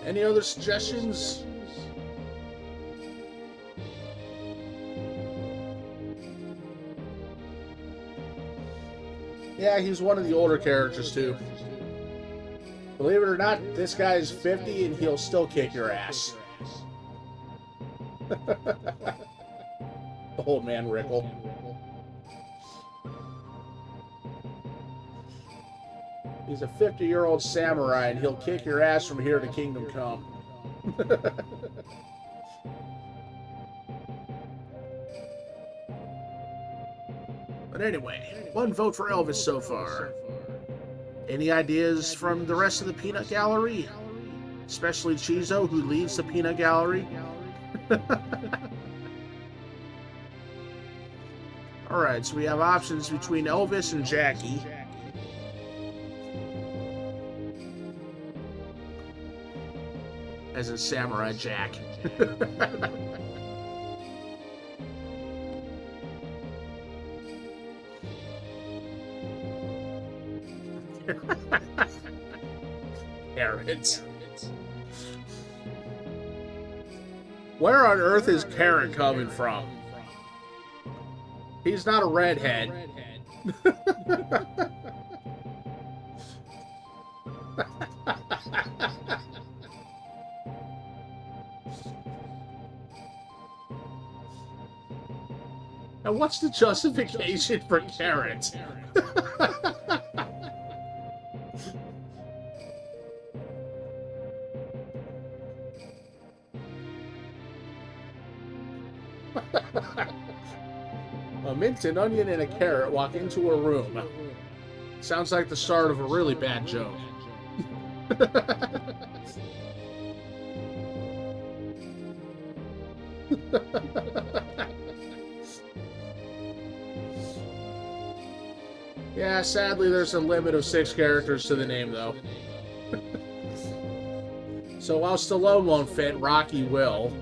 Any other suggestions? Yeah, he's one of the older characters too. Believe it or not, this guy's 50 and he'll still kick your ass. Old man Rickle. He's a 50-year-old samurai and he'll kick your ass from here to Kingdom Come. But anyway, one vote for Elvis so far. Any ideas from the rest of the peanut gallery? Especially Chizo, who leads the peanut gallery? Alright, so we have options between Elvis and Jackie. As in Samurai Jack. Carrots. Where on earth is Carrot coming from? He's not a redhead. And what's the justification for Carrot? A mint, an onion, and a carrot walk into a room. Sounds like the start of a really bad joke. Yeah, sadly there's a limit of 6 characters to the name, though. So while Stallone won't fit, Rocky will.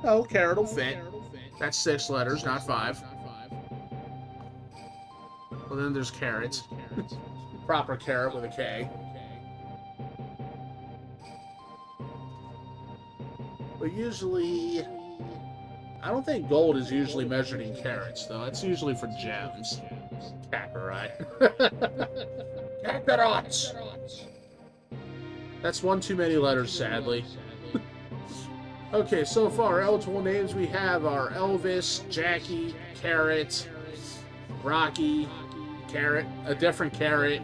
Oh, Carrot will fit. That's 6 letters, not 5. Well, then there's Carrot. Proper carrot with a K. But usually, I don't think gold is usually measured in carats, though. It's usually for gems. Kakarot. Kakarot! That's one too many letters, sadly. Okay, so far, eligible names we have are Elvis, Jackie, Carrot, Rocky, Carrot, a different Carrot,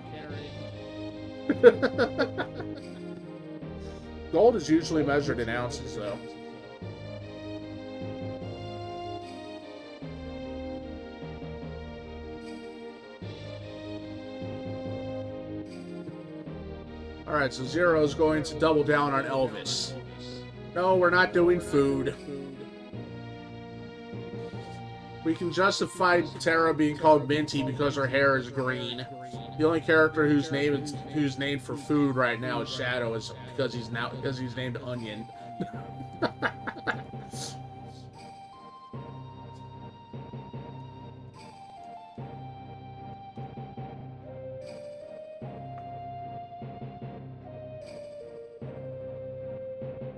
Gold is usually measured in ounces, though. Alright, so Zero's going to double down on Elvis. No, we're not doing food. We can justify Tara being called Minty because her hair is green. The only character who's named for food right now is Shadow, is because he's named Onion.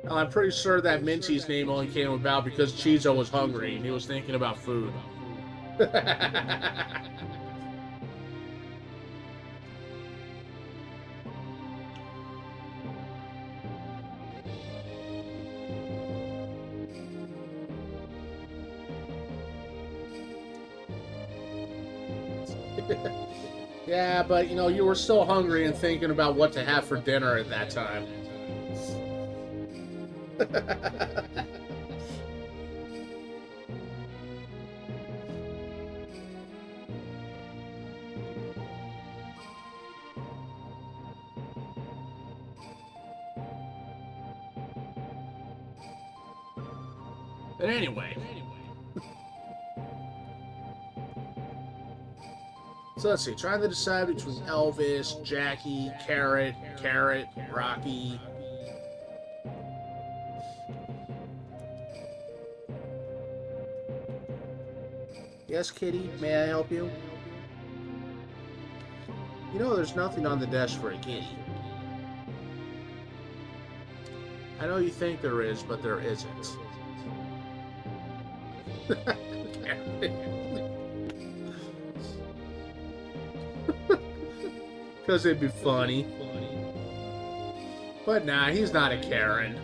Well, I'm pretty sure that Minty's name only came about because Chizo was hungry and he was thinking about food. Yeah, but you know, you were still hungry and thinking about what to have for dinner at that time. But anyway. So let's see, trying to decide between Elvis, Jackie, Carrot, Rocky. Yes, Kitty, may I help you? You know there's nothing on the desk for a kitty. I know you think there is, but there isn't. Because it'd be funny. But nah, he's not a Karen.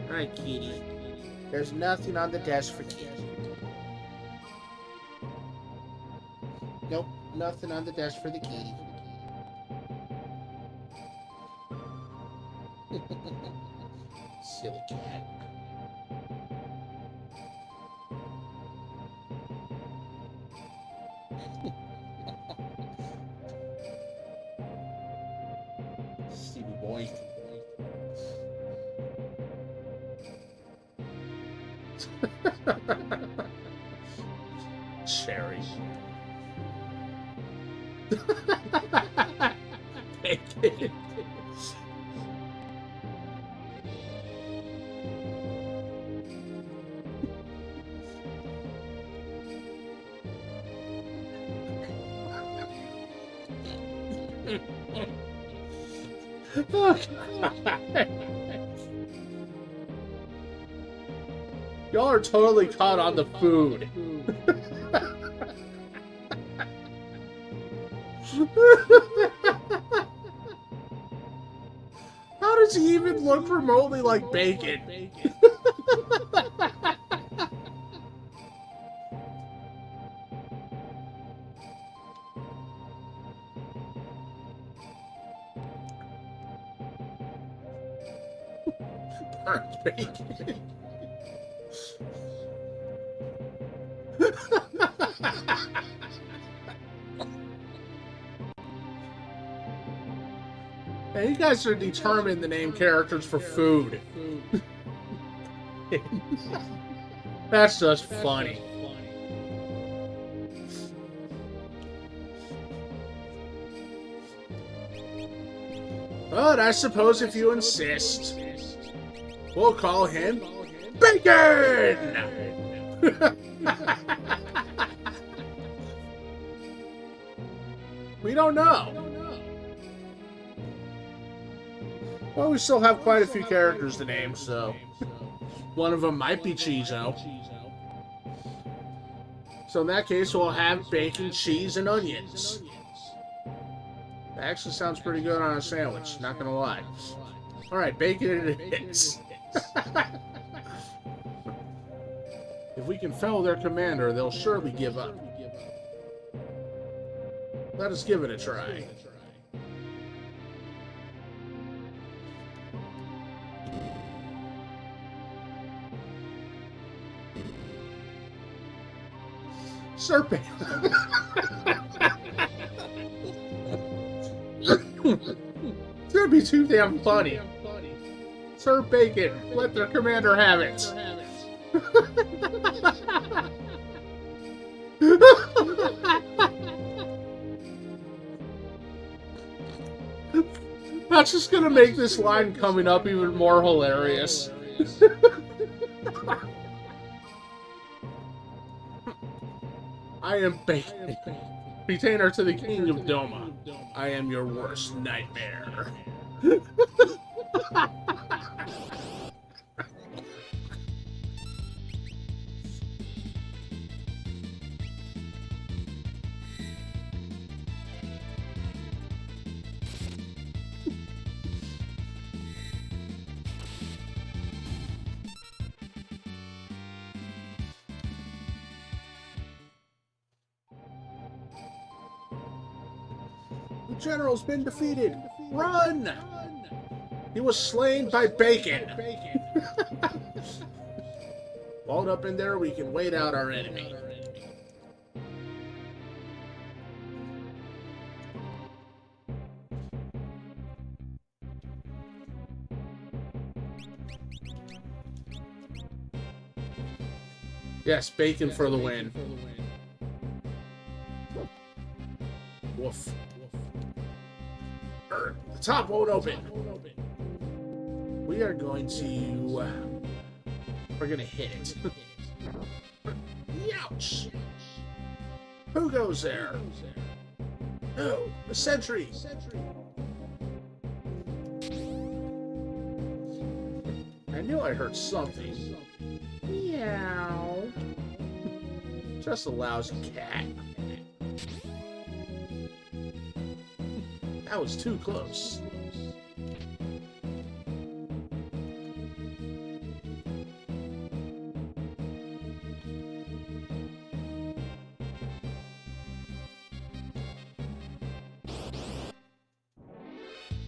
Alright, Kitty. There's nothing on the desk for Kitty. Nope, nothing on the desk for the kitty. Silly cat. Stevie boy. Cherry. Bacon. Oh, y'all are totally caught on the food. How does he even look remotely like bacon? Burnt bacon. Hey, you guys are determined to name characters for food. That's just funny. But I suppose if you insist, we'll call him Bacon! We don't know. Well, we still have quite a few characters to name, so one of them might be Chizo. So in that case, we'll have bacon, cheese, and onions. That actually sounds pretty good on a sandwich, not gonna lie. Alright, bacon it is. If we can fell their commander, they'll surely give up. Let us give it a try. Sir It's gonna be too damn funny. Sir Bacon, let their commander have it. That's just gonna make this line coming up even more hilarious. I am Bacon, retainer to the King of Doma. I am your worst nightmare. The general's been defeated. Run! He was slain by Bacon. Walled up in there, we can wait out our enemy. Yes, Bacon for the win. Woof. The top won't open. We are going to... we're going to hit it. Ouch! Who goes there? Oh, the sentry. I knew I heard something. Meow. Just a lousy cat. That was too close.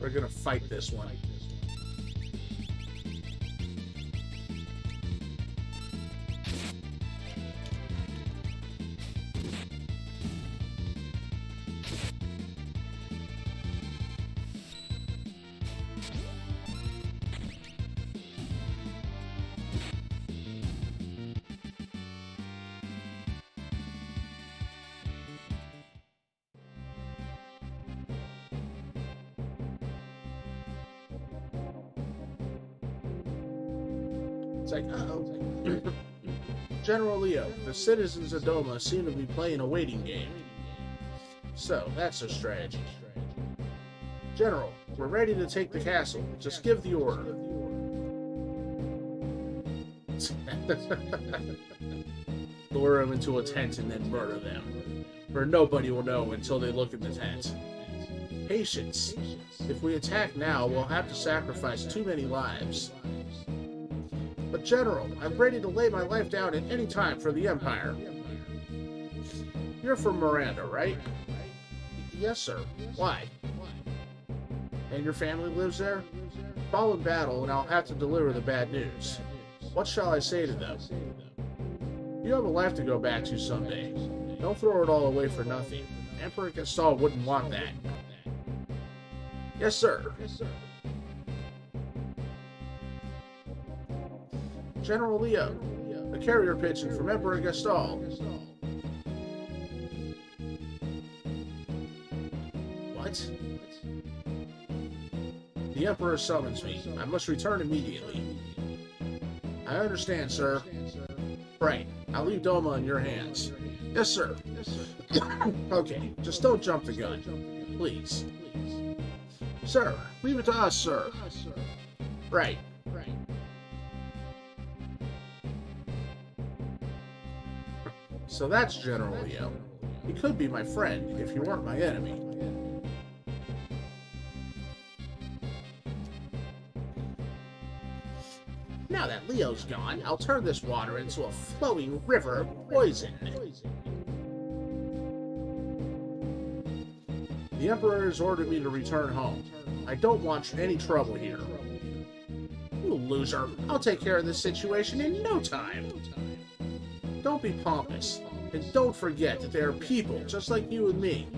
We're gonna fight this one. It's like, uh-oh. General Leo, the citizens of Doma seem to be playing a waiting game. So, that's their strategy. General, we're ready to take the castle. Just give the order. Lure them into a tent and then murder them. For nobody will know until they look in the tent. Patience. If we attack now, we'll have to sacrifice too many lives. But General, I'm ready to lay my life down at any time for the Empire. You're from Miranda, right? Yes, sir. Why? And your family lives there? Fall in battle, and I'll have to deliver the bad news. What shall I say to them? You have a life to go back to someday. Don't throw it all away for nothing. Emperor Gaston wouldn't want that. Yes, sir. General Leo, the carrier pigeon from Emperor Gaston. What? The Emperor summons me. I must return immediately. I understand, sir. Right. I'll leave Doma in your hands. Yes, sir. Okay, just don't jump the gun. Please. Sir, leave it to us, sir. Right. So that's General Leo. He could be my friend if he weren't my enemy. Now that Leo's gone, I'll turn this water into a flowing river of poison. The Emperor has ordered me to return home. I don't want any trouble here. You loser. I'll take care of this situation in no time. Don't be pompous, and don't forget that there are people just like you and me.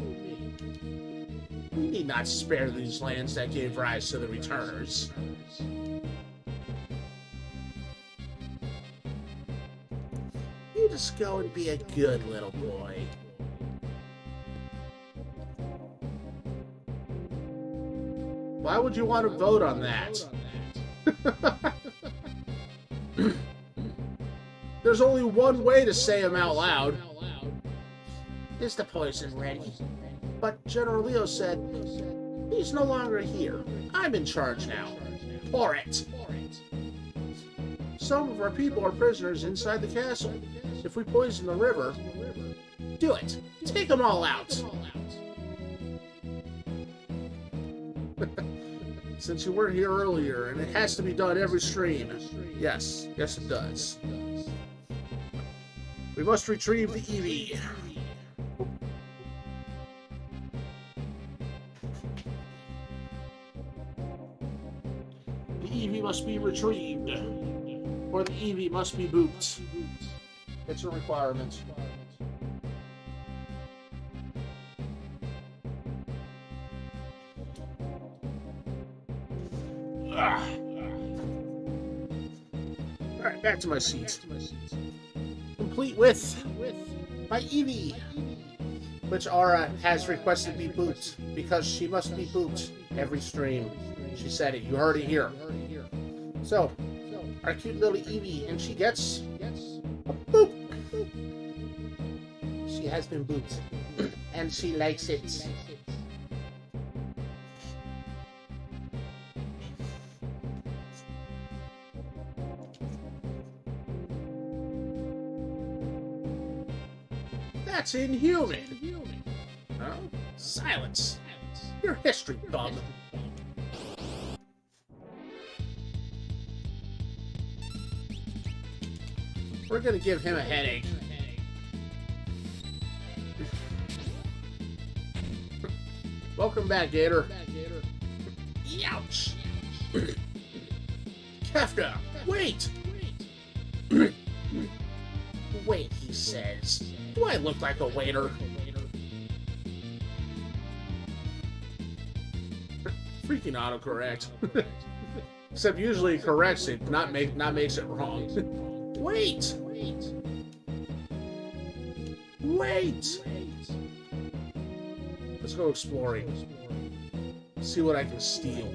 We need not spare these lands that gave rise to the returners. You just go and be a good little boy. Why would you want to vote on that? There's only one way to say them out loud. Is the poison ready? But General Leo said, he's no longer here. I'm in charge now. Pour it. Some of our people are prisoners inside the castle. If we poison the river, do it. Take them all out. Since you weren't here earlier, and it has to be done every stream. Yes, it does. We must retrieve the Eevee. The Eevee must be retrieved, or the Eevee must be booped. It's a requirement. Alright, back to my seat. Complete with my Eevee, which Aura has requested be booped, because she must be booped every stream. She said it. You heard it here. So, our cute little Eevee, and she gets a boop. She has been booped, and she likes it. That's inhuman. Oh, silence. Your history, bum. We're gonna give him a headache. Welcome back, Gator. Ouch. Kefka, wait! Wait, he says. Do I look like a waiter? Freaking autocorrect. Except usually it corrects it, not makes it wrong. Wait! Let's go exploring. See what I can steal.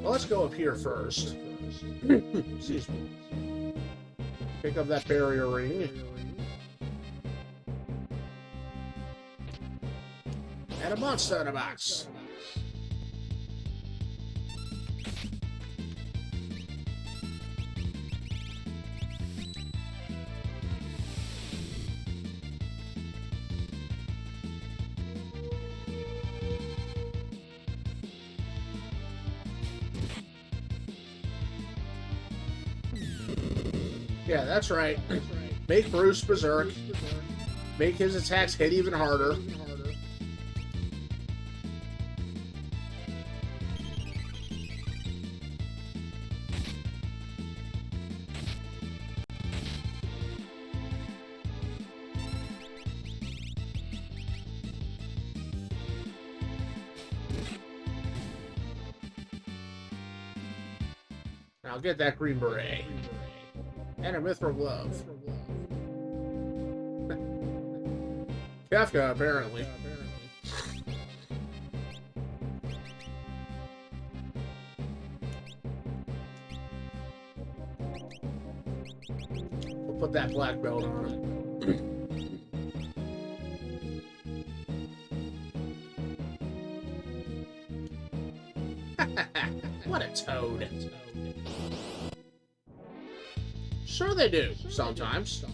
Well, let's go up here first. Excuse me. Pick up that barrier ring. And a monster in a box. Yeah, that's right. Make Bruce berserk. Make his attacks hit even harder. I'll get that green beret. And a mithril glove. Kefka, apparently. We'll put that black belt on him. What a toad. Sure they do, sometimes.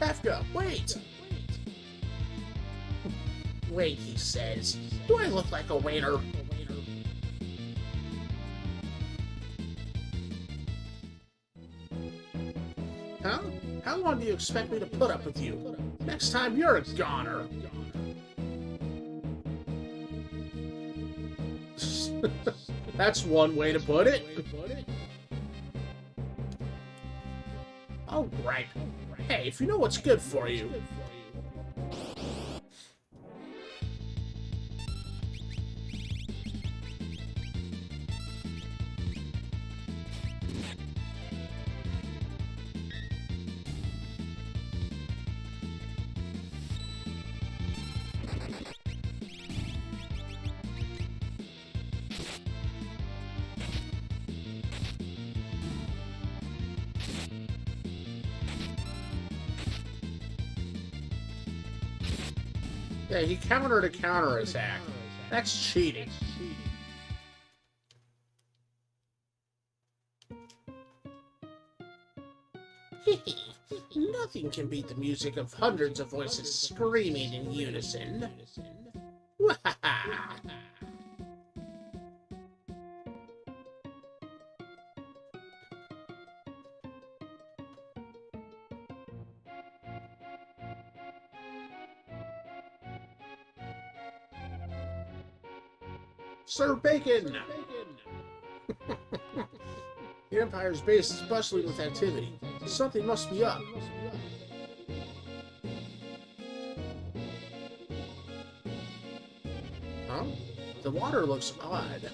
Kefka, wait! Wait, he says. Do I look like a waiter? Huh? How long do you expect me to put up with you? Next time you're a goner. That's one way to put it. Oh, right. Hey, if you know what's good for you. Yeah, he countered a counterattack. That's cheating. Nothing can beat the music of hundreds of voices screaming in unison. Sir Bacon! The Empire's base is bustling with activity. Something must be up. Huh? The water looks odd.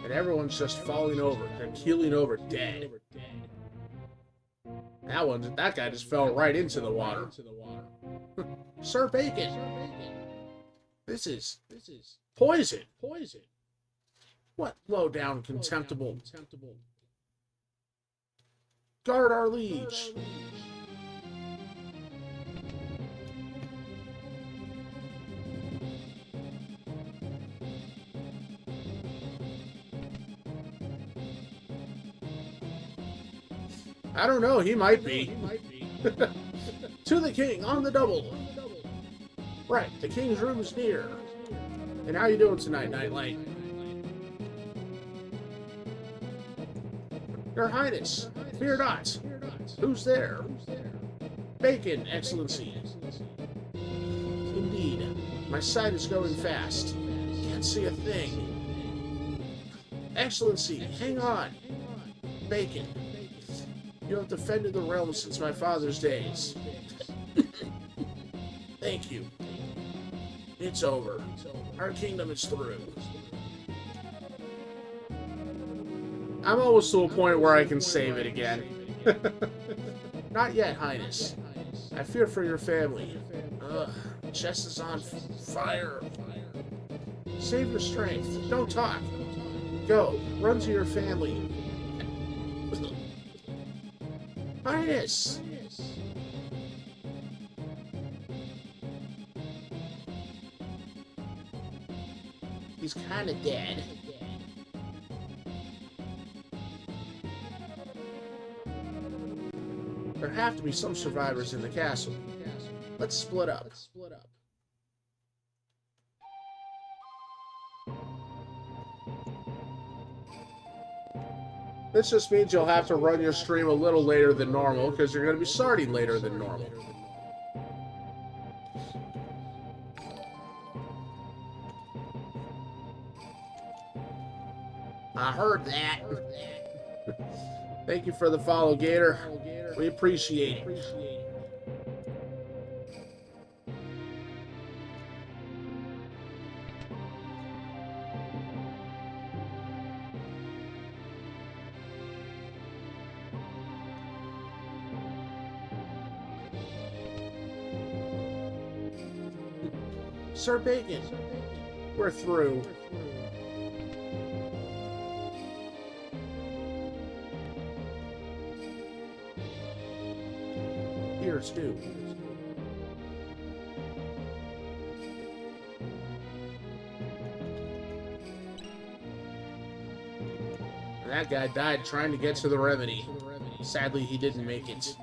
And everyone's just falling over. They're keeling over dead. That guy just fell right into the water. Sir Bacon! This is poison. What low-down, contemptible. Guard our liege. I don't know, he might be. To the king, on the double. Right, the king's room is near. And how you doing tonight, Nightlight? Your Highness, fear not. Who's there? Bacon, Excellency. Indeed, my sight is going fast. Can't see a thing. Excellency, hang on. Bacon. You have defended the realm since my father's days. Thank you. It's over. Our kingdom is through. I'm almost to a point where I can save it again. Not yet, Highness. I fear for your family. Ugh, chest is on fire. Save your strength. Don't talk. Go. Run to your family. Highness! He's kinda dead. There have to be some survivors in the castle. Let's split up. This just means you'll have to run your stream a little later than normal, because you're going to be starting later than normal. I heard that. Thank you for the follow, Gator. We appreciate it. Sir Bacon, we're through. here too. And that guy died trying to get to the remedy. Sadly, he didn't make it.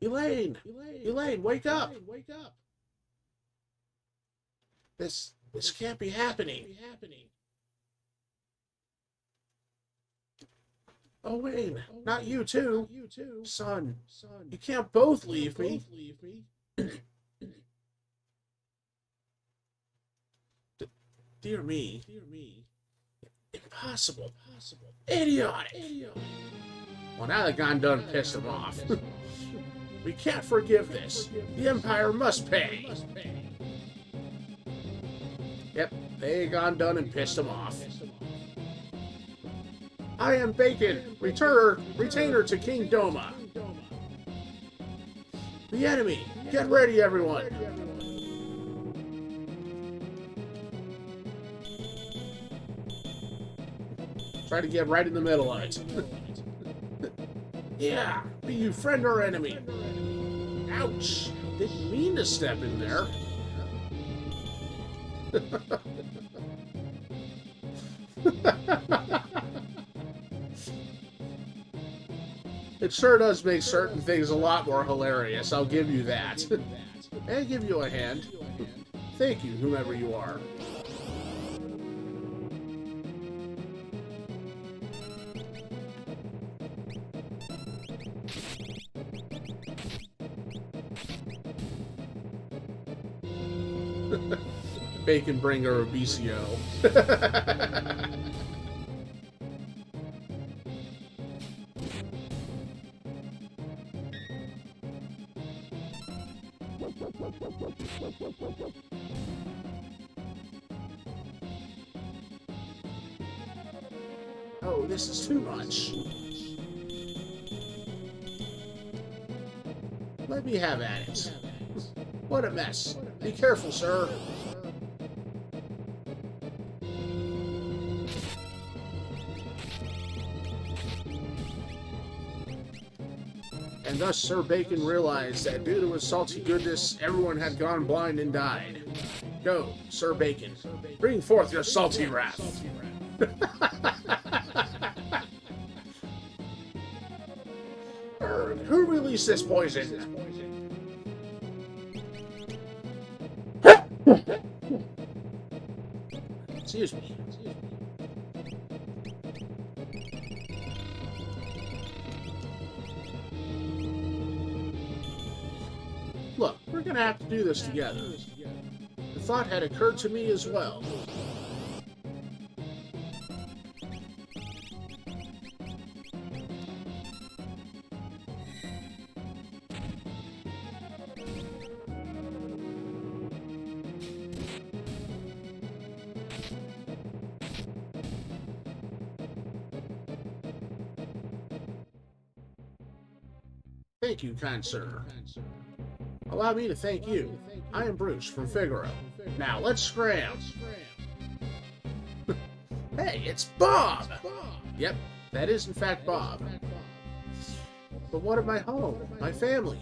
Elaine! Elaine, wake up! This can't be happening. Oh, Wayne, not you too. Son, you can't both leave me. Dear me. Impossible. Idiotic. Well, now that Gone done pissed him off. We can't forgive this. The Empire must pay. Yep, they gone done and pissed him off. I am Bacon, retainer to King Doma. The enemy, get ready, everyone. Try to get right in the middle of it. Yeah, be you friend or enemy. Ouch! Didn't mean to step in there. It sure does make certain things a lot more hilarious, I'll give you that. And give you a hand. Thank you, whomever you are. Bacon bringer of BCO. Oh, this is too much. Let me have at it. What a mess. Be careful, sir. And thus Sir Bacon realized that due to his salty goodness, everyone had gone blind and died. Go, Sir Bacon. Bring forth your salty wrath. Who released this poison? Excuse me. Look, we're gonna have to do this together. The thought had occurred to me as well. Thank you, kind sir. Allow me to thank you. I am Bruce from Figaro. Now let's scram. Hey, it's Bob! Yep, that is in fact Bob. But what of my home, my family,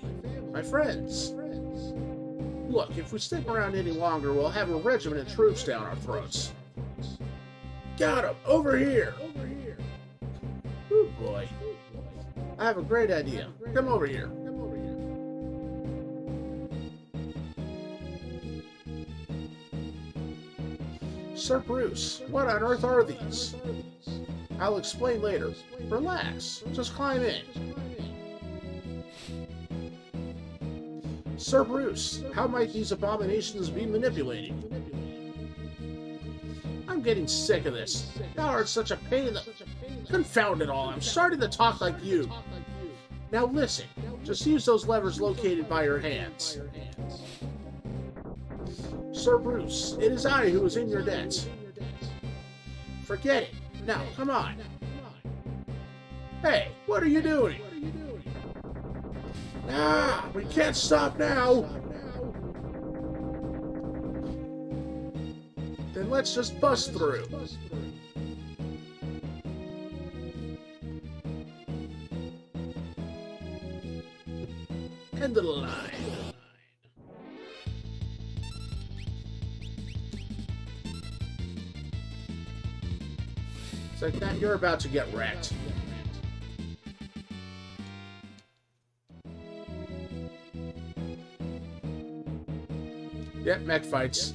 my friends? Look, if we stick around any longer, we'll have a regiment of troops down our throats. Got him! Over here! Oh boy. I have a great idea. Come over here. Sir Bruce, what on earth are these? I'll explain later. Relax. Just climb in. Sir Bruce, how might these abominations be manipulated? I'm getting sick of this. Thou art such a pain in the... Confound it all, I'm starting to talk like you. Now listen, just use those levers located by your hands. Sir Bruce, it is I who is in your debt. Forget it. Now, come on. Hey, what are you doing? Ah, we can't stop now. and let's just bust through. End of the line. It's like that you're about to get wrecked. Yep, mech fights.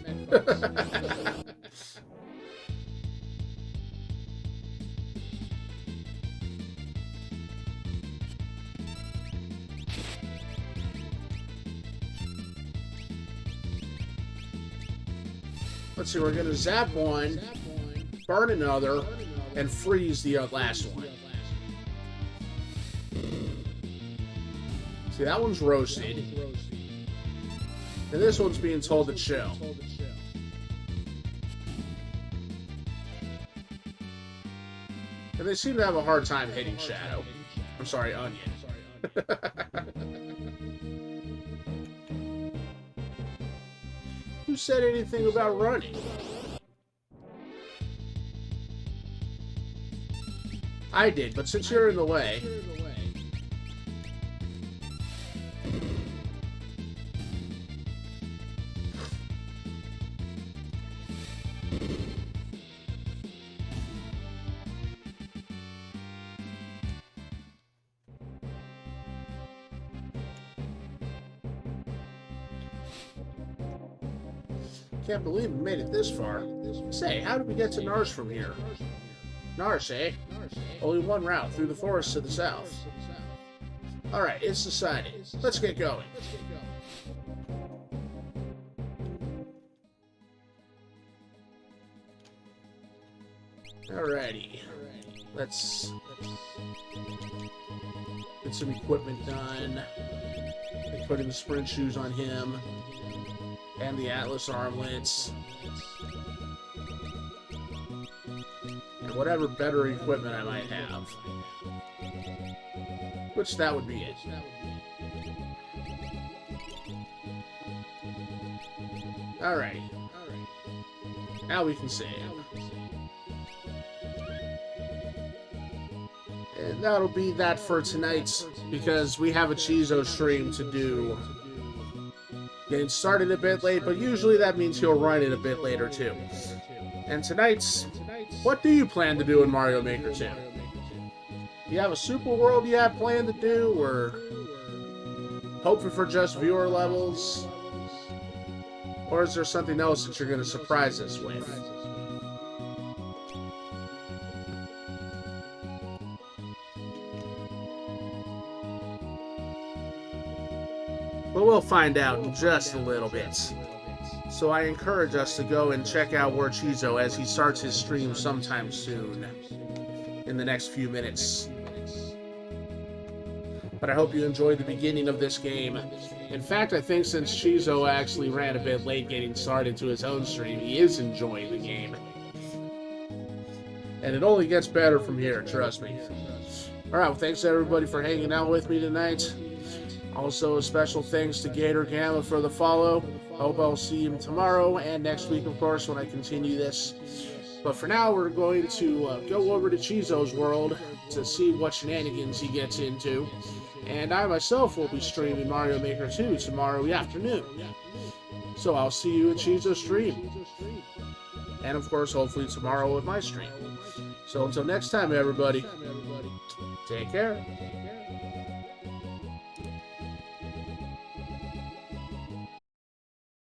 Let's see, we're gonna zap one, burn another, and freeze the last one. See, that one's roasted. And this one's being told to chill. And they seem to have a hard time hitting Shadow. I'm sorry, Onion. Who said anything about running? I did, but since you're in the way... Can't believe we made it this far. Say, how did we get to Nars from here? Nars, eh? Only one route, through the forest to the south. Alright, it's decided. Let's get going. Alrighty. Let's get some equipment done. Putting the sprint shoes on him. And the Atlas armlets. And whatever better equipment I might have. Which that would be it. Alright. Now we can save. And that'll be that for tonight, because we have a Chizo stream to do. Getting started a bit late, but usually that means he'll run it a bit later too. And tonight's, what do you plan to do in Mario Maker 2? Do you have a super world you have planned to do, or hoping for just viewer levels? Or is there something else that you're going to surprise us with? But we'll find out in just a little bit. So I encourage us to go and check out War Chizo as he starts his stream sometime soon. In the next few minutes. But I hope you enjoyed the beginning of this game. In fact, I think since Chizo actually ran a bit late getting started to his own stream, he is enjoying the game. And it only gets better from here, trust me. Alright, well, thanks everybody for hanging out with me tonight. Also, a special thanks to Gator Gamma for the follow. Hope I'll see him tomorrow and next week, of course, when I continue this. But for now, we're going to go over to Chizo's world to see what shenanigans he gets into. And I myself will be streaming Mario Maker 2 tomorrow afternoon. So I'll see you at Chizo's stream. And of course, hopefully tomorrow with my stream. So until next time, everybody, take care.